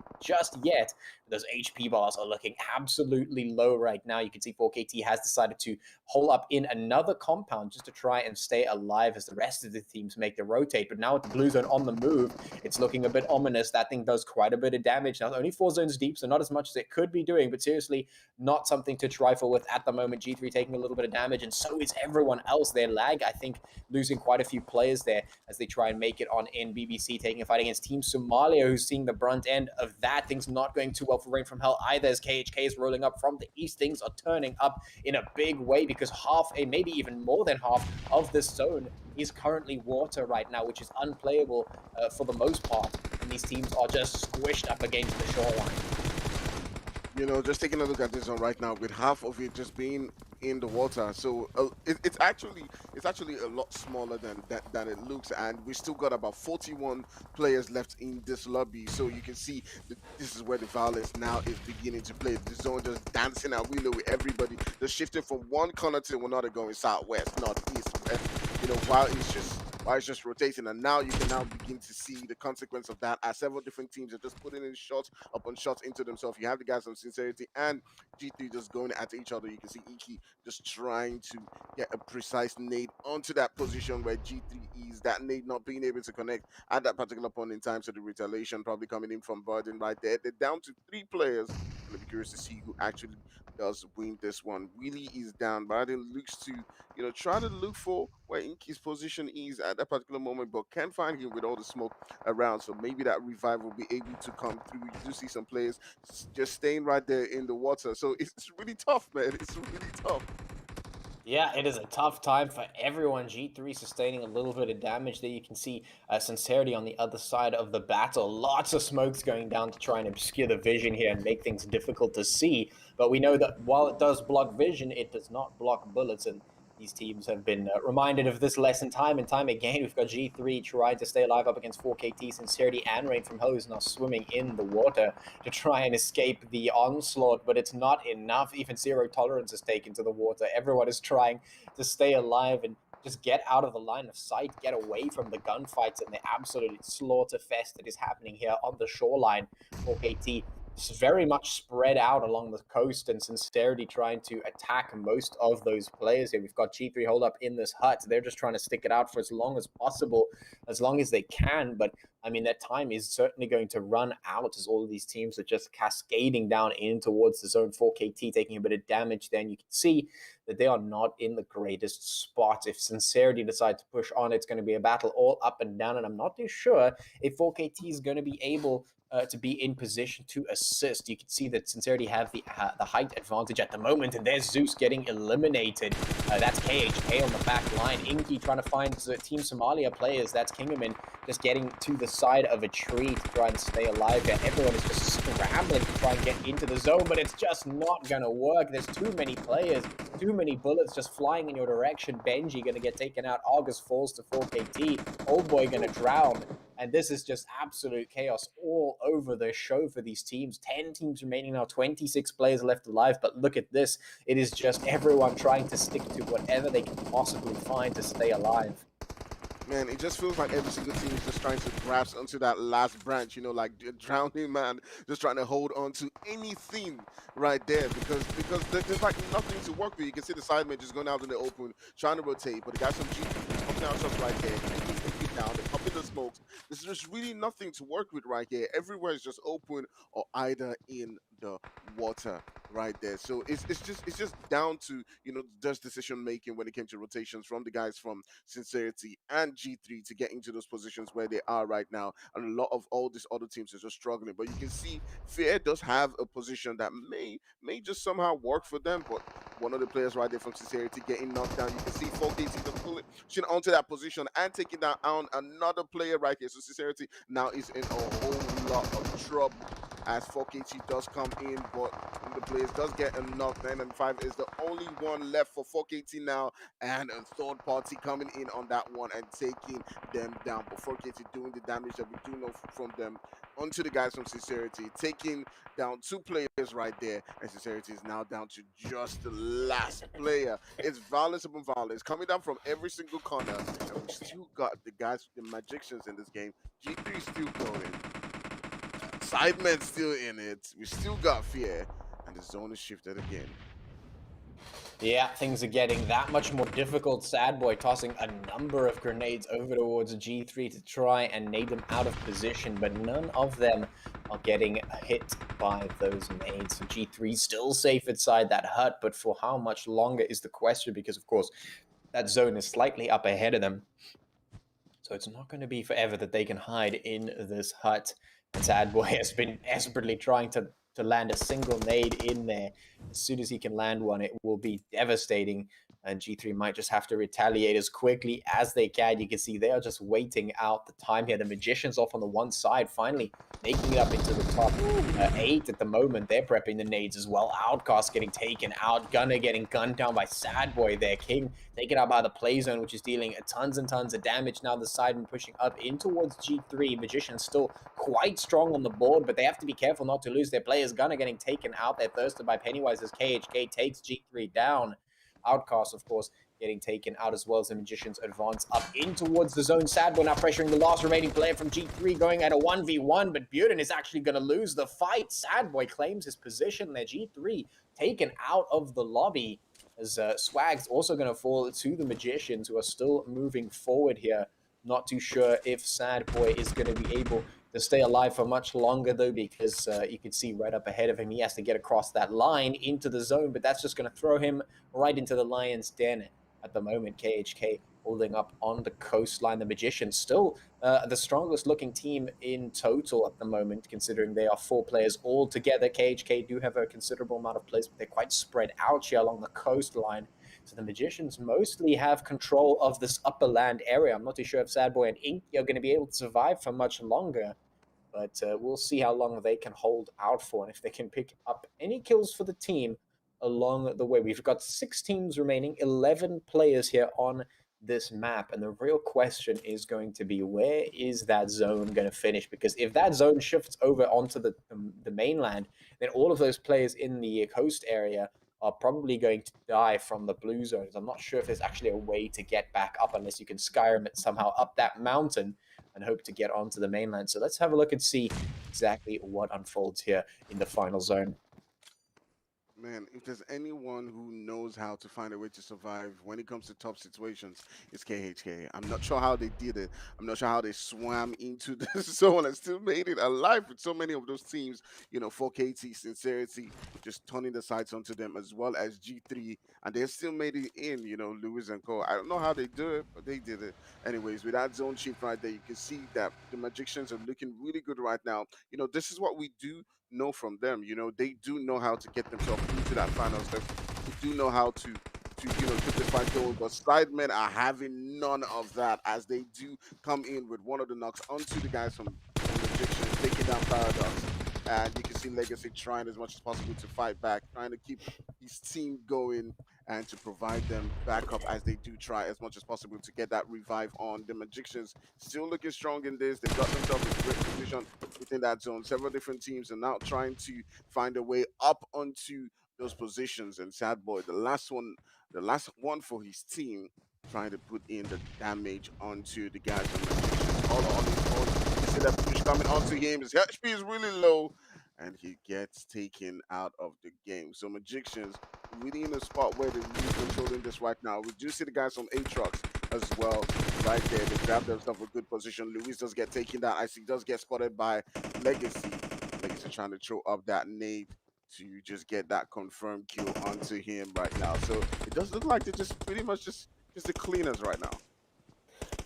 Speaker 5: yet. Those HP bars are looking absolutely low right now. You can see 4KT has decided to hole up in another compound just to try and stay alive as the rest of the teams make the rotate. But now with the blue zone on the move, it's looking a bit ominous. That thing does quite a bit of damage. Now, only 4 zones deep, so not as much as it could be doing, but seriously, not something to trifle with at the moment. G3 taking a little bit of damage, and so is everyone else. Their lag, I think, losing quite a few players there as they try and make it on in. BBC taking a fight against Team Somalia, who's seeing the brunt end of that. Things not going too well for Rain from Hell either, as KHK is rolling up from the east. Things are turning up in a big way because maybe even more than half of this zone is currently water right now, which is unplayable for the most part, and these teams are just squished up against the shoreline.
Speaker 6: Just taking a look at this zone right now, with half of it just being in the water, so it's actually a lot smaller than it looks, and we still got about 41 players left in this lobby. So you can see that this is where the violence now is beginning to play. The zone just dancing at wheel with everybody, just shifting from one corner to another, going southwest, northeast, west. While it's just while it's just rotating. And now you can now begin to see the consequence of that as several different teams are just putting in shots upon shots into themselves. You have the guys from Sincerity and G3 just going at each other. You can see Iki just trying to get a precise nade onto that position where G3 is, that nade not being able to connect at that particular point in time. So the retaliation probably coming in from Burden right there. They're down to 3 players. I'm going to be curious to see who actually does win this one. Really is down. Burden looks to, try to look for where Inky's position is at that particular moment, but can't find him with all the smoke around. So maybe that revive will be able to come through. You do see some players just staying right there in the water. So it's really tough, man. It's really tough.
Speaker 5: Yeah, it is a tough time for everyone. G3 sustaining a little bit of damage there. You can see Sincerity on the other side of the battle. Lots of smokes going down to try and obscure the vision here and make things difficult to see. But we know that while it does block vision, it does not block bullets. And these teams have been reminded of this lesson time and time again. We've got G3 trying to stay alive up against 4KT, Sincerity, and Rain from Hose now swimming in the water to try and escape the onslaught, but it's not enough. Even zero tolerance is taken to the water. Everyone is trying to stay alive and just get out of the line of sight, get away from the gunfights and the absolute slaughter fest that is happening here on the shoreline. 4KT is very much spread out along the coast, and Sincerity trying to attack most of those players here. We've got G3 hold up in this hut. They're just trying to stick it out for as long as possible, as long as they can. But I mean, that time is certainly going to run out as all of these teams are just cascading down in towards the zone. 4KT taking a bit of damage. Then you can see that they are not in the greatest spot. If Sincerity decide to push on, it's going to be a battle all up and down. And I'm not too sure if 4KT is going to be able to be in position to assist. You can see that Sincerity have the height advantage at the moment, and there's Zeus getting eliminated. That's KHK on the back line. Inky trying to find Team Somalia players. That's Kingerman just getting to the side of a tree to try and stay alive. Yeah, everyone is just scrambling to try and get into the zone, but it's just not going to work. There's too many players, too many bullets just flying in your direction. Benji going to get taken out. August falls to 4KT. Old Boy going to drown. And this is just absolute chaos all over the show for these teams. 10 teams remaining now, 26 players left alive. But look at this. It is just everyone trying to stick to whatever they can possibly find to stay alive.
Speaker 6: Man, it just feels like every single team is just trying to grasp onto that last branch, like the drowning man, just trying to hold on to anything right there because there's like nothing to work with. You can see the Sidemen just going out in the open, trying to rotate, but the guys from G popping out shots right there, taking down, they're popping the smokes. There's just really nothing to work with right here. Everywhere is just open or either in the water right there. So it's just down to just decision making when it came to rotations from the guys from Sincerity and G3 to get into those positions where they are right now. And a lot of all these other teams are just struggling. But you can see Fear does have a position that may just somehow work for them. But one of the players right there from Sincerity getting knocked down. You can see 4KT pushing onto that position and taking down another player right here. So Sincerity now is in a whole lot of trouble as 4KT does come in, but one of the players does get a knock. 9 and 5 is the only one left for 4KT now, and a third party coming in on that one and taking them down. But 4KT doing the damage that we do know from them onto the guys from Sincerity, taking down 2 players right there, and Sincerity is now down to just the last player. It's violence upon violence coming down from every single corner, and we still got the guys, the magicians in this game. G3 still going. Sidemen still in it. We still got Fear, and the zone is shifted again.
Speaker 5: Yeah, things are getting that much more difficult. Sad Boy tossing a number of grenades over towards G3 to try and nade them out of position, but none of them are getting hit by those nades. So G3 still safe inside that hut, but for how much longer is the question, because of course that zone is slightly up ahead of them. So it's not going to be forever that they can hide in this hut. And Sad Boy has been desperately trying to land a single nade in there. As soon as he can land one, it will be devastating. And G3 might just have to retaliate as quickly as they can. You can see they are just waiting out the time here. The Magician's off on the one side, finally making it up into the top 8 at the moment. They're prepping the nades as well. Outcast getting taken out. Gunner getting gunned down by Sad Boy there. King taken out by the play zone, which is dealing tons and tons of damage. Now the Sidemen pushing up in towards G3. Magician still quite strong on the board, but they have to be careful not to lose their players. Gunner getting taken out. They're thirsted by Pennywise as KHK takes G3 down. Outcast, of course, getting taken out as well as the Magicians advance up in towards the zone. Sadboy now pressuring the last remaining player from G3, going at a 1v1, but Buren is actually going to lose the fight. Sadboy claims his position there. G3 taken out of the lobby, as Swag's also going to fall to the Magicians, who are still moving forward here. Not too sure if Sadboy is going to be able to stay alive for much longer, though, because you can see right up ahead of him, he has to get across that line into the zone, but that's just going to throw him right into the Lion's Den. At the moment, KHK holding up on the coastline. The Magicians still the strongest looking team in total at the moment, considering they are 4 players all together. KHK do have a considerable amount of players, but they're quite spread out here along the coastline. So the Magicians mostly have control of this upper land area. I'm not too sure if Sadboy and Inky are going to be able to survive for much longer, but we'll see how long they can hold out for and if they can pick up any kills for the team along the way. We've got 6 teams remaining, 11 players here on this map, and the real question is going to be, where is that zone going to finish? Because if that zone shifts over onto the mainland, then all of those players in the coast area are probably going to die from the blue zones. I'm not sure if there's actually a way to get back up unless you can Skyrim it somehow up that mountain and hope to get onto the mainland. So let's have a look and see exactly what unfolds here in the final zone.
Speaker 6: Man, if there's anyone who knows how to find a way to survive when it comes to tough situations, it's KHK. I'm not sure how they did it. I'm not sure how they swam into the zone and still made it alive with so many of those teams, 4KT, Sincerity, just turning the sights onto them, as well as G3, and they still made it in, Lewis and Co. I don't know how they do it, but they did it. Anyways, with that zone shift right there, you can see that the Magicians are looking really good right now. This is what we do know from them. They do know how to get themselves into that final step. They do know how to keep the fight going. But Sidemen are having none of that, as they do come in with one of the knocks onto the guys from Magicians, taking down Paradox. And you can see Legacy trying as much as possible to fight back, trying to keep his team going and to provide them backup as they do try as much as possible to get that revive on. The Magicians still looking strong in this. They've got themselves in great position within that zone. Several different teams are now trying to find a way up onto those positions. And Sad Boy, the last one for his team, trying to put in the damage onto the guys from Magicians. All on his own. You see that push coming onto him. His HP is really low, and he gets taken out of the game. So Magicians really in a spot where they're really controlling this right now. We do see the guys from ATROX as well right there. They grab themselves a good position. Luis does get taken down. I see does get spotted by Legacy. Legacy trying to throw up that nade to just get that confirmed kill onto him right now. So it does look like they're just pretty much just the cleaners right now.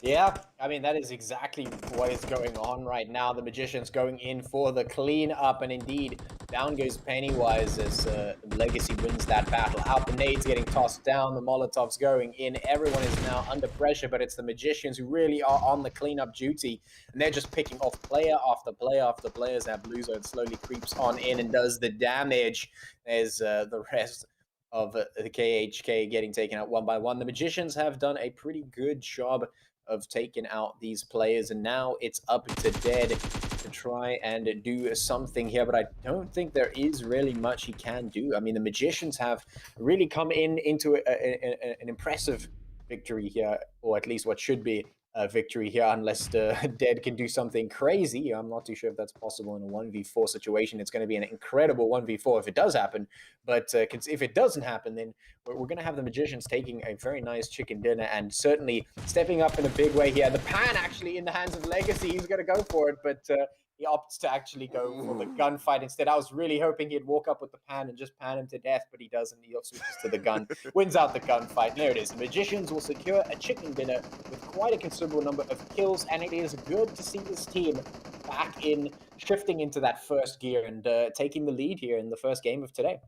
Speaker 5: Yeah, I mean, that is exactly what is going on right now. The Magicians going in for the cleanup, and indeed, down goes Pennywise as Legacy wins that battle out. The nades getting tossed down, the Molotovs going in. Everyone is now under pressure, but it's the Magicians who really are on the cleanup duty, and they're just picking off player after player after player as that blue zone slowly creeps on in and does the damage as the rest of the KHK getting taken out one by one. The Magicians have done a pretty good job of taking out these players, and now it's up to Dead to try and do something here, but I don't think there is really much he can do. I mean, the Magicians have really come into an impressive victory here, or at least what should be a victory here, unless the Dead can do something crazy. I'm not too sure if that's possible in a 1v4 situation. It's going to be an incredible 1v4 if it does happen, but if it doesn't happen, then we're going to have the Magicians taking a very nice chicken dinner and certainly stepping up in a big way here. The pan actually in the hands of Legacy. He's going to go for it, but he opts to actually go for the gunfight instead. I was really hoping he'd walk up with the pan and just pan him to death, but he doesn't. He switches to the gun, wins out the gunfight. There it is. The Magicians will secure a chicken dinner with quite a considerable number of kills, and it is good to see this team back in, shifting into that first gear and taking the lead here in the first game of today.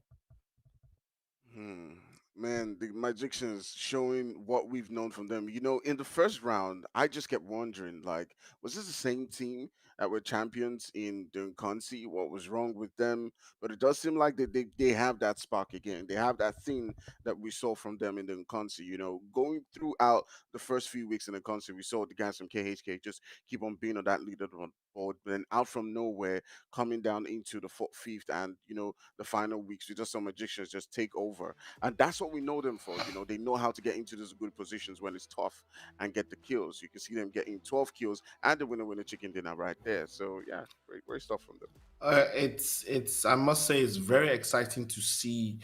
Speaker 6: Man, the Magicians showing what we've known from them. In the first round, I just kept wondering, like, was this the same team that were champions in the Unfancy, what was wrong with them. But it does seem like they have that spark again. They have that thing that we saw from them in the Unfancy. Going throughout the first few weeks in the Unfancy, we saw the guys from KHK just keep on being on that leader board. But then out from nowhere, coming down into the fifth and the final weeks, we just saw magicians just take over, and that's what we know them for. They know how to get into those good positions when it's tough and get the kills. You can see them getting 12 kills and the winner chicken dinner right there. So yeah, great stuff from them.
Speaker 1: It's I must say it's very exciting to see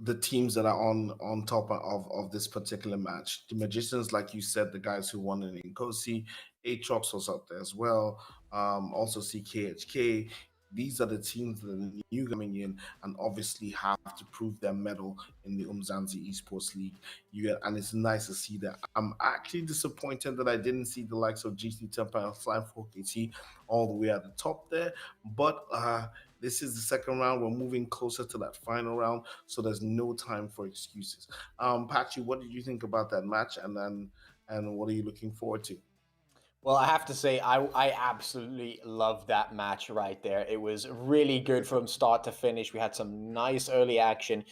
Speaker 1: the teams that are on top of this particular match. The Magicians, like you said, the guys who won in Nkosi, ATROX was up there as well. Also CKHK. These are the teams that are new coming in and obviously have to prove their medal in the Umzansi Esports League. And it's nice to see that. I'm actually disappointed that I didn't see the likes of GC Temper and Slime 4KT all the way at the top there. But this is the second round. We're moving closer to that final round, so there's no time for excuses. Patchy, what did you think about that match, and what are you looking forward to?
Speaker 5: Well, I have to say, I absolutely loved that match right there. It was really good from start to finish. We had some nice early action.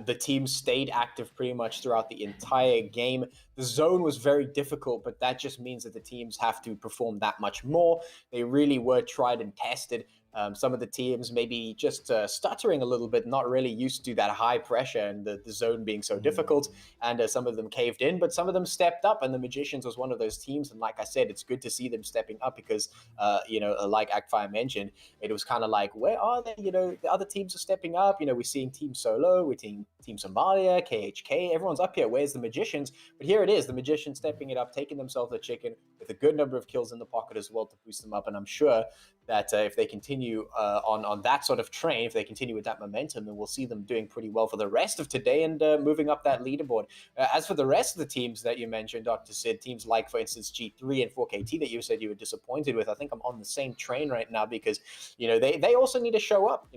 Speaker 5: The team stayed active pretty much throughout the entire game. The zone was very difficult, but that just means that the teams have to perform that much more. They really were tried and tested. Some of the teams maybe just stuttering a little bit, not really used to that high pressure and the zone being so difficult. And some of them caved in, but some of them stepped up. And the Magicians was one of those teams. And like I said, it's good to see them stepping up because, like Akfire mentioned, it was kind of like, where are they? The other teams are stepping up. We're seeing Team Solo, we're seeing Team Somalia, KHK. Everyone's up here. Where's the Magicians? But here it is, the Magicians stepping it up, taking themselves a chicken with a good number of kills in the pocket as well to boost them up. And I'm sure that if they continue on that sort of train, if they continue with that momentum, then we'll see them doing pretty well for the rest of today and moving up that leaderboard. As for the rest of the teams that you mentioned, Dr. Sid, teams like, for instance, G3 and 4KT that you said you were disappointed with, I think I'm on the same train right now because, they also need to show up.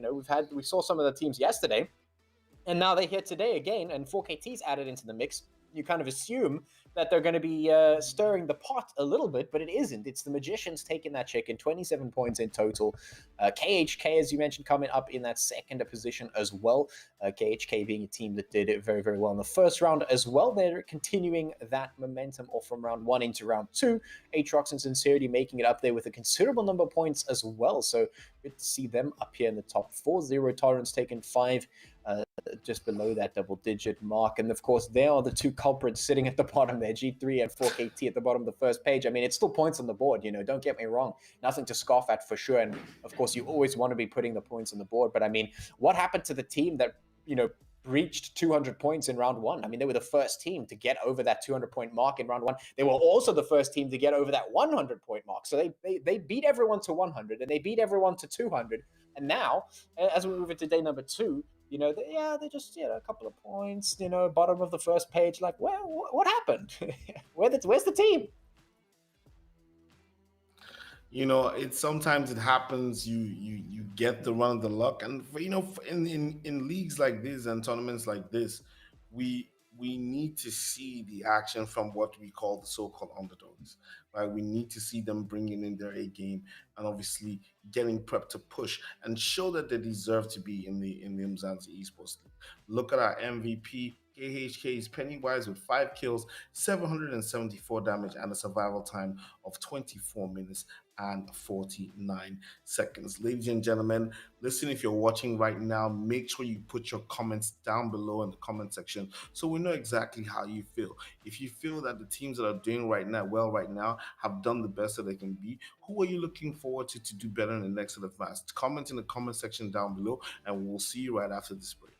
Speaker 5: We saw some of the teams yesterday, and now they're here today again, and 4KT's added into the mix. You kind of assume that they're going to be stirring the pot a little bit, but it isn't. It's the Magicians taking that chicken, 27 points in total. KHK, as you mentioned, coming up in that second position as well. KHK being a team that did it very, very well in the first round as well. They're continuing that momentum off from round 1 into round 2. ATROX and Sincerity making it up there with a considerable number of points as well. So good to see them up here in the top 4. Zero Tolerance taking 5. Just below that double-digit mark. And of course, there are the two culprits sitting at the bottom there, G3 and 4KT at the bottom of the first page. I mean, it's still points on the board, don't get me wrong. Nothing to scoff at for sure. And of course, you always want to be putting the points on the board. But I mean, what happened to the team that, breached 200 points in round 1? I mean, they were the first team to get over that 200-point mark in round 1. They were also the first team to get over that 100-point mark. So they beat everyone to 100 and they beat everyone to 200. And now, as we move into day number 2, they just, a couple of points, bottom of the first page. Like, what happened? Where's the team?
Speaker 1: Sometimes it happens. You get the run of the luck, and in leagues like this and tournaments like this, we need to see the action from what we call the so-called underdogs, right? We need to see them bringing in their A game and obviously getting prepped to push and show that they deserve to be in the Umzansi Esports League. Look at our MVP. KHK's Pennywise with 5 kills, 774 damage, and a survival time of 24 minutes and 49 seconds. Ladies and gentlemen, listen, if you're watching right now, make sure you put your comments down below in the comment section so we know exactly how you feel. If you feel that the teams that are doing right now have done the best that they can be, who are you looking forward to do better in the next set of matches? Comment in the comment section down below, and we'll see you right after this break.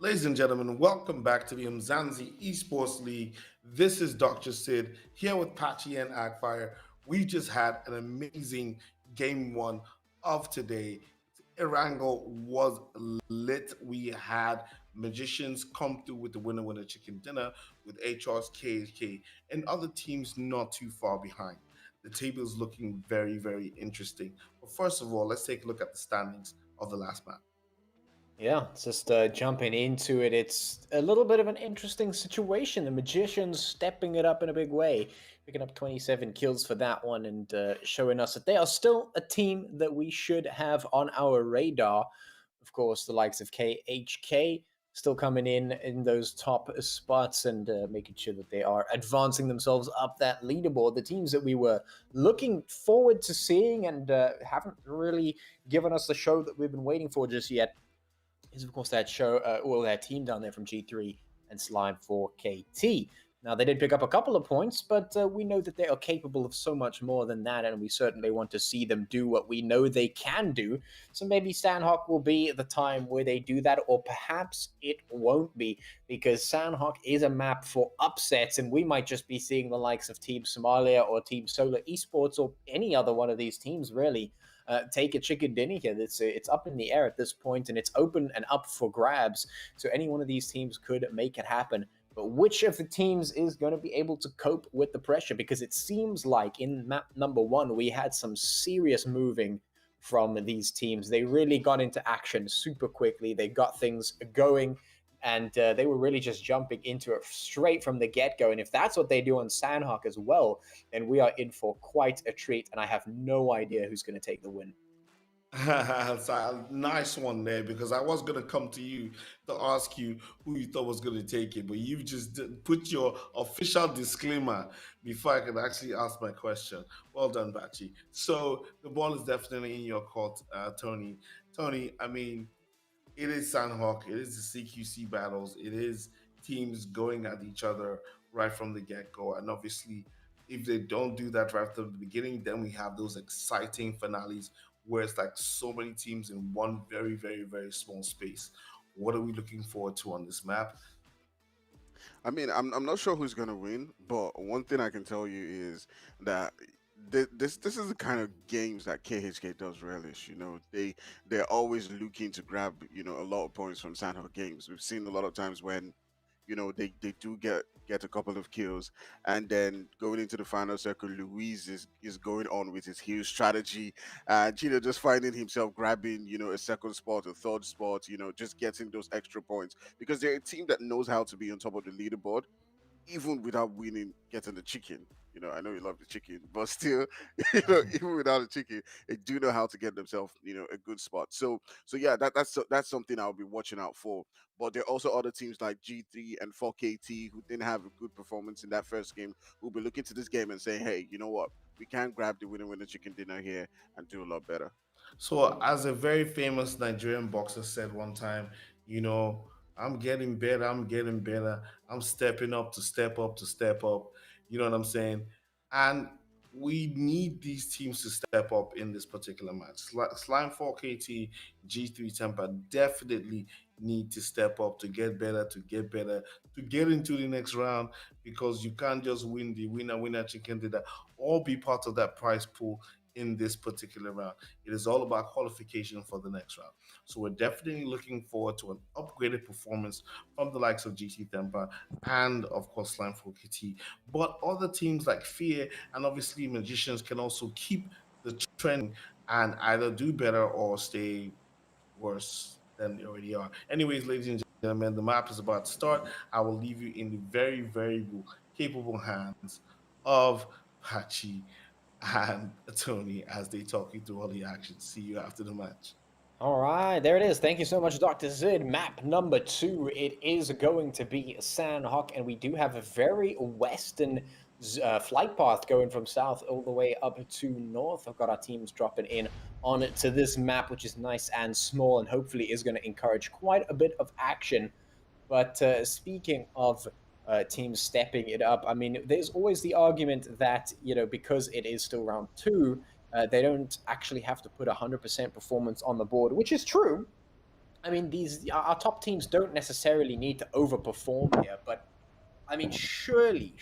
Speaker 1: Ladies and gentlemen, welcome back to the Umzansi Esports League. This is Dr. Sid here with Patchy and Agfire. We just had an amazing game one of today. Erangel was lit. We had magicians come through with the winner chicken dinner with ATROX, KHK, and other teams not too far behind. The table is looking very, very interesting. But first of all, let's take a look at the standings of the last map.
Speaker 5: Yeah, just jumping into it. It's a little bit of an interesting situation. The Magicians stepping it up in a big way, picking up 27 kills for that one and showing us that they are still a team that we should have on our radar. Of course, the likes of KHK still coming in those top spots and making sure that they are advancing themselves up that leaderboard. The teams that we were looking forward to seeing and haven't really given us the show that we've been waiting for just yet is of course that that team down there from G3 and Slime 4KT. Now they did pick up a couple of points, but we know that they are capable of so much more than that, and we certainly want to see them do what we know they can do. So maybe Sanhok will be the time where they do that, or perhaps it won't be, because Sanhok is a map for upsets, and we might just be seeing the likes of Team Somalia or Team Solar Esports or any other one of these teams really take a chicken dinner here. It's up in the air at this point, and it's open and up for grabs. So any one of these teams could make it happen. But which of the teams is going to be able to cope with the pressure? Because it seems like in map number one, we had some serious moving from these teams. They really got into action super quickly. They got things going, and they were really just jumping into it straight from the get-go. And if that's what they do on Sanhok as well, then we are in for quite a treat, and I have no idea who's going to take the win.
Speaker 1: So, nice one there, because I was going to come to you to ask you who you thought was going to take it, but you just put your official disclaimer before I could actually ask my question. Well done, Bachi. So the ball is definitely in your court, Tony. Tony, I mean, it is Sanhok, it is the CQC battles, it is teams going at each other right from the get go. And obviously, if they don't do that right from the beginning, then we have those exciting finales where it's like so many teams in one very, very, very small space. What are we looking forward to on this map?
Speaker 6: I mean, I'm not sure who's gonna win, but one thing I can tell you is that this is the kind of games that KHK does relish. You know, they're always looking to grab a lot of points from Sanhok games. We've seen a lot of times when they do get a couple of kills, and then going into the final circle, Luis is going on with his huge strategy, and just finding himself grabbing a second spot, a third spot, just getting those extra points because they're a team that knows how to be on top of the leaderboard even without winning, getting the chicken. I know you love the chicken, but still, even without the chicken, they do know how to get themselves, a good spot. So yeah, that's something I'll be watching out for. But there are also other teams like G3 and 4KT who didn't have a good performance in that first game, who'll be looking to this game and saying, hey, you know what? We can grab the winner chicken dinner here and do a lot better.
Speaker 1: So, as a very famous Nigerian boxer said one time, you know, I'm getting better, I'm getting better, I'm stepping up to step up to step up. You know what I'm saying? And we need these teams to step up in this particular match. Slime 4KT, G3 Temper definitely need to step up to get better, to get into the next round, because you can't just win the winner chicken dinner or be part of that prize pool in this particular round. It is all about qualification for the next round. So we're definitely looking forward to an upgraded performance from the likes of GT Temper and, of course, Slime 4KT. But other teams like Fear and obviously Magicians can also keep the trend and either do better or stay worse than they already are. Anyways, ladies and gentlemen, the map is about to start. I will leave you in the very, very capable hands of Pachi and Tony as they talk you through all the action. See you after the match.
Speaker 5: All right, there it is. Thank you so much, Dr. Zid. Map number 2. It is going to be Sanhok, and we do have a very western flight path going from south all the way up to north. I've got our teams dropping in on to this map, which is nice and small, and hopefully is going to encourage quite a bit of action. But speaking of teams stepping it up, I mean, there's always the argument that, because it is still round 2, they don't actually have to put 100% performance on the board, which is true. I mean, our top teams don't necessarily need to overperform here, but I mean, surely,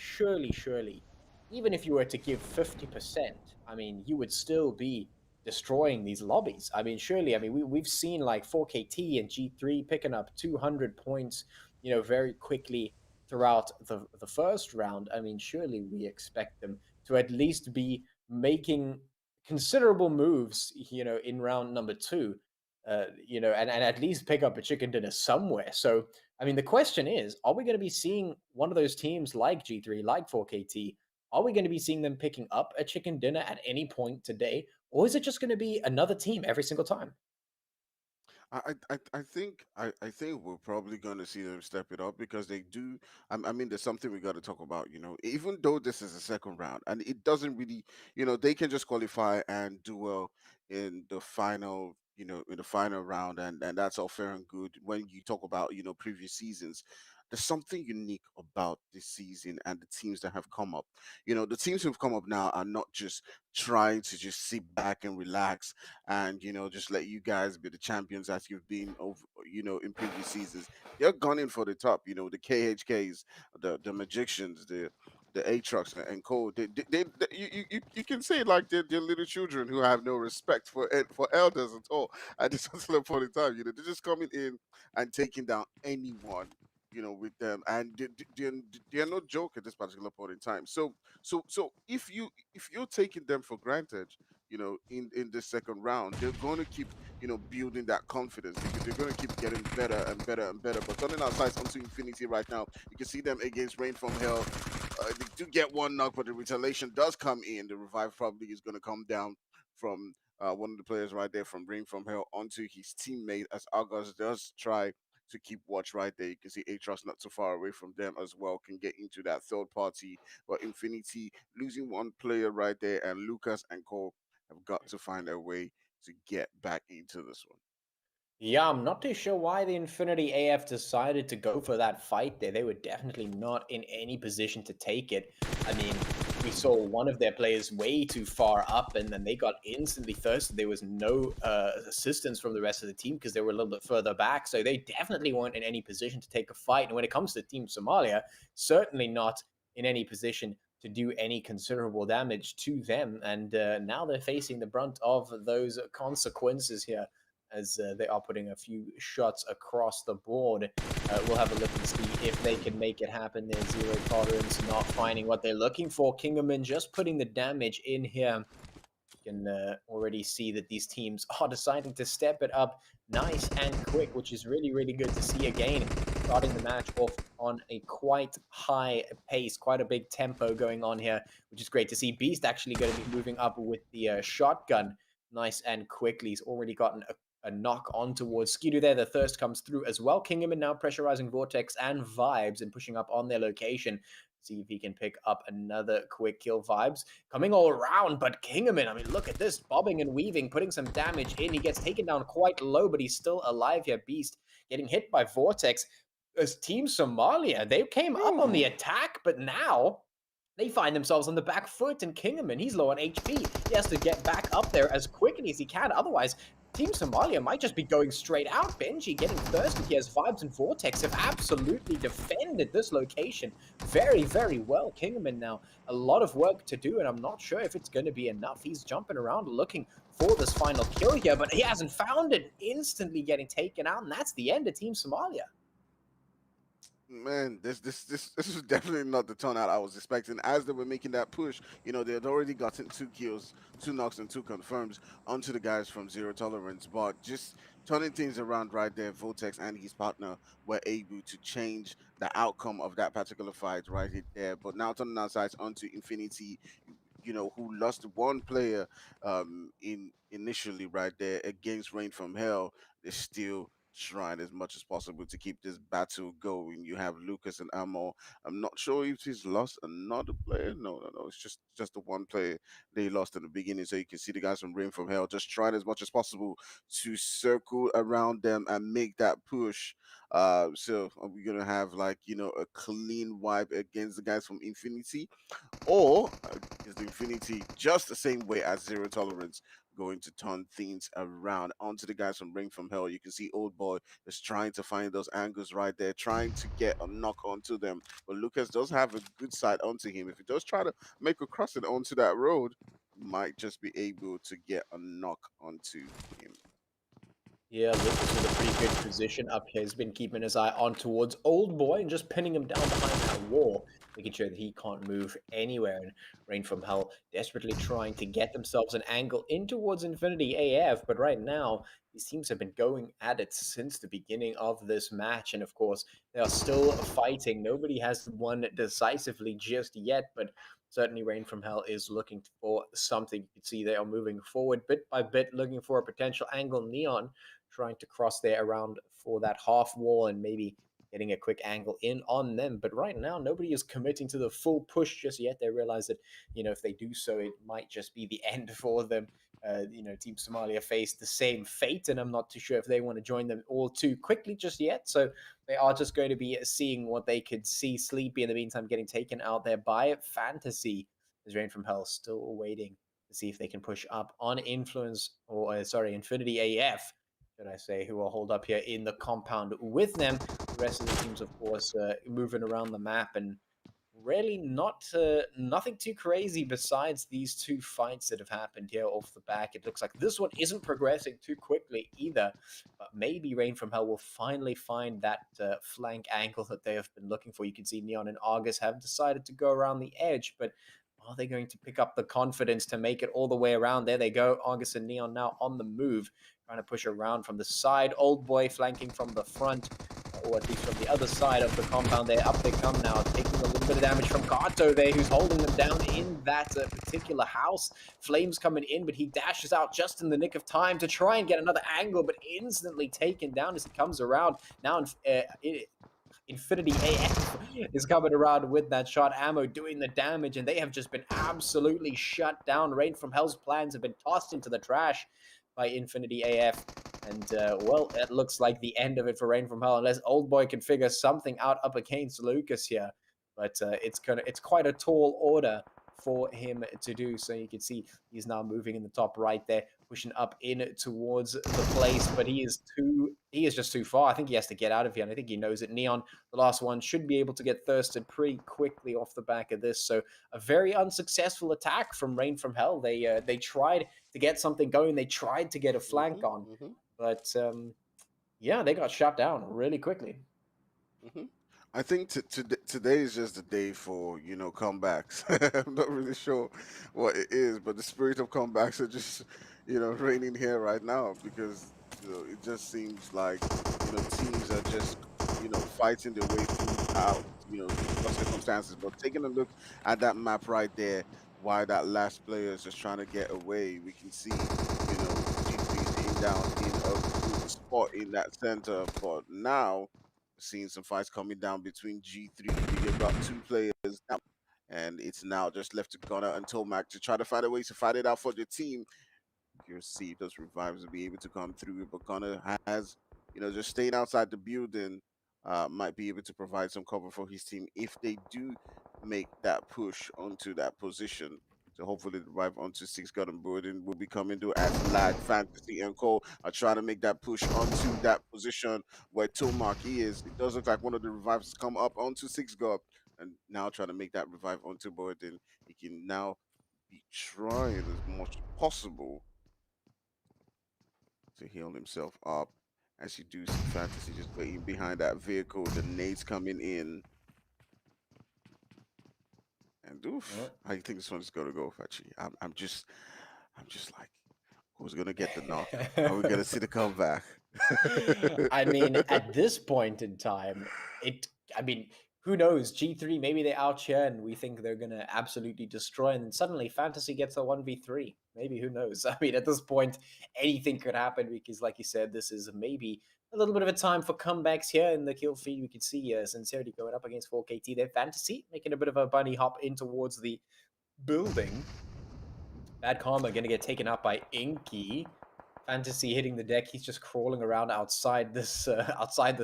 Speaker 5: even if you were to give 50%, I mean, you would still be destroying these lobbies. I mean, surely, I mean, we've seen like 4KT and G3 picking up 200 points, very quickly throughout the first round. I mean, surely we expect them to at least be making considerable moves, in round number two, and at least pick up a chicken dinner somewhere. So, I mean, the question is, are we going to be seeing one of those teams like G3, like 4KT? Are we going to be seeing them picking up a chicken dinner at any point today? Or is it just going to be another team every single time?
Speaker 6: I think we're probably going to see them step it up because they do. I mean, there's something we got to talk about. Even though this is a second round and it doesn't really, they can just qualify and do well in the final. In the final round, and that's all fair and good. When you talk about previous seasons, there's something unique about this season and the teams that have come up. The teams who've come up now are not just trying to just sit back and relax and just let you guys be the champions as you've been over in previous seasons. They're gunning for the top. The KHKs, the Magicians, the ATROX and Co. You can say like they're little children who have no respect for elders at all at this particular point in time. They're just coming in and taking down anyone with them, and they're no joke at this particular point in time. So if you're taking them for granted, in this second round, they're going to keep building that confidence. They're going to keep getting better and better and better. But turning our sights onto Infinity right now, you can see them against Rain from Hell. They do get one knock, but the retaliation does come in. The revive probably is going to come down from one of the players right there from Rain from Hell onto his teammate as Argos does try to keep watch right there. You can see Atrox not too far away from them as well, can get into that third party. But Infinity losing one player right there, and Lucas and Cole have got to find a way to get back into this one.
Speaker 5: Yeah, I'm not too sure why the Infinity AF decided to go for that fight there. They were definitely not in any position to take it. I mean, we saw one of their players way too far up, and then they got instantly thirsted. There was no assistance from the rest of the team because they were a little bit further back. So they definitely weren't in any position to take a fight. And when it comes to Team Somalia, certainly not in any position to do any considerable damage to them. And now they're facing the brunt of those consequences here, as they are putting a few shots across the board. We'll have a look and see if they can make it happen. There's zero tolerance, not finding what they're looking for. Kingerman just putting the damage in here. You can already see that these teams are deciding to step it up nice and quick, which is really, really good to see again. Starting the match off on a quite high pace, quite a big tempo going on here, which is great to see. Beast actually going to be moving up with the shotgun nice and quickly. He's already gotten a knock on towards Skidu there. The thirst comes through as well. Kingerman now pressurizing Vortex and Vibes and pushing up on their location. See if he can pick up another quick kill. Vibes coming all around, but Kingerman, I mean, look at this, bobbing and weaving, putting some damage in. He gets taken down quite low, but he's still alive here. Beast getting hit by Vortex. As Team Somalia, they came up on the attack, but now they find themselves on the back foot, and Kingerman, he's low on HP. He has to get back up there as quickly as he can. Otherwise, Team Somalia might just be going straight out. Benji getting thirsty. He has Vibes and Vortex have absolutely defended this location very, very well. Kingerman now, a lot of work to do, and I'm not sure if it's going to be enough. He's jumping around looking for this final kill here, but he hasn't found it. Instantly getting taken out, and that's the end of Team Somalia.
Speaker 6: Man, this was definitely not the turnout I was expecting. As they were making that push, they had already gotten 2 kills, 2 knocks, and 2 confirms onto the guys from Zero Tolerance. But just turning things around right there, Vortex and his partner were able to change the outcome of that particular fight right there. But now turning our sights onto Infinity, who lost one player in initially right there against Rain from Hell. They're still trying as much as possible to keep this battle going. You have Lucas and Amo. I'm not sure if he's lost another player. No. It's just the one player they lost in the beginning. So you can see the guys from Rain from Hell just trying as much as possible to circle around them and make that push. So are we gonna have like a clean wipe against the guys from Infinity? Or is the Infinity just the same way as Zero Tolerance going to turn things around. Onto the guys from Ring from Hell. You can see Old Boy is trying to find those angles right there, trying to get a knock onto them. But Lucas does have a good side onto him. If he does try to make a crossing onto that road, might just be able to get a knock onto him.
Speaker 5: Yeah, Lucas with a pretty good position up here. He's been keeping his eye on towards Old Boy and just pinning him down behind that wall, making sure that he can't move anywhere. And Rain from Hell desperately trying to get themselves an angle in towards Infinity AF, but right now these teams have been going at it since the beginning of this match, and of course they are still fighting. Nobody has won decisively just yet, but certainly Rain from Hell is looking for something. You can see they are moving forward bit by bit, looking for a potential angle. Neon trying to cross there around for that half wall and maybe getting a quick angle in on them. But right now, nobody is committing to the full push just yet. They realize that, if they do so, it might just be the end for them. Team Somalia faced the same fate, and I'm not too sure if they want to join them all too quickly just yet. So they are just going to be seeing what they could see. Sleepy, in the meantime, getting taken out there by Fantasy. As Rain from Hell still waiting to see if they can push up on Influence, or Infinity AF, should I say, who will hold up here in the compound with them. The rest of the teams, of course, moving around the map, and really nothing too crazy besides these two fights that have happened here off the back. It looks like this one isn't progressing too quickly either, but maybe Rain from Hell will finally find that flank angle that they have been looking for. You can see Neon and Argus have decided to go around the edge, but are they going to pick up the confidence to make it all the way around? There they go. Argus and Neon now on the move, trying to push around from the side. Old Boy flanking from the front, or at least from the other side of the compound there. Up they come now, taking a little bit of damage from Kato there, who's holding them down in that particular house. Flames coming in, but he dashes out just in the nick of time to try and get another angle, but instantly taken down as he comes around. Now Infinity AF is coming around with that shot. Ammo doing the damage, and they have just been absolutely shut down. Rain from Hell's plans have been tossed into the trash by Infinity AF. And, it looks like the end of it for Rain from Hell, unless Old Boy can figure something out up against Lucas here. But it's quite a tall order for him to do. So you can see he's now moving in the top right there, pushing up in towards the place, but he is just too far. I think he has to get out of here, and I think he knows it. Neon, the last one, should be able to get thirsted pretty quickly off the back of this. So a very unsuccessful attack from Rain from Hell. They tried to get something going. They tried to get a flank on, but they got shut down really quickly.
Speaker 6: I think today is just a day for comebacks. I'm not really sure what it is, but the spirit of comebacks are just reigning here right now, because it just seems like teams are just fighting their way through out circumstances. But taking a look at that map right there, while that last player is just trying to get away, we can see G3 is down in a good spot in that center, but now seeing some fights coming down between G3. You've got two players now, and it's now just left to Gunner and Tomac to try to find a way to fight it out for the team. You'll see if those revives will be able to come through, but Gunner has, just staying outside the building, might be able to provide some cover for his team if they do make that push onto that position. So hopefully the revive onto 6 God and Burden will be coming to as Lag, Fantasy, and Cole are trying to make that push onto that position where Tomac is. It does look like one of the revives come up onto 6 God and now trying to make that revive onto Burden. He can now be trying as much as possible to heal himself up. As you do see Fantasy just waiting behind that vehicle, the nades coming in. And oof, how do you think this one's gonna go, Fachi? I'm just like, who's gonna get the knock? Are we gonna see the comeback?
Speaker 5: I mean, at this point in time, who knows? G3, maybe they outshare and we think they're gonna absolutely destroy, and then suddenly Fantasy gets a 1v3. Maybe, who knows? I mean, at this point, anything could happen, because like you said, this is maybe a little bit of a time for comebacks here in the kill feed. We can see Sincerity going up against 4KT. Their Fantasy making a bit of a bunny hop in towards the building. Bad Karma gonna get taken out by Inky. Fantasy hitting the deck. He's just crawling around outside this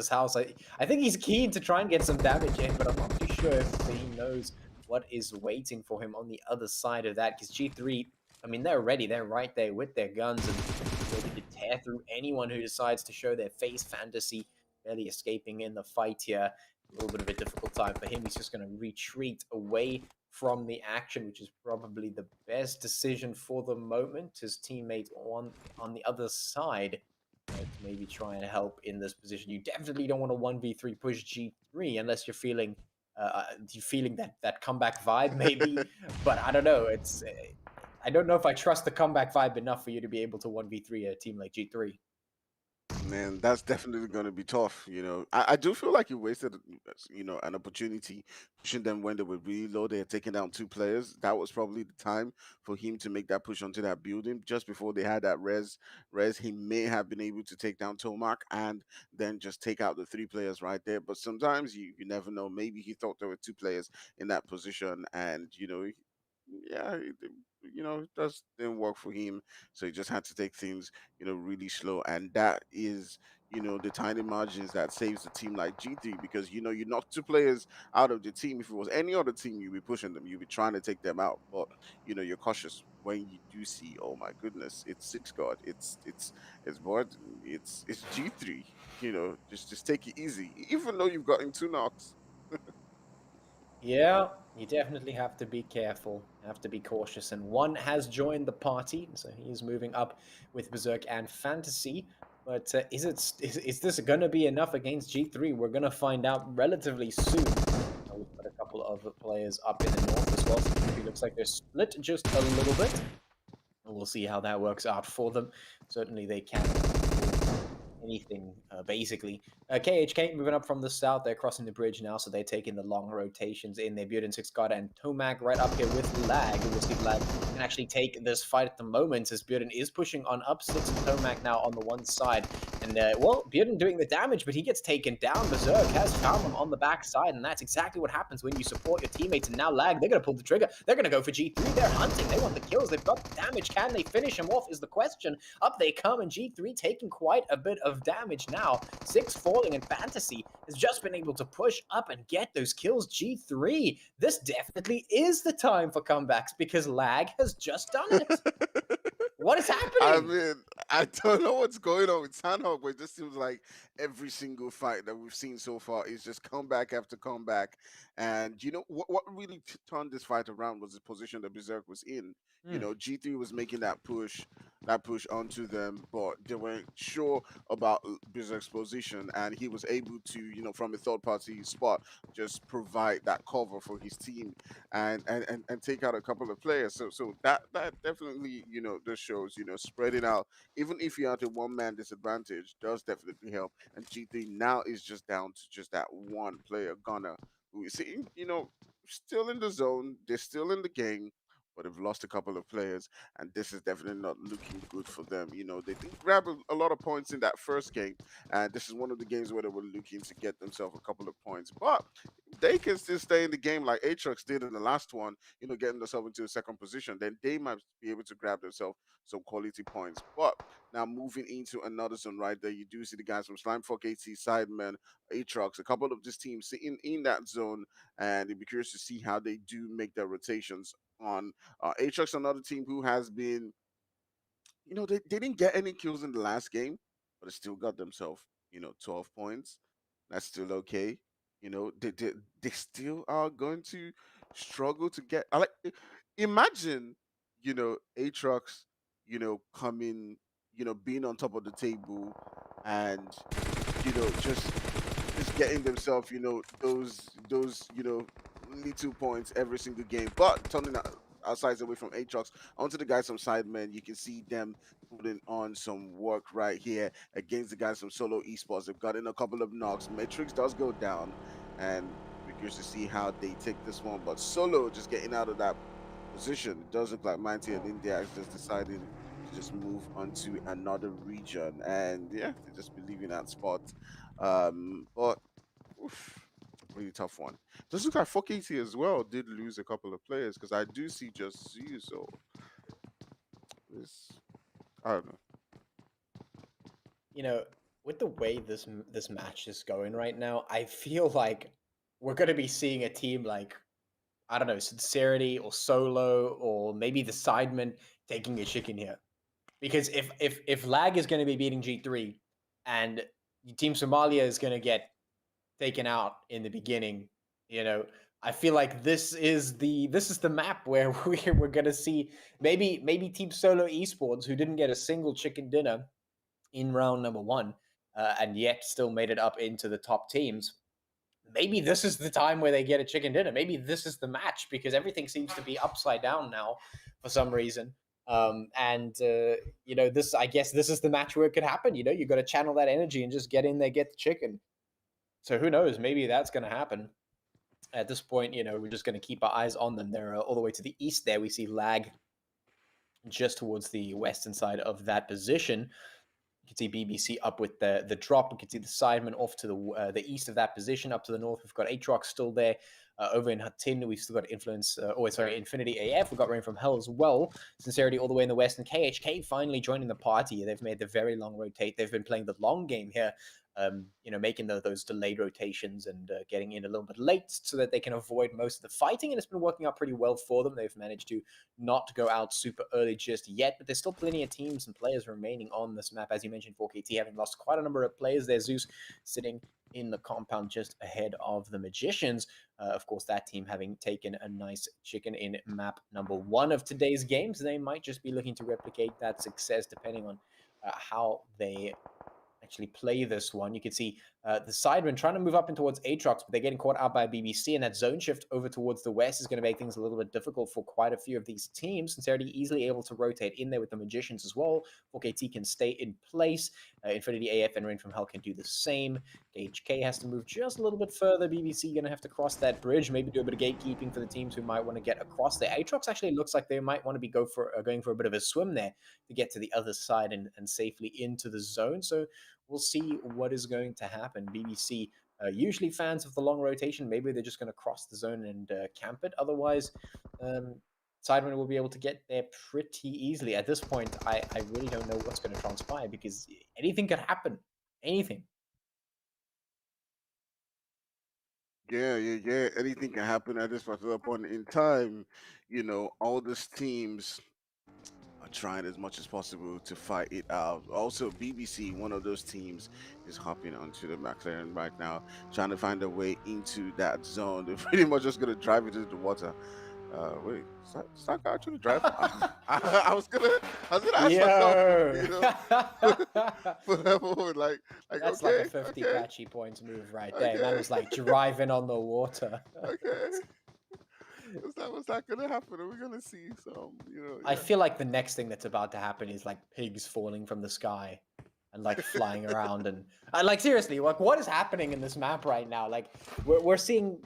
Speaker 5: house. I think he's keen to try and get some damage in, but I'm not too sure if he knows what is waiting for him on the other side of that, because G3 I mean, they're ready. They're right there with their guns and ready to tear through anyone who decides to show their face. Fantasy barely escaping in the fight here. A little bit of a difficult time for him. He's just going to retreat away from the action, which is probably the best decision for the moment. His teammate on the other side to maybe try and help in this position. You definitely don't want to 1v3 push G3 unless you're feeling that comeback vibe maybe. But I don't know. I don't know if I trust the comeback vibe enough for you to be able to 1v3 a team like G3.
Speaker 6: Man, that's definitely going to be tough. I do feel like he wasted, an opportunity pushing them when they were really low. They had taken down two players. That was probably the time for him to make that push onto that building. Just before they had that res, he may have been able to take down Tomac and then just take out the three players right there. But sometimes you never know. Maybe he thought there were two players in that position, and yeah, it just didn't work for him. So he just had to take things really slow. And that is, the tiny margins that saves the team like G3, because, you knock two players out of the team. If it was any other team, you'd be pushing them, you'd be trying to take them out. But, you're cautious when you do see, oh my goodness, it's six guard, it's Borden, it's G3, just take it easy, even though you've gotten two knocks.
Speaker 5: Yeah, you definitely have to be careful, have to be cautious. And one has joined the party, so he's moving up with Berserk and Fantasy. But is this going to be enough against G3? We're going to find out relatively soon. We've got a couple of players up in the north as well. So it looks like they're split just a little bit. And we'll see how that works out for them. Certainly they can anything, basically. KHK moving up from the south. They're crossing the bridge now, so they're taking the long rotations in. They're Bearden, Six God, and Tomac right up here with Lag. We'll see if Lag can actually take this fight at the moment, as Bearden is pushing on up Six and Tomac now on the one side. And, well, Bearden doing the damage, but he gets taken down. Berserk has found him on the backside, and that's exactly what happens when you support your teammates. And now Lag, they're going to pull the trigger. They're going to go for G3. They're hunting. They want the kills. They've got the damage. Can they finish him off is the question. Up they come, and G3 taking quite a bit of damage now. Six falling, and Fantasy has just been able to push up and get those kills. G3, this definitely is the time for comebacks because Lag has just done it. What is happening?
Speaker 6: I mean, I don't know what's going on with Sanhok, but it just seems like every single fight that we've seen so far is just comeback after comeback. And what really turned this fight around was the position that Berserk was in. G3 was making that push onto them, but they weren't sure about Berserk's position, and he was able to, from a third party spot, just provide that cover for his team and take out a couple of players. So that definitely, just shows, spreading out, even if you're at a one man disadvantage, does definitely help. And G3 now is just down to just that one player, Gunner, who is sitting, still in the zone. They're still in the game, but they've lost a couple of players, and this is definitely not looking good for them. They did grab a lot of points in that first game, and this is one of the games where they were looking to get themselves a couple of points. But they can still stay in the game like ATROX did in the last one, getting themselves into a second position. Then they might be able to grab themselves some quality points. But now moving into another zone right there, you do see the guys from Slimefuck, AT, Sidemen, ATROX, a couple of this team sitting in that zone, and you'd be curious to see how they do make their rotations on ATROX, another team who has been, they didn't get any kills in the last game, but they still got themselves, 12 points. That's still okay. They still are going to struggle to get. I like imagine, Aatrox, coming, being on top of the table, and just getting themselves, those little points every single game, but turning our sides away from Aatrox onto the guys from Sidemen. You can see them putting on some work right here against the guys from Solo Esports. They've gotten a couple of knocks. Matrix does go down, and we're curious to see how they take this one. But Solo just getting out of that position. It does look like Mighty and India has just decided to just move on to another region, and yeah, they just be leaving that spot. But oof, really tough one. Does look like 4KT as well did lose a couple of players, because I do see just you. So this, I don't know.
Speaker 5: With the way this match is going right now, I feel like we're going to be seeing a team like, I don't know, Sincerity or Solo or maybe the Sidemen taking a chicken here. Because if Lag is going to be beating G3 and Team Somalia is going to get taken out in the beginning, I feel like this is the map where we're going to see maybe Team Solo Esports, who didn't get a single chicken dinner in round number 1, and yet still made it up into the top teams. Maybe this is the time where they get a chicken dinner. Maybe this is the match, because everything seems to be upside down now for some reason. This, I guess this is the match where it could happen. You got to channel that energy and just get in there, get the chicken. So who knows? Maybe that's going to happen. At this point, we're just going to keep our eyes on them. They're all the way to the east there. We see Lag just towards the western side of that position. You can see BBC up with the drop. You can see the Sidemen off to the east of that position. Up to the north, we've got ATROX still there. Over in Hatin, we've still got Infinity AF. We've got Rain from Hell as well. Sincerity all the way in the west. And KHK finally joining the party. They've made the very long rotate. They've been playing the long game here, making those delayed rotations and getting in a little bit late so that they can avoid most of the fighting. And it's been working out pretty well for them. They've managed to not go out super early just yet, but there's still plenty of teams and players remaining on this map. As you mentioned, 4KT having lost quite a number of players there. Zeus sitting in the compound just ahead of the Magicians. Of course, that team having taken a nice chicken in map number 1 of today's games. They might just be looking to replicate that success depending on how they actually play this one. You can see the Sidemen trying to move up in towards ATROX, but they're getting caught out by BBC, and that zone shift over towards the west is going to make things a little bit difficult for quite a few of these teams. Sincerity easily able to rotate in there with the Magicians as well. 4KT can stay in place. Infinity AF and Rain from Hell can do the same. HK has to move just a little bit further. BBC going to have to cross that bridge, maybe do a bit of gatekeeping for the teams who might want to get across there. ATROX actually looks like they might want to be going for a bit of a swim there to get to the other side and safely into the zone. So we'll see what is going to happen. BBC, usually fans of the long rotation, maybe they're just going to cross the zone and camp it. Otherwise, Sidemen will be able to get there pretty easily. At this point, I really don't know what's going to transpire, because anything could happen. Anything.
Speaker 6: Yeah. Anything can happen at this particular point in time. All these teams are trying as much as possible to fight it out. Also, BBC, one of those teams, is hopping onto the McLaren right now, trying to find a way into that zone. They're pretty much just going to drive it into the water. Wait, is that guy actually driving? I was gonna ask myself, for that moment, like
Speaker 5: That's
Speaker 6: okay,
Speaker 5: like a 50
Speaker 6: okay,
Speaker 5: patchy points move right there.
Speaker 6: okay.
Speaker 5: That was like driving on the water.
Speaker 6: Okay. What's that gonna happen? Are we gonna see some,
Speaker 5: I feel like the next thing that's about to happen is like pigs falling from the sky and like flying around, and like seriously, like what is happening in this map right now? Like we're seeing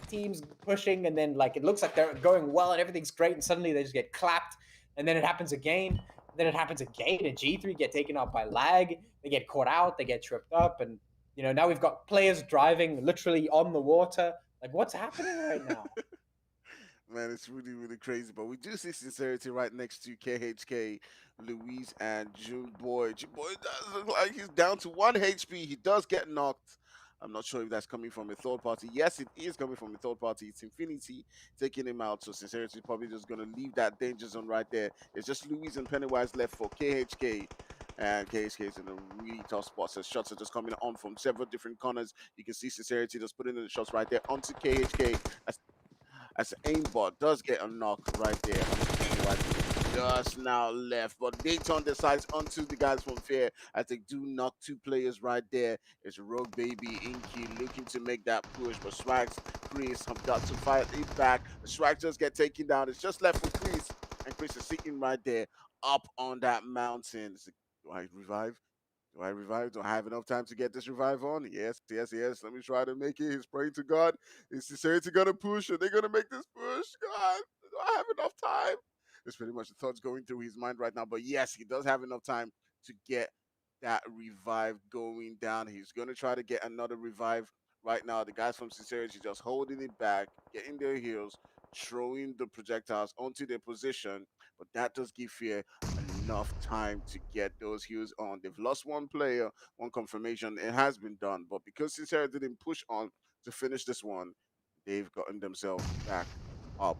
Speaker 5: teams pushing, and then like it looks like they're going well and everything's great, and suddenly they just get clapped, and then it happens again, and then it happens again, and G3 get taken out by Lag. They get caught out, they get tripped up, and now we've got players driving literally on the water. Like what's happening right now?
Speaker 6: Man, it's really, really crazy. But we do see Sincerity right next to KHK, Louise, and June Boy. June Boy does look like he's down to 1 HP. He does get knocked. I'm not sure if that's coming from a third party. Yes, it is coming from a third party. It's Infinity taking him out. So Sincerity probably just going to leave that danger zone right there. It's just Louise and Pennywise left for KHK. And KHK is in a really tough spot. So shots are just coming on from several different corners. You can see Sincerity just putting in the shots right there onto KHK. As aimbot does get a knock right there. Just now left, but they turn their sights onto the guys from Fear as they do knock 2 players right there. It's Rogue Baby Inky looking to make that push, but Swags, Chris have got to fight it back. Swag just get taken down. It's just left for Chris, and Chris is sitting right there up on that mountain. Do I revive? Do I revive? Do I have enough time to get this revive on? Yes. Let me try to make it. He's praying to God. Is Sincerity gonna push? Are they gonna make this push? God, do I have enough time? It's pretty much the thoughts going through his mind right now. But yes, he does have enough time to get that revive going down. He's gonna try to get another revive right now. The guys from Sincerity just holding it back, getting their heels, throwing the projectiles onto their position. But that does give Fear enough time to get those heels on. They've lost 1 player, 1 confirmation. It has been done, but because Sincerity didn't push on to finish this one, they've gotten themselves back up.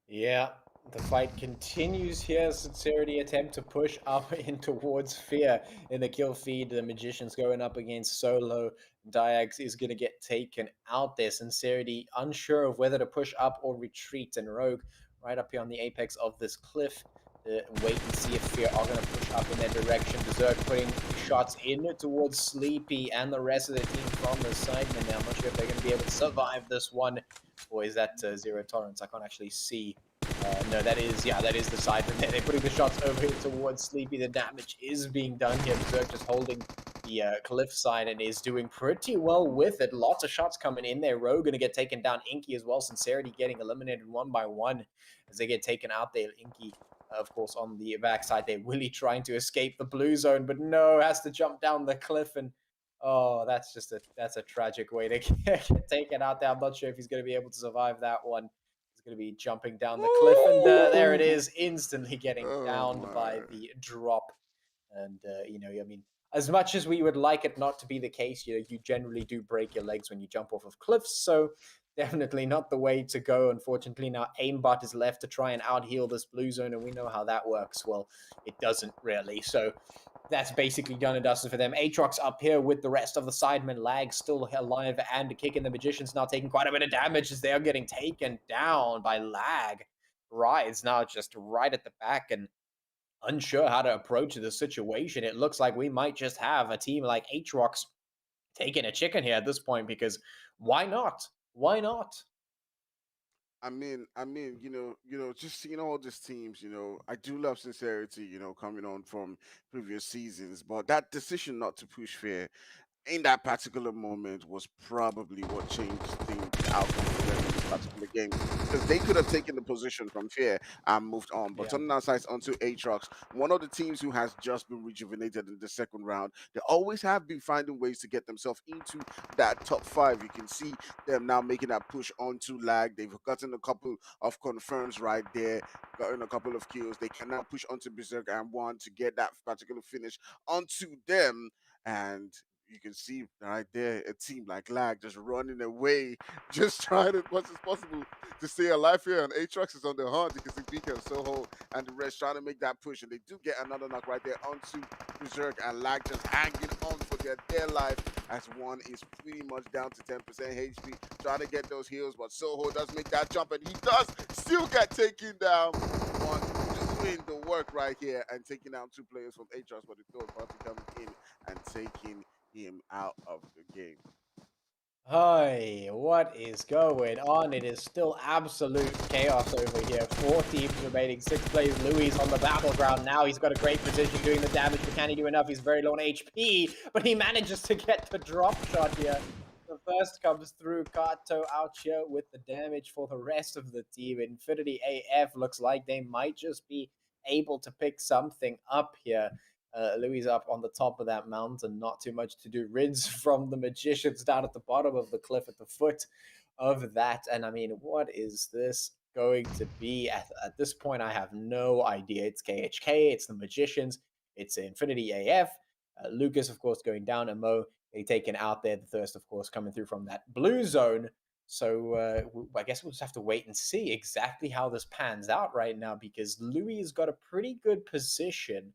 Speaker 5: Yeah, the fight continues here. Sincerity attempt to push up in towards Fear in the kill feed. The Magician's going up against Solo. Diags is going to get taken out there. Sincerity unsure of whether to push up or retreat. And Rogue right up here on the apex of this cliff. Wait and see if Fear are going to push up in their direction. Berserk putting shots in towards Sleepy and the rest of the team from the Sidemen. Now, I'm not sure if they're going to be able to survive this one. Or is that zero tolerance? I can't actually see. No, that is the Sidemen there. They're putting the shots over here towards Sleepy. The damage is being done here. Berserk just holding the cliff side and is doing pretty well with it. Lots of shots coming in there. Rogue going to get taken down. Inky as well. Sincerity getting eliminated one by one as they get taken out there. Inky, of course, on the backside there. Willie trying to escape the blue zone, but no, has to jump down the cliff and oh, that's a tragic way to get taken out there. I'm not sure if he's going to be able to survive that one. He's going to be jumping down the cliff, and there it is, instantly getting
Speaker 6: Oh
Speaker 5: downed by
Speaker 6: my.
Speaker 5: the drop. And I mean, as much as we would like it not to be the case, you generally do break your legs when you jump off of cliffs. So definitely not the way to go. Unfortunately, now aimbot is left to try and out heal this blue zone, and we know how that works. Well, it doesn't really. So that's basically done and dusted for them. ATROX up here with the rest of the Sidemen. Lag still alive and kicking. The Magicians now taking quite a bit of damage as they're getting taken down by Lag. Rides now just right at the back and unsure how to approach the situation. It looks like we might just have a team like ATROX taking a chicken here at this point because why not? Why not?
Speaker 6: Just seeing all these teams, I do love Sincerity, coming on from previous seasons, but that decision not to push Fear in that particular moment was probably what changed the outcome for them in this particular game. Because they could have taken the position from Fear and moved on. But
Speaker 5: Yeah.
Speaker 6: turning our sights onto Aatrox, one of the teams who has just been rejuvenated in the second round, they always have been finding ways to get themselves into that top five. You can see them now making that push onto Lag. They've gotten a couple of confirms right there, gotten a couple of kills. They can now push onto Berserk and want to get that particular finish onto them. And you can see right there a team like Lag just running away, just trying as much as possible to stay alive here. And Aatrox is on the hunt. You can see Beacon, Soho, and the rest trying to make that push. And they do get another knock right there onto Berserk, and Lag just hanging on for their dear life as one is pretty much down to 10% HP, trying to get those heals. But Soho does make that jump, and he does still get taken down. One doing the work right here and taking down two players from Aatrox, but the third party coming in and taking him out of the game.
Speaker 5: Hi, what is going on? It is still absolute chaos over here. 4 teams remaining, 6 players. Louis on the battleground now. He's got a great position doing the damage, but can he do enough? He's very low on HP, but he manages to get the drop shot here. The first comes through. Kato out here with the damage for the rest of the team. Infinity AF looks like they might just be able to pick something up here. Louis up on the top of that mountain, not too much to do. Rids from the Magicians down at the bottom of the cliff at the foot of that. And I mean, what is this going to be? At this point, I have no idea. It's KHK, it's the Magicians, it's Infinity AF. Lucas, of course, going down, and Mo, they taken out there. The Thirst, of course, coming through from that blue zone. So I guess we'll just have to wait and see exactly how this pans out right now because Louis has got a pretty good position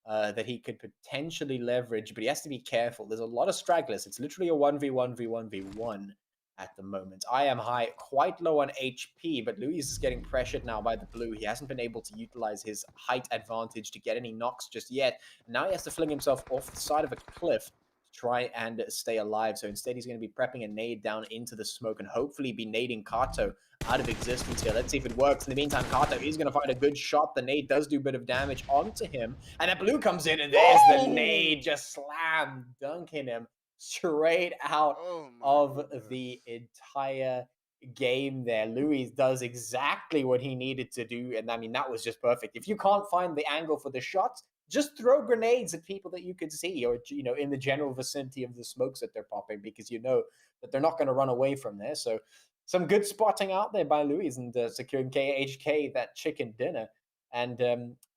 Speaker 5: that he could potentially leverage, but he has to be careful. There's a lot of stragglers. It's literally a 1v1v1v1 at the moment. I am high, quite low on HP, but Louis is getting pressured now by the blue. He hasn't been able to utilize his height advantage to get any knocks just yet. Now he has to fling himself off the side of a cliff to try and stay alive. So instead, he's going to be prepping a nade down into the smoke and hopefully be nading Kato out of existence here. Let's see if it works. In the meantime, Kato is going to find a good shot. The nade does do a bit of damage onto him. And that blue comes in, and there's the nade just slam dunking him straight out
Speaker 6: Oh my
Speaker 5: of the
Speaker 6: goodness.
Speaker 5: entire game there. Louis does exactly what he needed to do. And I mean, that was just perfect. If you can't find the angle for the shot, just throw grenades at people that you can see or, in the general vicinity of the smokes that they're popping because you know that they're not going to run away from there. So some good spotting out there by Louis and securing KHK that chicken dinner. And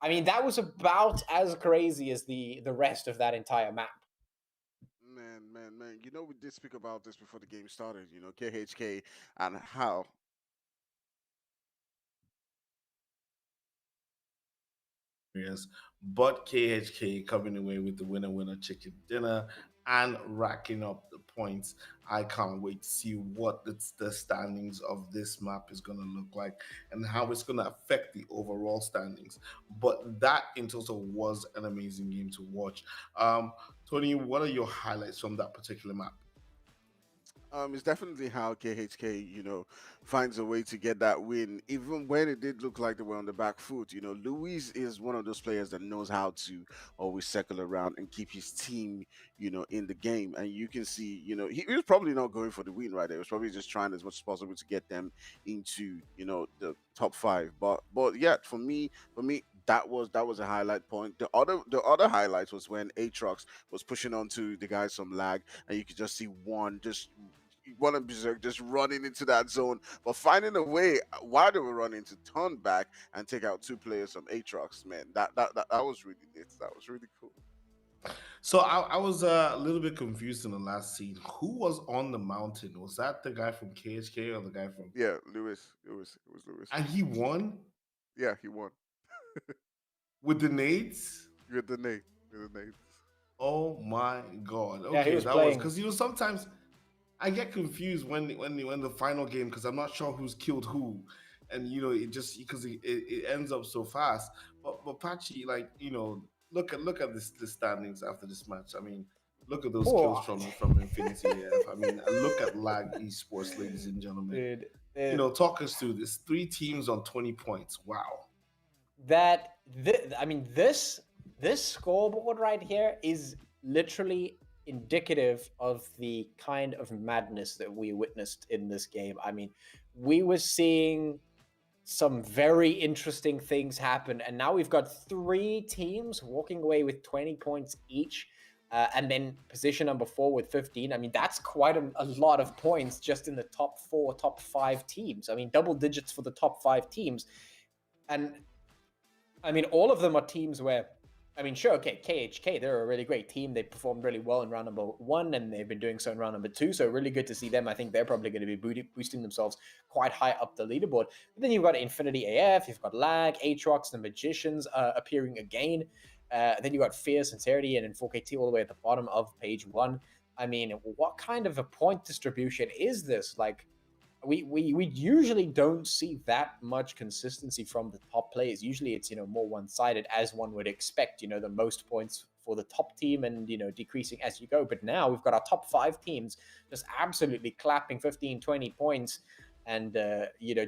Speaker 5: I mean, that was about as crazy as the rest of that entire map.
Speaker 6: Man. We did speak about this before the game started, KHK and how
Speaker 1: areas, but KHK coming away with the winner chicken dinner and racking up the points. I can't wait to see what the standings of this map is going to look like and how it's going to affect the overall standings. But that in total was an amazing game to watch. Tony, what are your highlights from that particular map?
Speaker 6: It's definitely how KHK, finds a way to get that win, even when it did look like they were on the back foot. Luis is one of those players that knows how to always circle around and keep his team, in the game. And you can see, he was probably not going for the win right there. He was probably just trying as much as possible to get them into, the top five. But yeah, for me, that was a highlight point. The other highlight was when ATROX was pushing onto the guys from lag, and you could just see one of Berserk just running into that zone, but finding a way while they were running to turn back and take out two players from Aatrox. Man, that was really lit. That was really cool.
Speaker 1: So I was a little bit confused in the last scene. Who was on the mountain? Was that the guy from KHK or the guy from?
Speaker 6: Yeah, Lewis. It was Lewis.
Speaker 1: And he won
Speaker 6: Yeah, he won
Speaker 1: with the nades.
Speaker 6: with the nade. With the nade.
Speaker 1: Oh my god!
Speaker 5: Yeah, he
Speaker 1: Okay,
Speaker 5: was
Speaker 1: that was
Speaker 5: playing.
Speaker 1: because sometimes I get confused when the final game because I'm not sure who's killed who, and it just because it ends up so fast. But Pachi, like look at the standings after this match. I mean, look at those kills
Speaker 5: Poor.
Speaker 1: from Infinity AF. I mean, look at Lag Esports, ladies and gentlemen.
Speaker 5: Dude,
Speaker 1: Talk us through this. 3 teams on 20 points. Wow.
Speaker 5: This scoreboard right here is literally indicative of the kind of madness that we witnessed in this game. I mean, we were seeing some very interesting things happen, and now we've got 3 teams walking away with 20 points each, and then position number 4 with 15. I mean, that's quite a lot of points just in the top 4, top 5 teams. I mean, double digits for the top 5 teams. And I mean, all of them are teams where, I mean, sure, okay, KHK, they're a really great team. They performed really well in round number 1, and they've been doing so in round number 2. So really good to see them. I think they're probably going to be boosting themselves quite high up the leaderboard. But then you've got Infinity AF, you've got Lag, Aatrox, the Magicians appearing again. Then you've got Fear, Sincerity, and then 4KT all the way at the bottom of page 1. I mean, what kind of a point distribution is this? Like, we usually don't see that much consistency from the top players. Usually it's, more one-sided, as one would expect, the most points for the top team and, decreasing as you go. But now we've got our top 5 teams just absolutely clapping 15, 20 points and,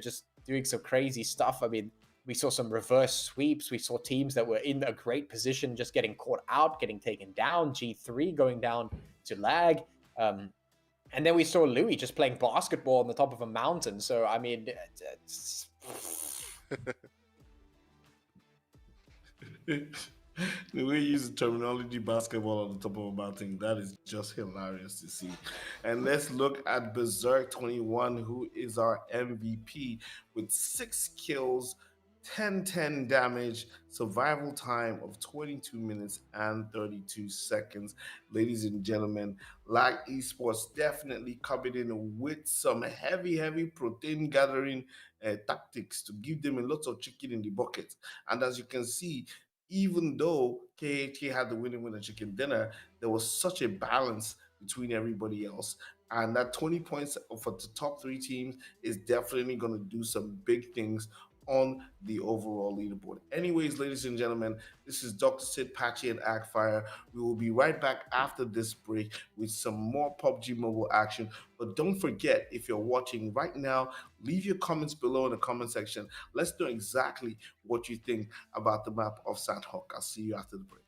Speaker 5: just doing some crazy stuff. I mean, we saw some reverse sweeps. We saw teams that were in a great position just getting caught out, getting taken down. G3 going down to Lag. And then we saw Louis just playing basketball on the top of a mountain. So, I mean, it's...
Speaker 1: The way you use the terminology basketball on the top of a mountain, that is just hilarious to see. And let's look at Berserk 21, who is our MVP with 6 kills, 10 damage, survival time of 22 minutes and 32 seconds. Ladies and gentlemen, Lag Esports definitely coming in with some heavy protein gathering tactics to give them a lot of chicken in the bucket. And as you can see, even though KHK had the winner chicken dinner, there was such a balance between everybody else. And that 20 points for the top 3 teams is definitely going to do some big things on the overall leaderboard. Anyways, ladies and gentlemen, this is Dr. Sid, Patchy, and Agfire. We will be right back after this break with some more PUBG Mobile action. But don't forget, if you're watching right now, leave your comments below in the comment section. Let's know exactly what you think about the map of Sanhok. I'll see you after the break.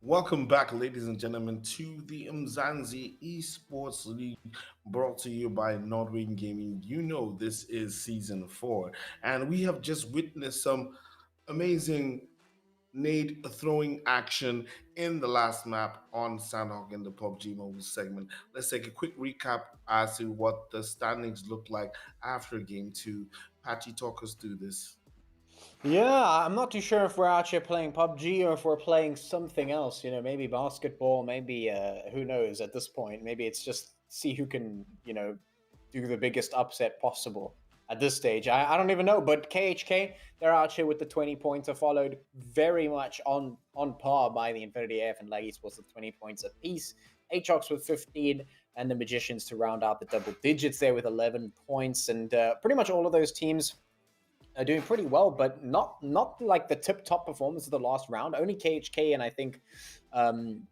Speaker 1: Welcome back, ladies and gentlemen, to the Umzansi Esports League brought to you by Nordwing Gaming. You know, this is season 4, and we have just witnessed some amazing nade throwing action in the last map on Sanhok in the PUBG Mobile segment. Let's take a quick recap as to what the standings look like after game 2. Patchy, talk us through this.
Speaker 5: Yeah, I'm not too sure if we're actually playing PUBG or if we're playing something else. You know, maybe basketball, maybe who knows at this point. Maybe it's just see who can, do the biggest upset possible at this stage. I don't even know, but KHK, they're out here with the 20 points, are followed very much on par by the Infinity AF and Lag Esports with 20 points apiece. ATROX with 15, and the Magicians to round out the double digits there with 11 points. And pretty much all of those teams are doing pretty well, but not like the top performance of the last round. Only KHK and I think I'm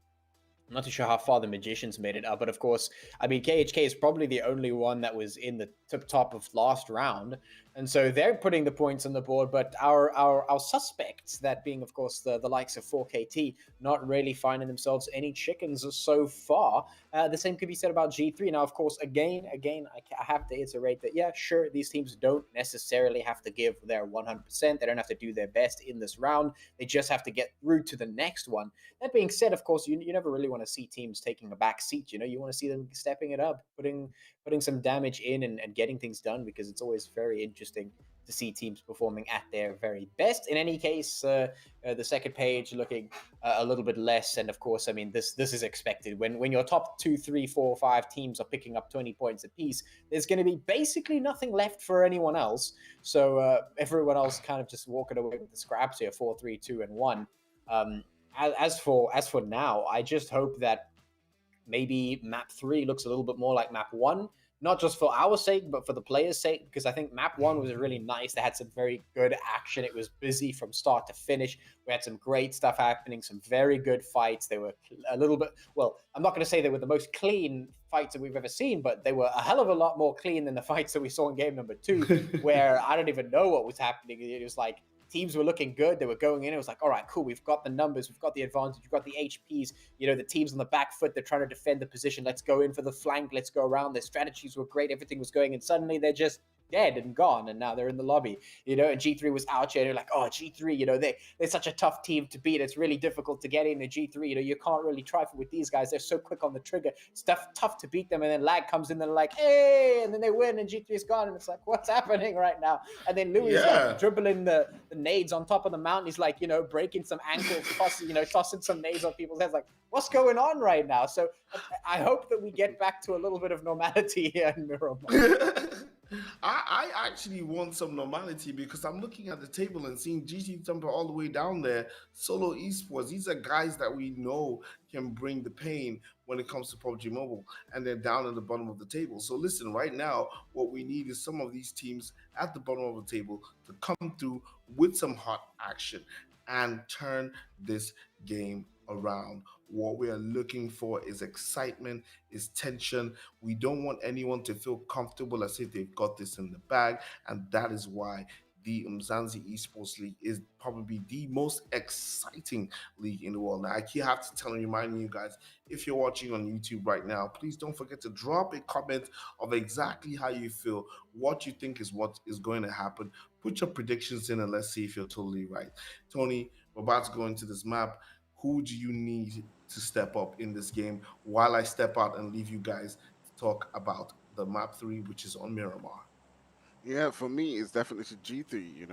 Speaker 5: not too sure how far the Magicians made it up, but of course, I mean, KHK is probably the only one that was in the top of last round, and so they're putting the points on the board. But our suspects, that being, of course, the likes of 4KT, not really finding themselves any chickens so far. The same could be said about G3. Now, of course, again, I have to iterate that, yeah, sure, these teams don't necessarily have to give their 100%. They don't have to do their best in this round. They just have to get through to the next one. That being said, of course, you never really want to see teams taking a back seat. You want to see them stepping it up, putting some damage in and getting things done, because it's always very interesting to see teams performing at their very best. In any case, the second page looking a little bit less, and of course, I mean, this is expected. When your top 2, 3, 4, 5 teams are picking up 20 points apiece, there's going to be basically nothing left for anyone else. So everyone else kind of just walking away with the scraps here, 4, 3, 2, and 1. As for now, I just hope that maybe map 3 looks a little bit more like map 1, not just for our sake, but for the players' sake, because I think map 1 was really nice. They had some very good action. It was busy from start to finish. We had some great stuff happening, some very good fights. They were a little bit, well, I'm not going to say they were the most clean fights that we've ever seen, but they were a hell of a lot more clean than the fights that we saw in game number 2, where I don't even know what was happening. It was like, teams were looking good. They were going in. It was like, all right, cool. We've got the numbers. We've got the advantage. We've got the HPs. The team's on the back foot. They're trying to defend the position. Let's go in for the flank. Let's go around. Their strategies were great. Everything was going. And suddenly they're just dead and gone. And now they're in the lobby, and G3 was out here. They're like, oh, G3, they're such a tough team to beat. It's really difficult to get in a G3. You can't really trifle with these guys. They're so quick on the trigger. It's tough to beat them. And then Lag comes in. They're like, hey, and then they win, and G3 is gone. And it's like, what's happening right now? And then Louis is like dribbling the nades on top of the mountain. He's like, breaking some ankles, tossing some nades on people's heads. Like, what's going on right now? So I hope that we get back to a little bit of normality here in Miramar.
Speaker 1: I actually want some normality because I'm looking at the table and seeing GT Thumper all the way down there. Solo Esports, these are guys that we know can bring the pain when it comes to PUBG Mobile, and they're down at the bottom of the table. So listen, right now, what we need is some of these teams at the bottom of the table to come through with some hot action and turn this game around. What we are looking for is excitement, is tension. We don't want anyone to feel comfortable as if they've got this in the bag, and that is why the Umzansi Esports League is probably the most exciting league in the world. Now, I have to tell and remind you guys, if you're watching on YouTube right now, please don't forget to drop a comment of exactly how you feel, what you think is what is going to happen. Put your predictions in and let's see if you're totally right. Tony, we're about to go into this map. Who do you need to step up in this game while I step out and leave you guys to talk about the map 3, which is on Miramar?
Speaker 6: Yeah, for me, it's definitely G3.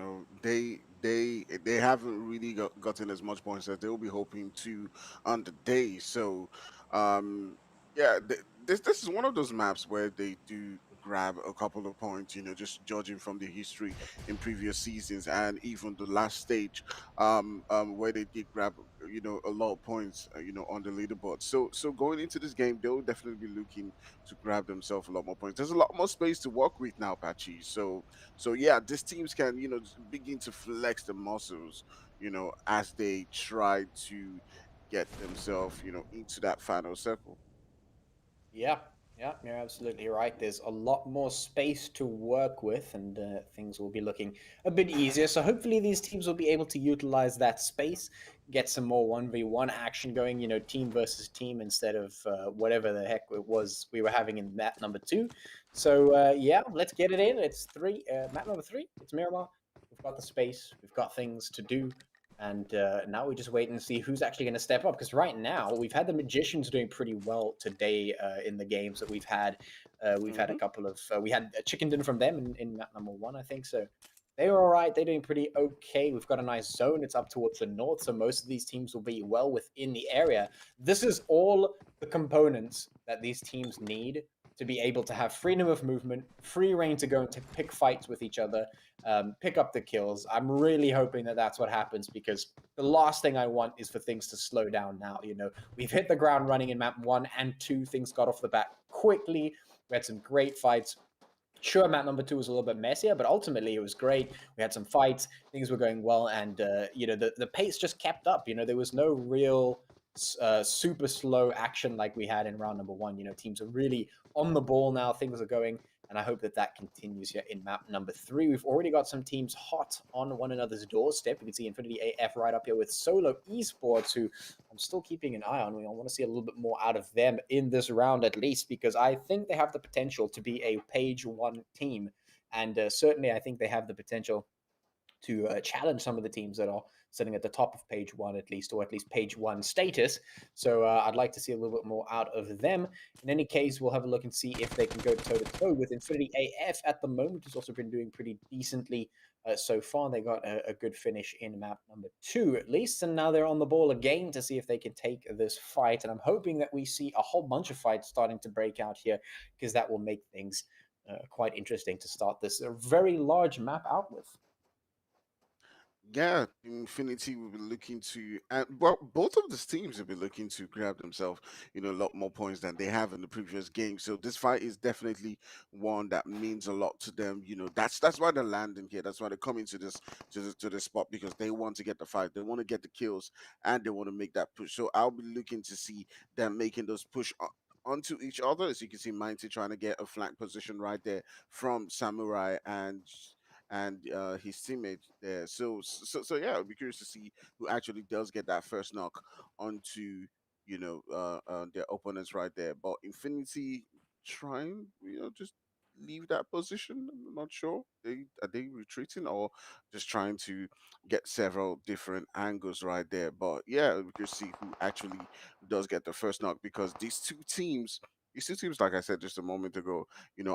Speaker 6: They haven't really gotten as much points as they'll be hoping to on the day. So, yeah, this is one of those maps where they do grab a couple of points. Just judging from the history in previous seasons and even the last stage, where they did grab a lot of points, on the leaderboard. So going into this game, they'll definitely be looking to grab themselves a lot more points. There's a lot more space to work with now, Patchy. So yeah, these teams can begin to flex the muscles, as they try to get themselves into that final circle.
Speaker 5: Yeah, Yeah, you're absolutely right. There's a lot more space to work with, and things will be looking a bit easier. So hopefully these teams will be able to utilize that space, get some more 1v1 action going, team versus team instead of whatever the heck it was we were having in map number 2. So yeah, let's get it in. It's map number 3. It's Miramar. We've got the space. We've got things to do. And now we just wait and see who's actually going to step up. Because right now, we've had the Magicians doing pretty well today in the games that we've had. We've had a couple of... we had a chicken dinner from them in map number 1, I think. So they were all right. They're doing pretty okay. We've got a nice zone. It's up towards the north. So most of these teams will be well within the area. This is all the components that these teams need to be able to have freedom of movement, free reign to go and to pick fights with each other, pick up the kills. I'm really hoping that that's what happens, because the last thing I want is for things to slow down now. We've hit the ground running in map 1 and 2. Things got off the bat quickly. We had some great fights. Sure, map number 2 was a little bit messier, but ultimately it was great. We had some fights. Things were going well, and the pace just kept up. There was no real super slow action like we had in round number 1. Teams are really on the ball now. Things are going, and I hope that that continues here in map number 3. We've already got some teams hot on one another's doorstep. You can see Infinity AF right up here with Solo Esports, who I'm still keeping an eye on. I want to see a little bit more out of them in this round at least, because I think they have the potential to be a page 1 team. And certainly I think they have the potential to challenge some of the teams that are sitting at the top of page 1 at least, or at least page 1 status. So I'd like to see a little bit more out of them. In any case, we'll have a look and see if they can go toe-to-toe with Infinity AF at the moment, who's also been doing pretty decently so far. They got a good finish in map number 2 at least, and now they're on the ball again to see if they can take this fight. And I'm hoping that we see a whole bunch of fights starting to break out here, because that will make things quite interesting to start this very large map out with.
Speaker 6: Yeah, Infinity will be looking to, and well, both of these teams will be looking to grab themselves, a lot more points than they have in the previous game. So this fight is definitely one that means a lot to them. That's why they're landing here. That's why they're coming to this spot, because they want to get the fight, they want to get the kills, and they want to make that push. So I'll be looking to see them making those push onto each other. As you can see, Mighty trying to get a flank position right there from Samurai and his teammate there. So yeah, I'll be curious to see who actually does get that first knock onto their opponents right there. But Infinity trying, just leave that position. I'm not sure. Are they retreating or just trying to get several different angles right there? But yeah, we can see who actually does get the first knock, because these two teams, like I said just a moment ago,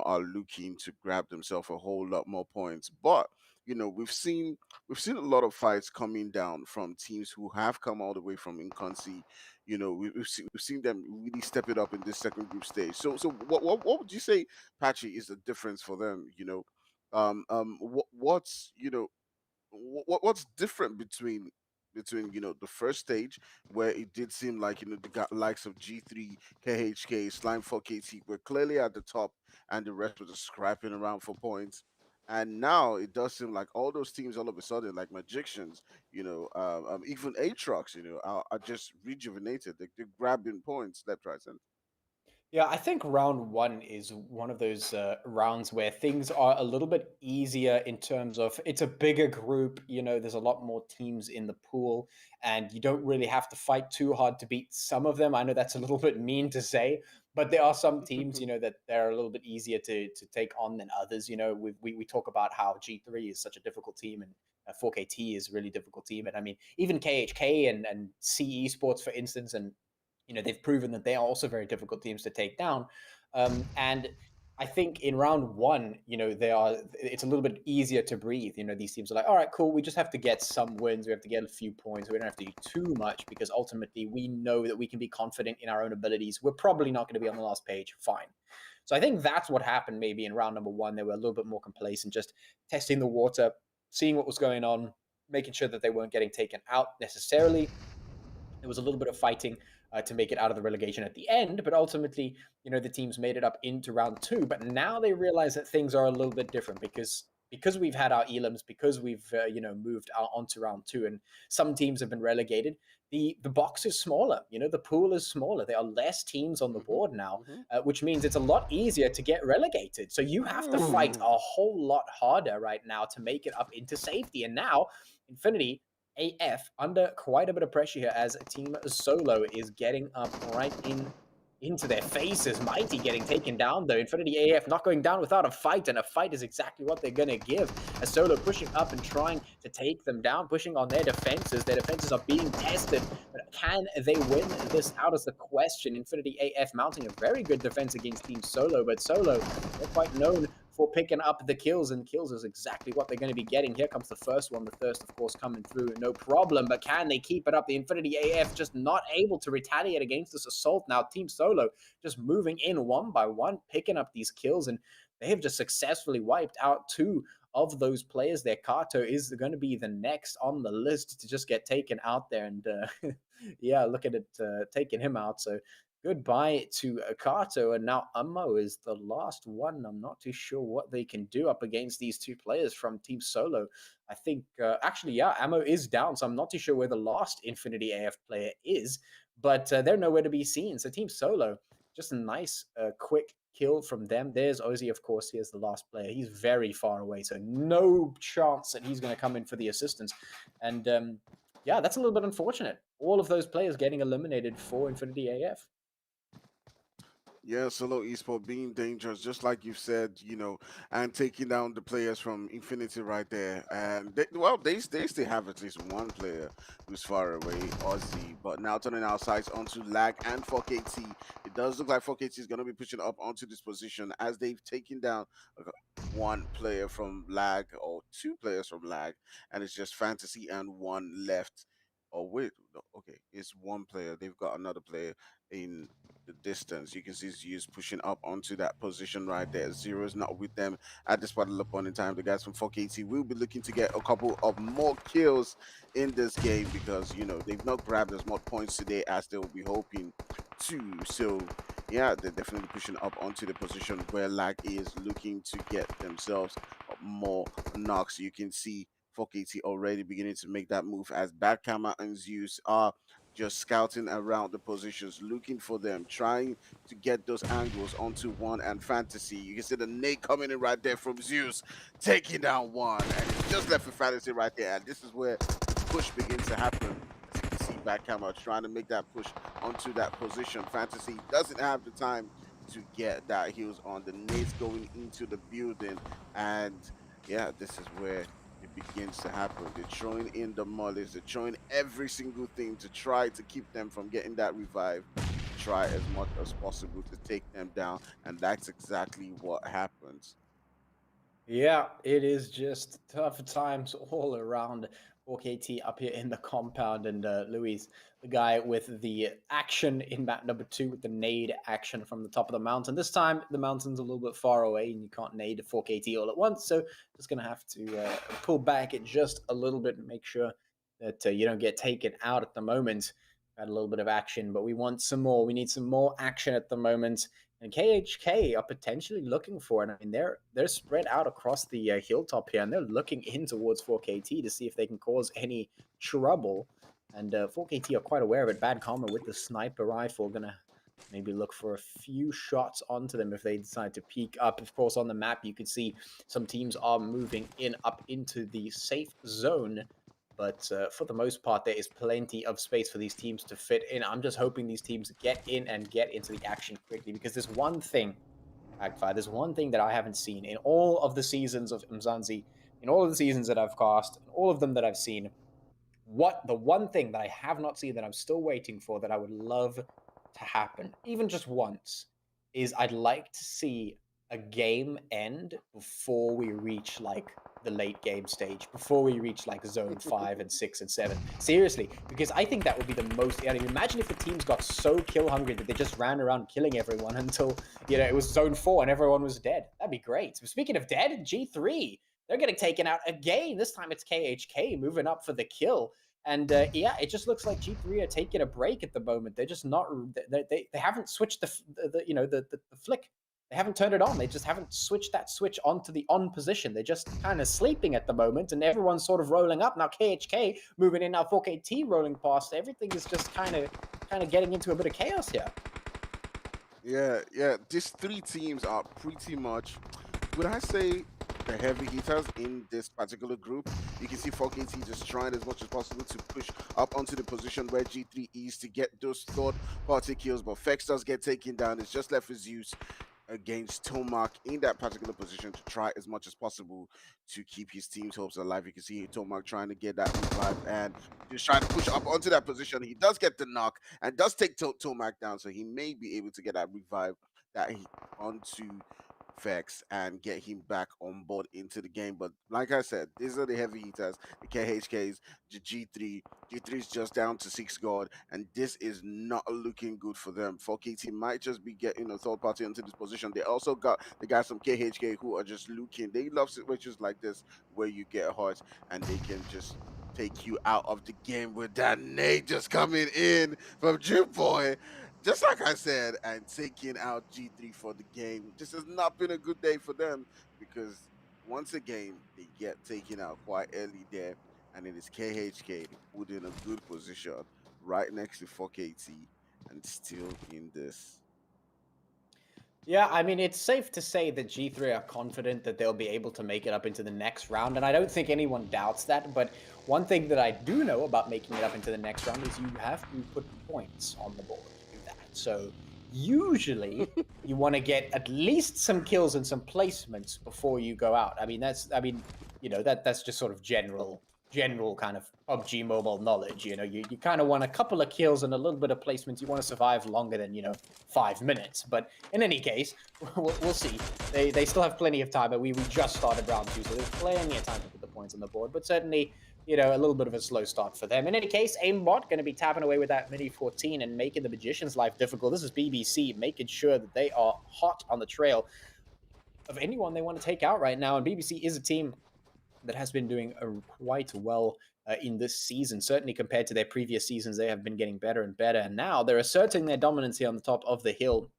Speaker 6: are looking to grab themselves a whole lot more points. But we've seen a lot of fights coming down from teams who have come all the way from Inconsi. We've seen them really step it up in this second group stage. So what would you say, Patchy, is the difference for them? What's different between the first stage, where it did seem like the likes of G3, KHK, Slime 4KT were clearly at the top, and the rest were just scrapping around for points. And now it does seem like all those teams all of a sudden, like Magicians, even Atrox, are just rejuvenated. They're grabbing points left, right, center.
Speaker 5: Yeah, I think round 1 is one of those rounds where things are a little bit easier in terms of it's a bigger group. There's a lot more teams in the pool, and you don't really have to fight too hard to beat some of them. I know that's a little bit mean to say, but there are some teams, that they're a little bit easier to take on than others. We talk about how G3 is such a difficult team, and 4KT is a really difficult team. And I mean, even KHK and C Esports, for instance, and they've proven that they are also very difficult teams to take down. And I think in round 1, it's a little bit easier to breathe. These teams are like, all right, cool. We just have to get some wins. We have to get a few points. We don't have to do too much, because ultimately we know that we can be confident in our own abilities. We're probably not going to be on the last page. Fine. So I think that's what happened maybe in round number 1. They were a little bit more complacent, just testing the water, seeing what was going on, making sure that they weren't getting taken out necessarily. There was a little bit of fighting to make it out of the relegation at the end, but ultimately, the teams made it up into round 2. But now they realize that things are a little bit different, because because we've had our elims, because we've moved on to round 2, and some teams have been relegated, the box is smaller. The pool is smaller. There are less teams on the board now, which means it's a lot easier to get relegated. So you have to fight a whole lot harder right now to make it up into safety. And now Infinity AF under quite a bit of pressure here as Team Solo is getting up right into their faces. Mighty getting taken down though. Infinity AF not going down without a fight, and a fight is exactly what they're going to give. As Solo pushing up and trying to take them down, pushing on their defenses. Their defenses are being tested, but can they win this out is the question. Infinity AF mounting a very good defense against Team Solo, but Solo, they're quite known for picking up the kills, and kills is exactly what they're going to be getting. Here comes the first one. The thirst, of course, coming through, no problem. But can they keep it up? The Infinity AF just not able to retaliate against this assault. Now, Team Solo just moving in one by one, picking up these kills, and they have just successfully wiped out 2 of those players. Their Kato is going to be the next on the list to just get taken out there. And yeah, look at it, taking him out. So goodbye to Kato, and now Ummo is the last one. I'm not too sure what they can do up against these 2 players from Team Solo. I think, actually, yeah, Ammo is down, so I'm not too sure where the last Infinity AF player is, but they're nowhere to be seen. So Team Solo, just a nice, quick kill from them. There's Ozzy, of course. Here's the last player. He's very far away, so no chance that he's going to come in for the assistance. And yeah, that's a little bit unfortunate. All of those players getting eliminated for Infinity AF.
Speaker 6: Yeah, Solo Esport being dangerous, just like you said, and taking down the players from Infinity right there. And they still have at least one player who's far away, Aussie. But now turning our sights onto Lag and 4KT. It does look like 4KT is going to be pushing up onto this position as they've taken down one player from Lag, or 2 players from Lag, and it's just Fantasy and 1 left. Oh wait, no, okay, it's 1 player. They've got another player in the distance. You can see Zeus pushing up onto that position right there. Zero is not with them at this particular point in time. The guys from 4KT will be looking to get a couple of more kills in this game because, they've not grabbed as much points today as they will be hoping to. So, yeah, they're definitely pushing up onto the position where Lag is looking to get themselves more knocks. You can see 4KT already beginning to make that move as Badkama and Zeus are just scouting around the positions, looking for them, trying to get those angles onto 1 and Fantasy. You can see the nade coming in right there from Zeus, taking down 1, and it's just left for Fantasy right there. And this is where the push begins to happen. As you can see, Badkama trying to make that push onto that position. Fantasy doesn't have the time to get that heals on. The nades going into the building, and yeah, this is where it begins to happen. They're throwing in the mollies, they're throwing every single thing to try to keep them from getting that revive, try as much as possible to take them down, and that's exactly what happens.
Speaker 5: Yeah, it is just tough times all around. 4KT up here in the compound, and Luis, the guy with the action in map number 2 with the nade action from the top of the mountain. This time, the mountain's a little bit far away, and you can't nade 4KT all at once, so just going to have to pull back it just a little bit and make sure that you don't get taken out at the moment. Had a little bit of action, but we want some more. We need some more action at the moment. And KHK are potentially looking for it. I mean, they're spread out across the hilltop here, and they're looking in towards 4KT to see if they can cause any trouble. And 4KT are quite aware of it. Bad Karma with the sniper rifle, gonna maybe look for a few shots onto them if they decide to peek up. Of course, on the map, you can see some teams are moving in up into the safe zone. But for the most part, there is plenty of space for these teams to fit in. I'm just hoping these teams get in and get into the action quickly, because there's one thing, Magpie, there's one thing that I haven't seen in all of the seasons of Umzansi, in all of the seasons that I've cast, in all of them that I've seen. The one thing that I have not seen that I'm still waiting for that I would love to happen, even just once, is I'd like to see a game end before we reach like the late game stage, before we reach like zone 5 and 6 and 7. Seriously, because I think that would be the most. I mean, imagine if the teams got so kill hungry that they just ran around killing everyone until it was zone 4 and everyone was dead. That'd be great. Speaking of dead, G3, they're getting taken out again. This time it's KHK moving up for the kill. And yeah, it just looks like G3 are taking a break at the moment. They're just not. They haven't switched the flick They haven't turned it on. They just haven't switched that switch onto the on position. They're just kind of sleeping at the moment, and everyone's sort of rolling up now. KHK moving in now. 4KT rolling past. Everything is just kind of getting into a bit of chaos here.
Speaker 6: Yeah. These three teams are pretty much, would I say, the heavy hitters in this particular group. You can see 4KT just trying as much as possible to push up onto the position where G3 is to get those third party kills, but Fex does get taken down. It's just left for Zeus against Tomac in that particular position to try as much as possible to keep his team's hopes alive. You can see Tomac trying to get that revive and just trying to push up onto that position. He does get the knock and does take Tomac down, so he may be able to get that revive that he onto Vex and get him back on board into the game. But like I said, these are the heavy hitters, the KHKs, the G3. G3 is just down to 6 guard, and this is not looking good for them. 4KT might just be getting a third party into this position. They also got the guys from KHK who are just looking. They love situations like this where you get hurt and they can just take you out of the game with that nade just coming in from Drew Boy, just like I said, and taking out G3 for the game. This has not been a good day for them because once again they get taken out quite early there, and it is KHK put in a good position right next to 4KT and still in this.
Speaker 5: Yeah, I mean, it's safe to say that G3 are confident that they'll be able to make it up into the next round, and I don't think anyone doubts that, but one thing that I do know about making it up into the next round is you have to put points on the board to do that. So usually you want to get at least some kills and some placements before you go out. That's just sort of general kind of PUBG Mobile knowledge. You kind of want a couple of kills and a little bit of placements. You want to survive longer than 5 minutes. But in any case, we'll see. They still have plenty of time, but we just started round 2, so there's plenty of time to put the points on the board. But certainly, a little bit of a slow start for them. In any case, Aimbot going to be tapping away with that Mini 14 and making the Magician's life difficult. This is BBC making sure that they are hot on the trail of anyone they want to take out right now. And BBC is a team that has been doing quite well in this season. Certainly compared to their previous seasons, they have been getting better and better. And now they're asserting their dominance on the top of the hill.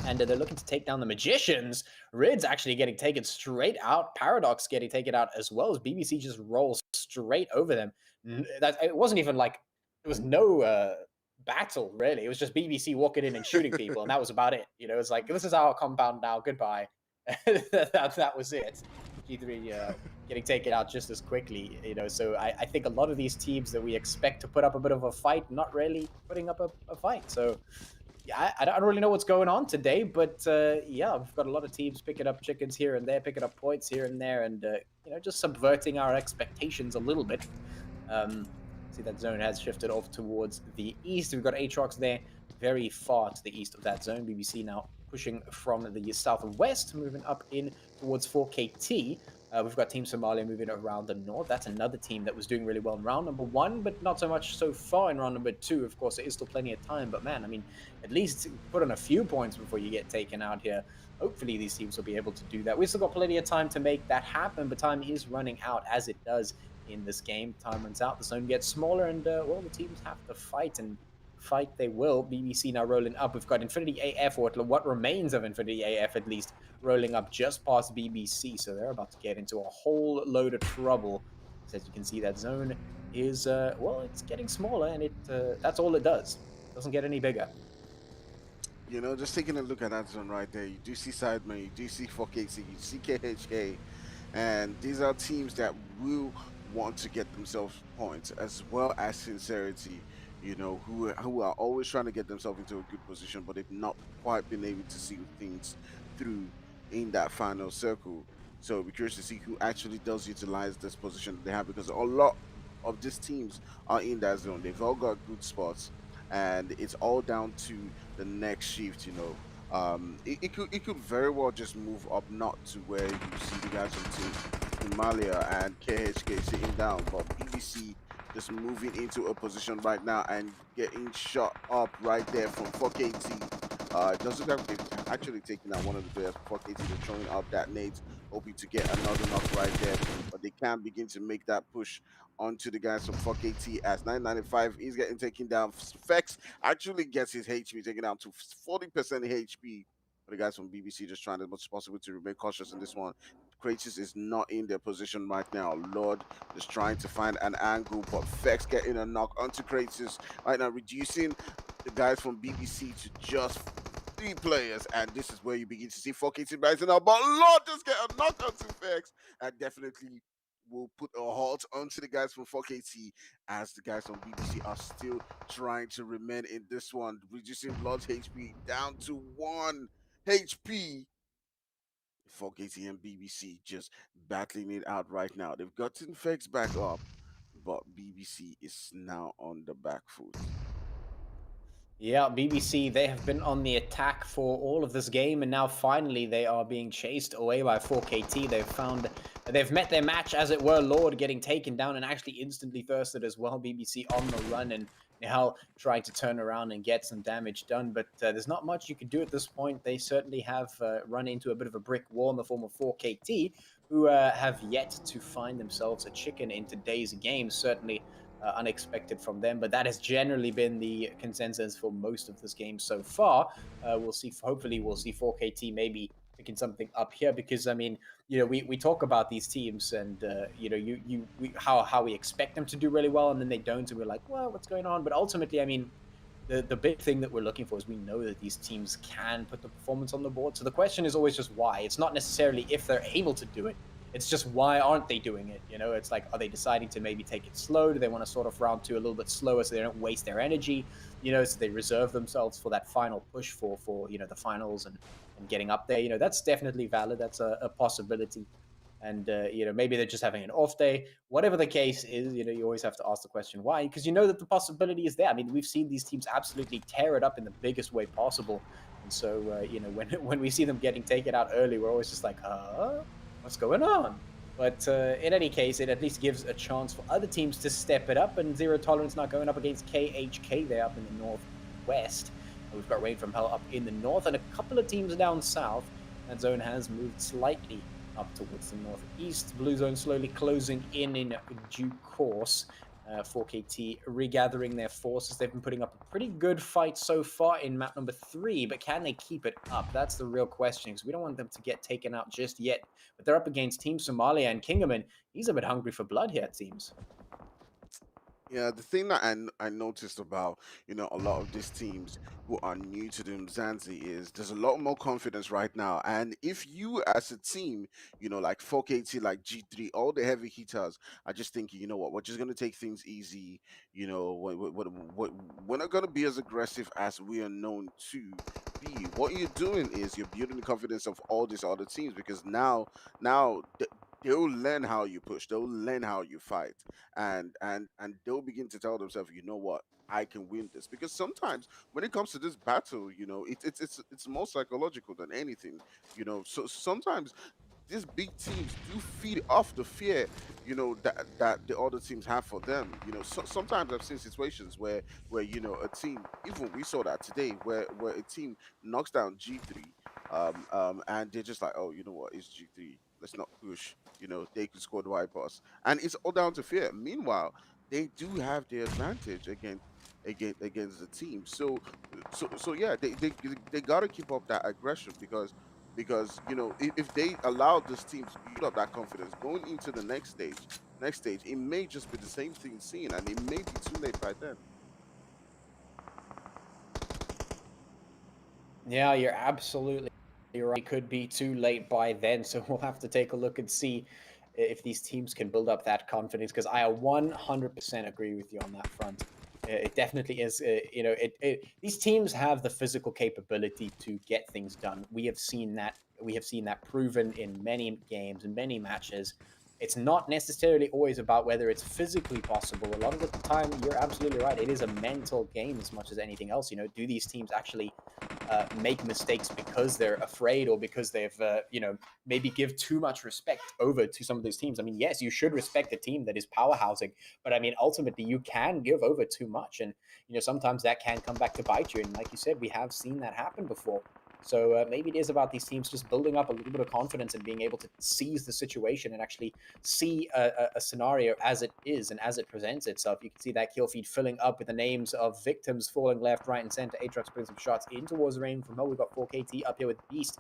Speaker 5: And they're looking to take down the Magicians. Rid's actually getting taken straight out. Paradox getting taken out as well, as BBC just rolls straight over them. It wasn't even like, there was no battle, really. It was just BBC walking in and shooting people, and that was about it. It's like, this is our compound now, goodbye. that was it. G3 getting taken out just as quickly, so I think a lot of these teams that we expect to put up a bit of a fight, not really putting up a fight. So yeah, I don't really know what's going on today, but yeah, we've got a lot of teams picking up chickens here and there, picking up points here and there, and just subverting our expectations a little bit. See, that zone has shifted off towards the east. We've got ATROX there, very far to the east of that zone. BBC now pushing from the southwest, moving up in towards 4KT. We've got Team Somalia moving around the north. That's another team that was doing really well in round number 1, but not so much so far in round number 2. Of course, there is still plenty of time, but man, I mean, at least put on a few points before you get taken out here. Hopefully these teams will be able to do that. We've still got plenty of time to make that happen, but time is running out, as it does in this game. Time runs out, the zone gets smaller, and well, the teams have to fight, and fight they will. BBC now rolling up. We've got Infinity AF, or what remains of Infinity AF at least, rolling up just past BBC, so they're about to get into a whole load of trouble. As you can see, that zone is well, it's getting smaller, and that's all it does. It doesn't get any bigger.
Speaker 6: Just taking a look at that zone right there, you do see Sidemen, you do see 4KC, you see KHK, and these are teams that will want to get themselves points, as well as Sincerity, who are always trying to get themselves into a good position, but they've not quite been able to see things through in that final circle. So we're curious to see who actually does utilize this position that they have, because a lot of these teams are in that zone. They've all got good spots, and it's all down to the next shift. It could very well just move up, not to where you see the guys from Team Somalia and KHK sitting down, but BBC just moving into a position right now and getting shot up right there from 4KT. It does look like they've actually taken out one of the players. 4KT, they're throwing out that nades, hoping to get another knock right there, but they can begin to make that push onto the guys from 4KT as 995 is getting taken down. Fex actually gets his HP taken down to 40% HP, for the guys from BBC just trying as much as possible to remain cautious in this one. Kratos is not in their position right now. Lord is trying to find an angle, but Fex getting a knock onto Kratos right now, reducing the guys from BBC to just 3 players, and this is where you begin to see 4KT rising up. But Lord just get a knock onto Fex, and definitely will put a halt onto the guys from 4KT as the guys from BBC are still trying to remain in this one, reducing Blood's HP down to 1 HP. 4KT and BBC just battling it out right now. They've gotten Fex back up, but BBC is now on the back foot.
Speaker 5: Yeah, BBC, they have been on the attack for all of this game, and now finally they are being chased away by 4KT. They've met their match, as it were. Lord getting taken down and actually instantly thirsted as well. BBC on the run and now trying to turn around and get some damage done, but there's not much you can do at this point. They certainly have run into a bit of a brick wall in the form of 4KT, who have yet to find themselves a chicken in today's game. Certainly unexpected from them, but that has generally been the consensus for most of this game so far. We'll see. Hopefully, we'll see 4KT maybe picking something up here, because I mean, we talk about these teams and how we expect them to do really well, and then they don't, and we're like, well, what's going on? But ultimately, I mean, the big thing that we're looking for is we know that these teams can put the performance on the board. So the question is always just why. It's not necessarily if they're able to do it. It's just why aren't they doing it? It's like, are they deciding to maybe take it slow? Do they want to sort of round 2 a little bit slower so they don't waste their energy? So they reserve themselves for that final push for the finals and getting up there. That's definitely valid. That's a possibility. And maybe they're just having an off day. Whatever the case is, you always have to ask the question why, because that the possibility is there. I mean, we've seen these teams absolutely tear it up in the biggest way possible. And so when we see them getting taken out early, we're always just like, what's going on? But in any case, it at least gives a chance for other teams to step it up. And Zero Tolerance now going up against KHK there up in the northwest. We've got Rain from Hell up in the north, and a couple of teams down south. That zone has moved slightly up towards the northeast. Blue zone slowly closing in due course. 4KT regathering their forces. They've been putting up a pretty good fight so far in map number 3, but can they keep it up? That's the real question, because we don't want them to get taken out just yet. But they're up against Team Somalia, and Kingerman, he's a bit hungry for blood here, it seems.
Speaker 6: Yeah, the thing that I noticed about, a lot of these teams who are new to the Umzansi is there's a lot more confidence right now. And if you as a team, like 4KT, like G3, all the heavy hitters are just thinking, you know what, we're just going to take things easy, we're not going to be as aggressive as we are known to be. What you're doing is you're building the confidence of all these other teams, because now they'll learn how you push, they'll learn how you fight, and they'll begin to tell themselves, you know what, I can win this. Because sometimes when it comes to this battle, it's more psychological than anything. So sometimes these big teams do feed off the fear, that the other teams have for them. Sometimes I've seen situations where a team, even we saw that today, where a team knocks down G3, and they're just like, oh, you know what, it's G3, let's not push. They could score the white pass, and it's all down to fear. Meanwhile, they do have the advantage against the team. So yeah, they got to keep up that aggression, because if they allow this team to build up that confidence going into the next stage, it may just be the same thing seen, and it may be too late by then.
Speaker 5: Yeah, you're absolutely right. It could be too late by then, so we'll have to take a look and see if these teams can build up that confidence, because I 100% agree with you on that front. It definitely is. These teams have the physical capability to get things done. We have seen that. We have seen that proven in many games and many matches. It's not necessarily always about whether it's physically possible. A lot of the time, you're absolutely right. It is a mental game as much as anything else. Do these teams actually make mistakes because they're afraid, or because they've, maybe give too much respect over to some of those teams? I mean, yes, you should respect a team that is powerhousing, but I mean, ultimately, you can give over too much, and sometimes that can come back to bite you. And like you said, we have seen that happen before. So maybe it is about these teams just building up a little bit of confidence and being able to seize the situation and actually see a scenario as it is and as it presents itself. You can see that kill feed filling up with the names of victims falling left, right, and center. ATROX putting some shots in towards the rain from home. We've got 4KT up here with Beast,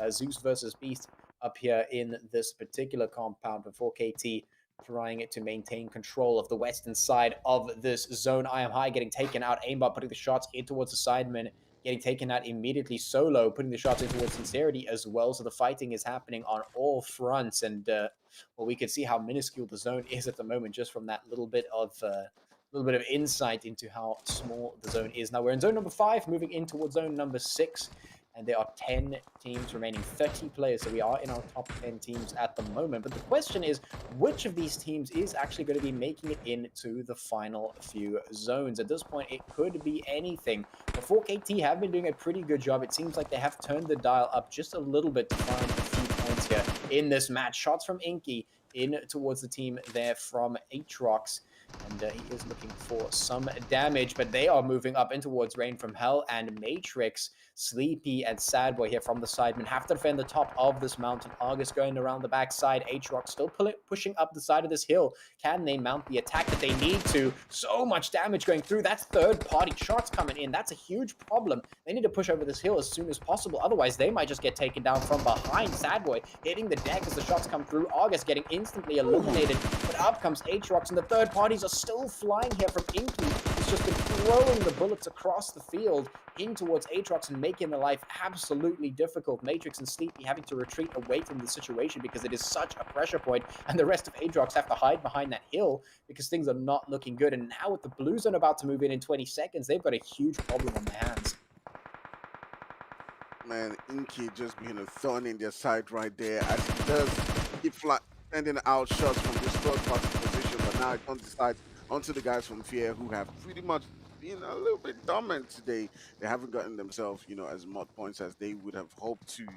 Speaker 5: Zeus versus Beast up here in this particular compound with 4KT trying to maintain control of the western side of this zone. I am high getting taken out. Aimbot putting the shots in towards the Sidemen, getting taken out immediately. Solo putting the shots in towards Sincerity as well. So the fighting is happening on all fronts. And well, we can see how minuscule the zone is at the moment just from that little bit of insight into how small the zone is. Now we're in zone number 5, moving in towards zone number 6. And there are 10 teams remaining, 30 players. So we are in our top 10 teams at the moment. But the question is, which of these teams is actually going to be making it into the final few zones? At this point, it could be anything. But 4KT have been doing a pretty good job. It seems like they have turned the dial up just a little bit to find a few points here in this match. Shots from Inky in towards the team there from ATROX. And he is looking for some damage, but they are moving up in towards Rain from Hell and Matrix. Sleepy and Sad Boy here from the Sidemen have to defend the top of this mountain. Argus going around the backside. ATROX still pushing up the side of this hill. Can they mount the attack that they need to? So much damage going through. That's third-party shots coming in. That's a huge problem. They need to push over this hill as soon as possible. Otherwise, they might just get taken down from behind. Sad Boy hitting the deck as the shots come through. Argus getting instantly eliminated. But up comes ATROX, and the third parties are still flying here from Inky. He's just been throwing the bullets across the field in towards ATROX and making the life absolutely difficult. Matrix and Sleepy having to retreat away from the situation because it is such a pressure point, and the rest of ATROX have to hide behind that hill because things are not looking good. And now with the blue zone about to move in 20 seconds, they've got a huge problem on their hands.
Speaker 6: Man, Inky just being a thorn in their side right there as he does keep sending out shots from this third party position, but now it comes decide onto the guys from Fear who have pretty much been a little bit dominant today. They haven't gotten themselves, as much points as they would have hoped to.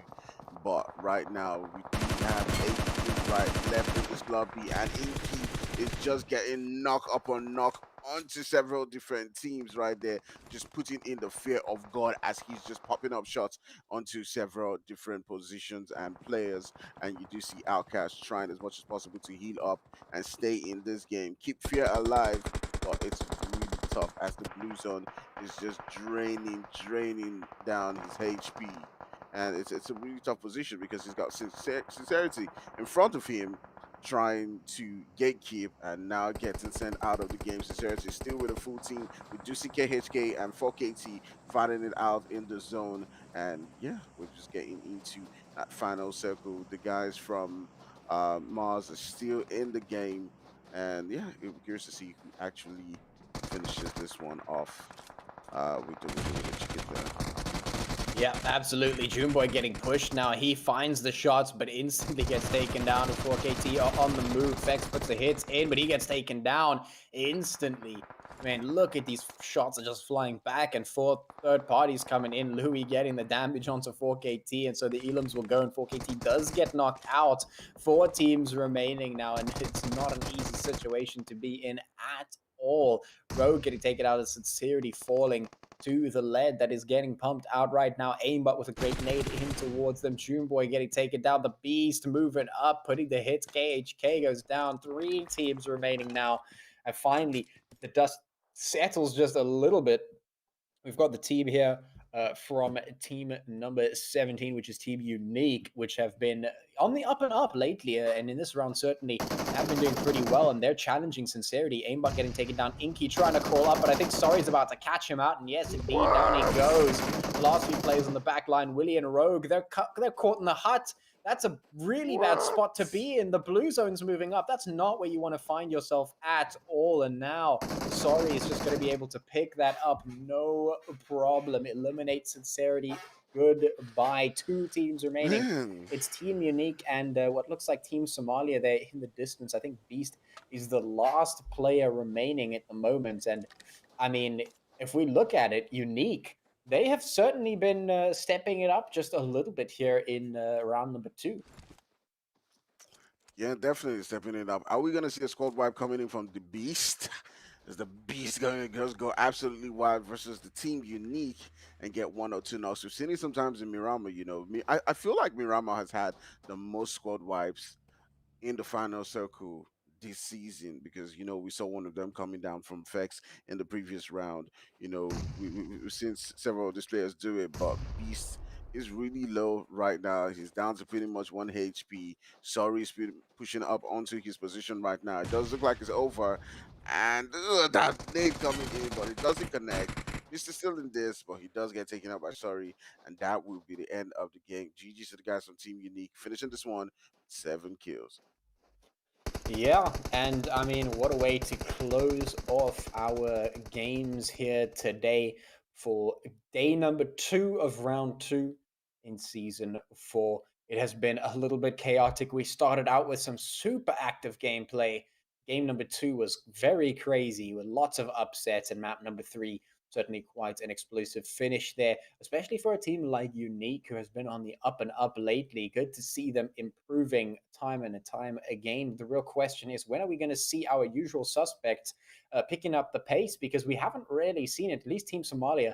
Speaker 6: But right now, we do have 8 teams right left in this lobby, and Inky is just getting knock upon knock onto several different teams right there, just putting in the fear of God as he's just popping up shots onto several different positions and players. And you do see Outcast trying as much as possible to heal up and stay in this game, keep fear alive, but it's really tough as the blue zone is just draining down his HP. And it's a really tough position because he's got Sincerity in front of him trying to gatekeep and now getting sent out of the game. Sincerity is still with a full team with Juicy KHK and 4KT fighting it out in the zone. And yeah, we're just getting into that final circle. The guys from Mars are still in the game. And yeah, it'll be curious to see who actually finishes this one off with the chicken there.
Speaker 5: Yeah, absolutely. Juneboy getting pushed now. He finds the shots, but instantly gets taken down with 4KT on the move. Fex puts the hits in, but he gets taken down instantly. Man, look at these shots are just flying back and forth. Third parties coming in. Louis getting the damage onto 4KT, and so the Elams will go, and 4KT does get knocked out. 4 teams remaining now, and it's not an easy situation to be in at all. Rogue getting taken out of Sincerity, falling to the lead that is getting pumped out right now. Aimbot with a great nade in towards them. Juneboy getting taken down. The Beast moving up, putting the hits. KHK goes down. 3 teams remaining now. And finally, the dust settles just a little bit. We've got the team here from team number 17, which is Team Unique, which have been on the up and up lately, and in this round certainly have been doing pretty well, and they're challenging Sincerity. Aimbot getting taken down. Inky trying to crawl up, but I think Sorry's about to catch him out, and yes, indeed, down he goes. Last few players on the back line, Willie and Rogue, they're caught in the hut. That's a really bad spot to be in. The blue zone's moving up. That's not where you want to find yourself at all. And now, Sorry is just going to be able to pick that up. No problem. Eliminate Sincerity. Goodbye. 2 teams remaining.
Speaker 6: Man.
Speaker 5: It's Team Unique and what looks like Team Somalia there in the distance. I think Beast is the last player remaining at the moment. And, I mean, if we look at it, Unique, they have certainly been stepping it up just a little bit here in round number 2.
Speaker 6: Yeah, definitely stepping it up. Are we going to see a squad wipe coming in from the Beast? is the beast going to just go absolutely wild versus the team unique and get 1 or 2 knocks. We've seen it sometimes in Miramar. I feel like Miramar has had the most squad wipes in the final circle this season because we saw one of them coming down from Fex in the previous round. We've seen several of these players do it, but Beast is really low right now. He's down to pretty much 1 HP. Sorry, is pushing up onto his position right now. It does look like it's over, and that nade coming in, but it doesn't connect. Beast is still in this, but he does get taken out by Sorry, and that will be the end of the game. GG to the guys from Team Unique, finishing this one with 7 kills.
Speaker 5: Yeah, and I mean, what a way to close off our games here today for day number 2 of round 2 in season 4. It has been a little bit chaotic. We started out with some super active gameplay. Game number 2 was very crazy with lots of upsets, and map number 3 certainly quite an explosive finish there, especially for a team like Unique, who has been on the up and up lately. Good to see them improving time and time again. The real question is, when are we going to see our usual suspects picking up the pace? Because we haven't really seen it. At least Team Somalia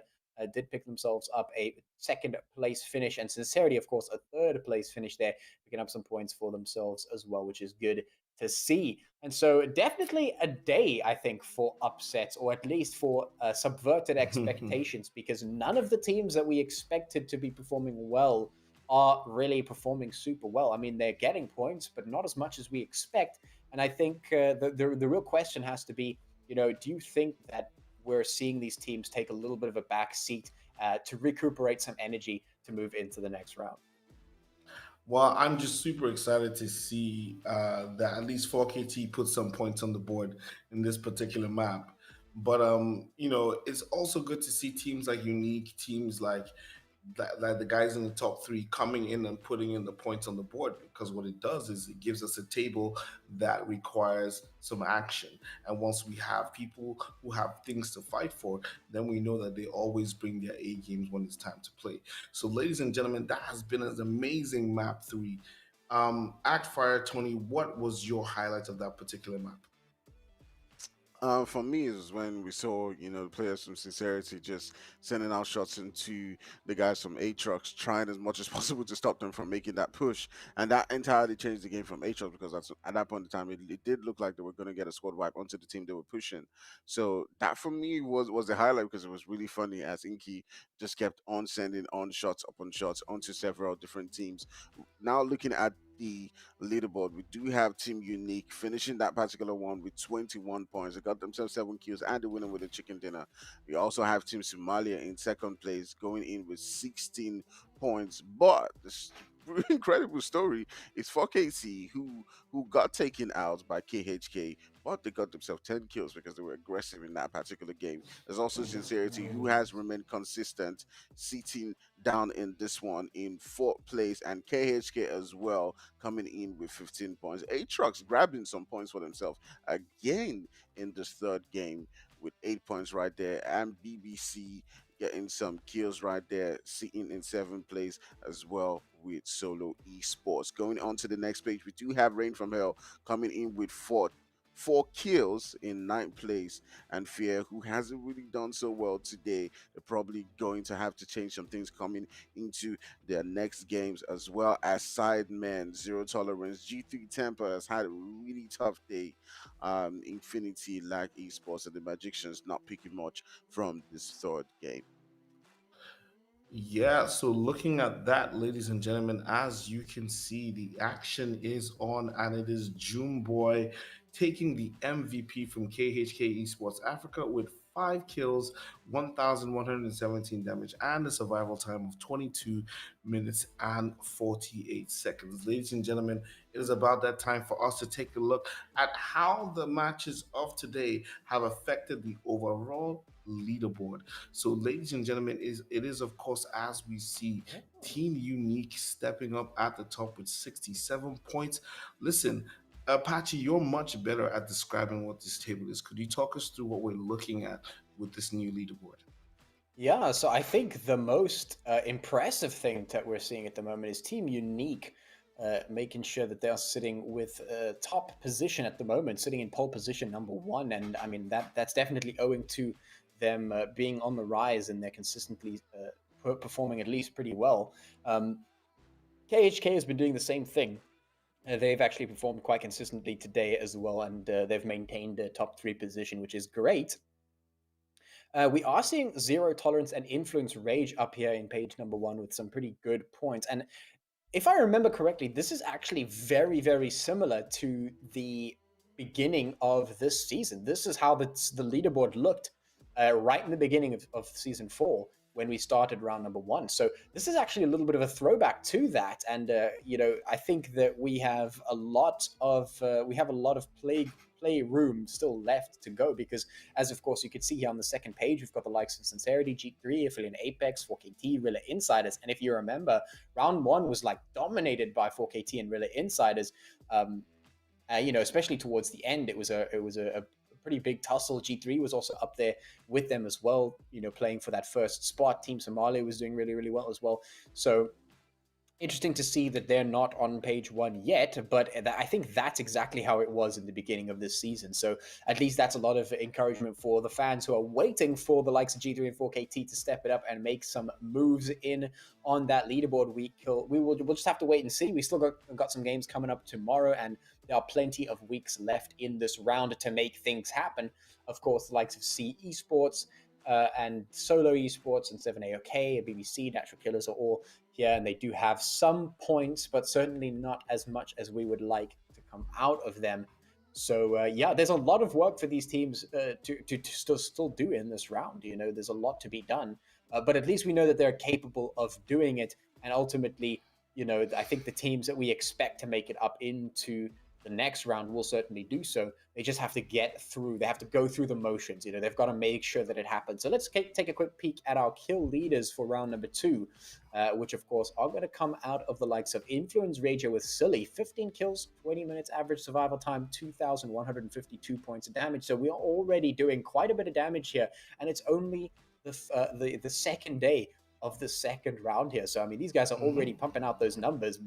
Speaker 5: did pick themselves up a second place finish, and Sincerity, of course, a third place finish there, picking up some points for themselves as well, which is good to see. And so definitely a day, I think, for upsets, or at least for subverted expectations, because none of the teams that we expected to be performing well are really performing super well. I mean, they're getting points, but not as much as we expect. And I think the real question has to be, do you think that we're seeing these teams take a little bit of a back seat to recuperate some energy to move into the next round?
Speaker 1: Well, I'm just super excited to see that at least 4KT put some points on the board in this particular map. But it's also good to see teams like Unique, teams like the guys in the top 3 coming in and putting in the points on the board, because what it does is it gives us a table that requires some action. And once we have people who have things to fight for, then we know that they always bring their A games when it's time to play. So, ladies and gentlemen, that has been an amazing map 3. Act Fire, Tony, what was your highlight of that particular map?
Speaker 6: For me, is when we saw, the players from Sincerity just sending out shots into the guys from ATROX, trying as much as possible to stop them from making that push. And that entirely changed the game from ATROX because at that point in time, it did look like they were going to get a squad wipe onto the team they were pushing. So that for me was the highlight because it was really funny as Inky just kept on sending on shots upon shots onto several different teams. Now looking at the leaderboard, we do have Team Unique finishing that particular one with 21 points. They got themselves 7 kills and the winner with a chicken dinner. We also have Team Somalia in second place, going in with 16 points. But this incredible story is for KC, who got taken out by KHK, but they got themselves 10 kills because they were aggressive in that particular game. There's also Sincerity, who has remained consistent, sitting down in this one in 4th place, and KHK as well coming in with 15 points. Aatrox grabbing some points for themselves again in this 3rd game with 8 points right there, and BBC getting some kills right there, sitting in 7th place as well with Solo Esports. Going on to the next page, we do have Rain from Hell coming in with 4 kills in 9th place, and Fear, who hasn't really done so well today. They're probably going to have to change some things coming into their next games, as well as Sidemen, Zero Tolerance. G3 Temper has had a really tough day. Infinity Lag Esports and the Magicians not picking much from this 3rd game.
Speaker 1: Yeah, so looking at that, ladies and gentlemen, as you can see, the action is on, and it is June Boy taking the MVP from KHK Esports Africa with 5 kills, 1,117 damage, and a survival time of 22 minutes and 48 seconds. Ladies and gentlemen, it is about that time for us to take a look at how the matches of today have affected the overall leaderboard. So, ladies and gentlemen, it is of course, as we see, Team Unique stepping up at the top with 67 points. Listen, Apache, you're much better at describing what this table is. Could you talk us through what we're looking at with this new leaderboard?
Speaker 5: Yeah, so I think the most impressive thing that we're seeing at the moment is Team Unique making sure that they are sitting with top position at the moment, sitting in pole position #1. And I mean, that's definitely owing to them being on the rise and they're consistently performing at least pretty well. KHK has been doing the same thing. They've actually performed quite consistently today as well, and they've maintained a top 3 position, which is great. We are seeing Zero Tolerance and Influence Rage up here in page #1 with some pretty good points. And if I remember correctly, this is actually very, very similar to the beginning of this season. This is how the leaderboard looked right in the beginning of season 4 when we started round #1. So this is actually a little bit of a throwback to that. And I think that we have a lot of play room still left to go, because as of course you can see here on the second page, we've got the likes of Sincerity, G3, Affiliate Apex, 4KT, Rilla Insiders. And if you remember, round 1 was like dominated by 4KT and Rilla Insiders. Especially towards the end, it was a pretty big tussle. G3 was also up there with them as well, playing for that first spot. Team Somalia was doing really, really well as well. So interesting to see that they're not on page 1 yet, but I think that's exactly how it was in the beginning of this season. So at least that's a lot of encouragement for the fans who are waiting for the likes of G3 and 4KT to step it up and make some moves in on that leaderboard. We'll just have to wait and see. We still got some games coming up tomorrow, and there are plenty of weeks left in this round to make things happen. Of course, the likes of C Esports and Solo Esports and 7AOK, BBC, Natural Killers are all here, and they do have some points, but certainly not as much as we would like to come out of them. So there's a lot of work for these teams to still do in this round. There's a lot to be done, but at least we know that they're capable of doing it. And ultimately, I think the teams that we expect to make it up into the next round will certainly do so. They just have to get through. They have to go through the motions. They've got to make sure that it happens. So let's take a quick peek at our kill leaders for round #2, which of course are going to come out of the likes of Influence Rager with Silly, 15 kills, 20 minutes average survival time, 2,152 points of damage. So we are already doing quite a bit of damage here, and it's only the second day of the second round here. So I mean, these guys are already pumping out those numbers.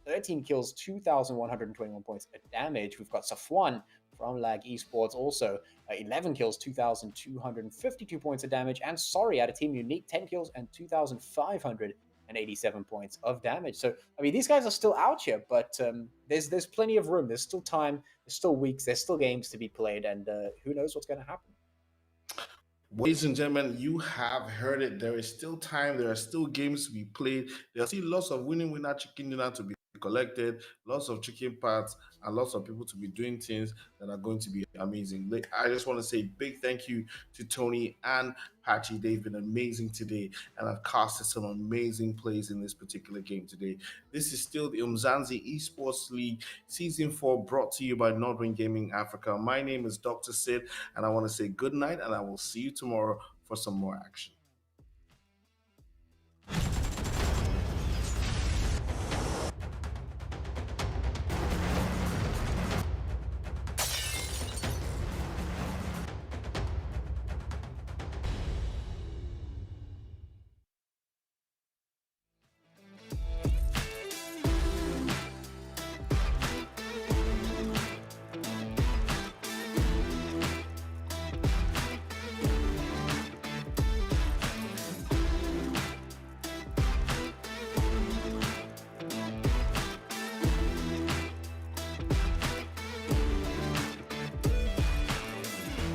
Speaker 5: 13 kills, 2,121 points of damage. We've got Safwan from Lag Esports also, 11 kills, 2,252 points of damage. And Sorry out of Team Unique, 10 kills and 2,587 points of damage. So, I mean, these guys are still out here, but there's plenty of room. There's still time. There's still weeks. There's still games to be played. And who knows what's going to happen.
Speaker 1: Ladies and gentlemen, you have heard it. There is still time. There are still games to be played. There are still lots of winning winner chicken dinner to be collected, lots of chicken parts, and lots of people to be doing things that are going to be amazing. I just want to say big thank you to Tony and Patchy. They've been amazing today and have casted some amazing plays in this particular game today. This is still the Umzansi Esports League Season 4, brought to you by Northern Gaming Africa. My name is Dr. Sid, and I want to say good night, and I will see you tomorrow for some more action.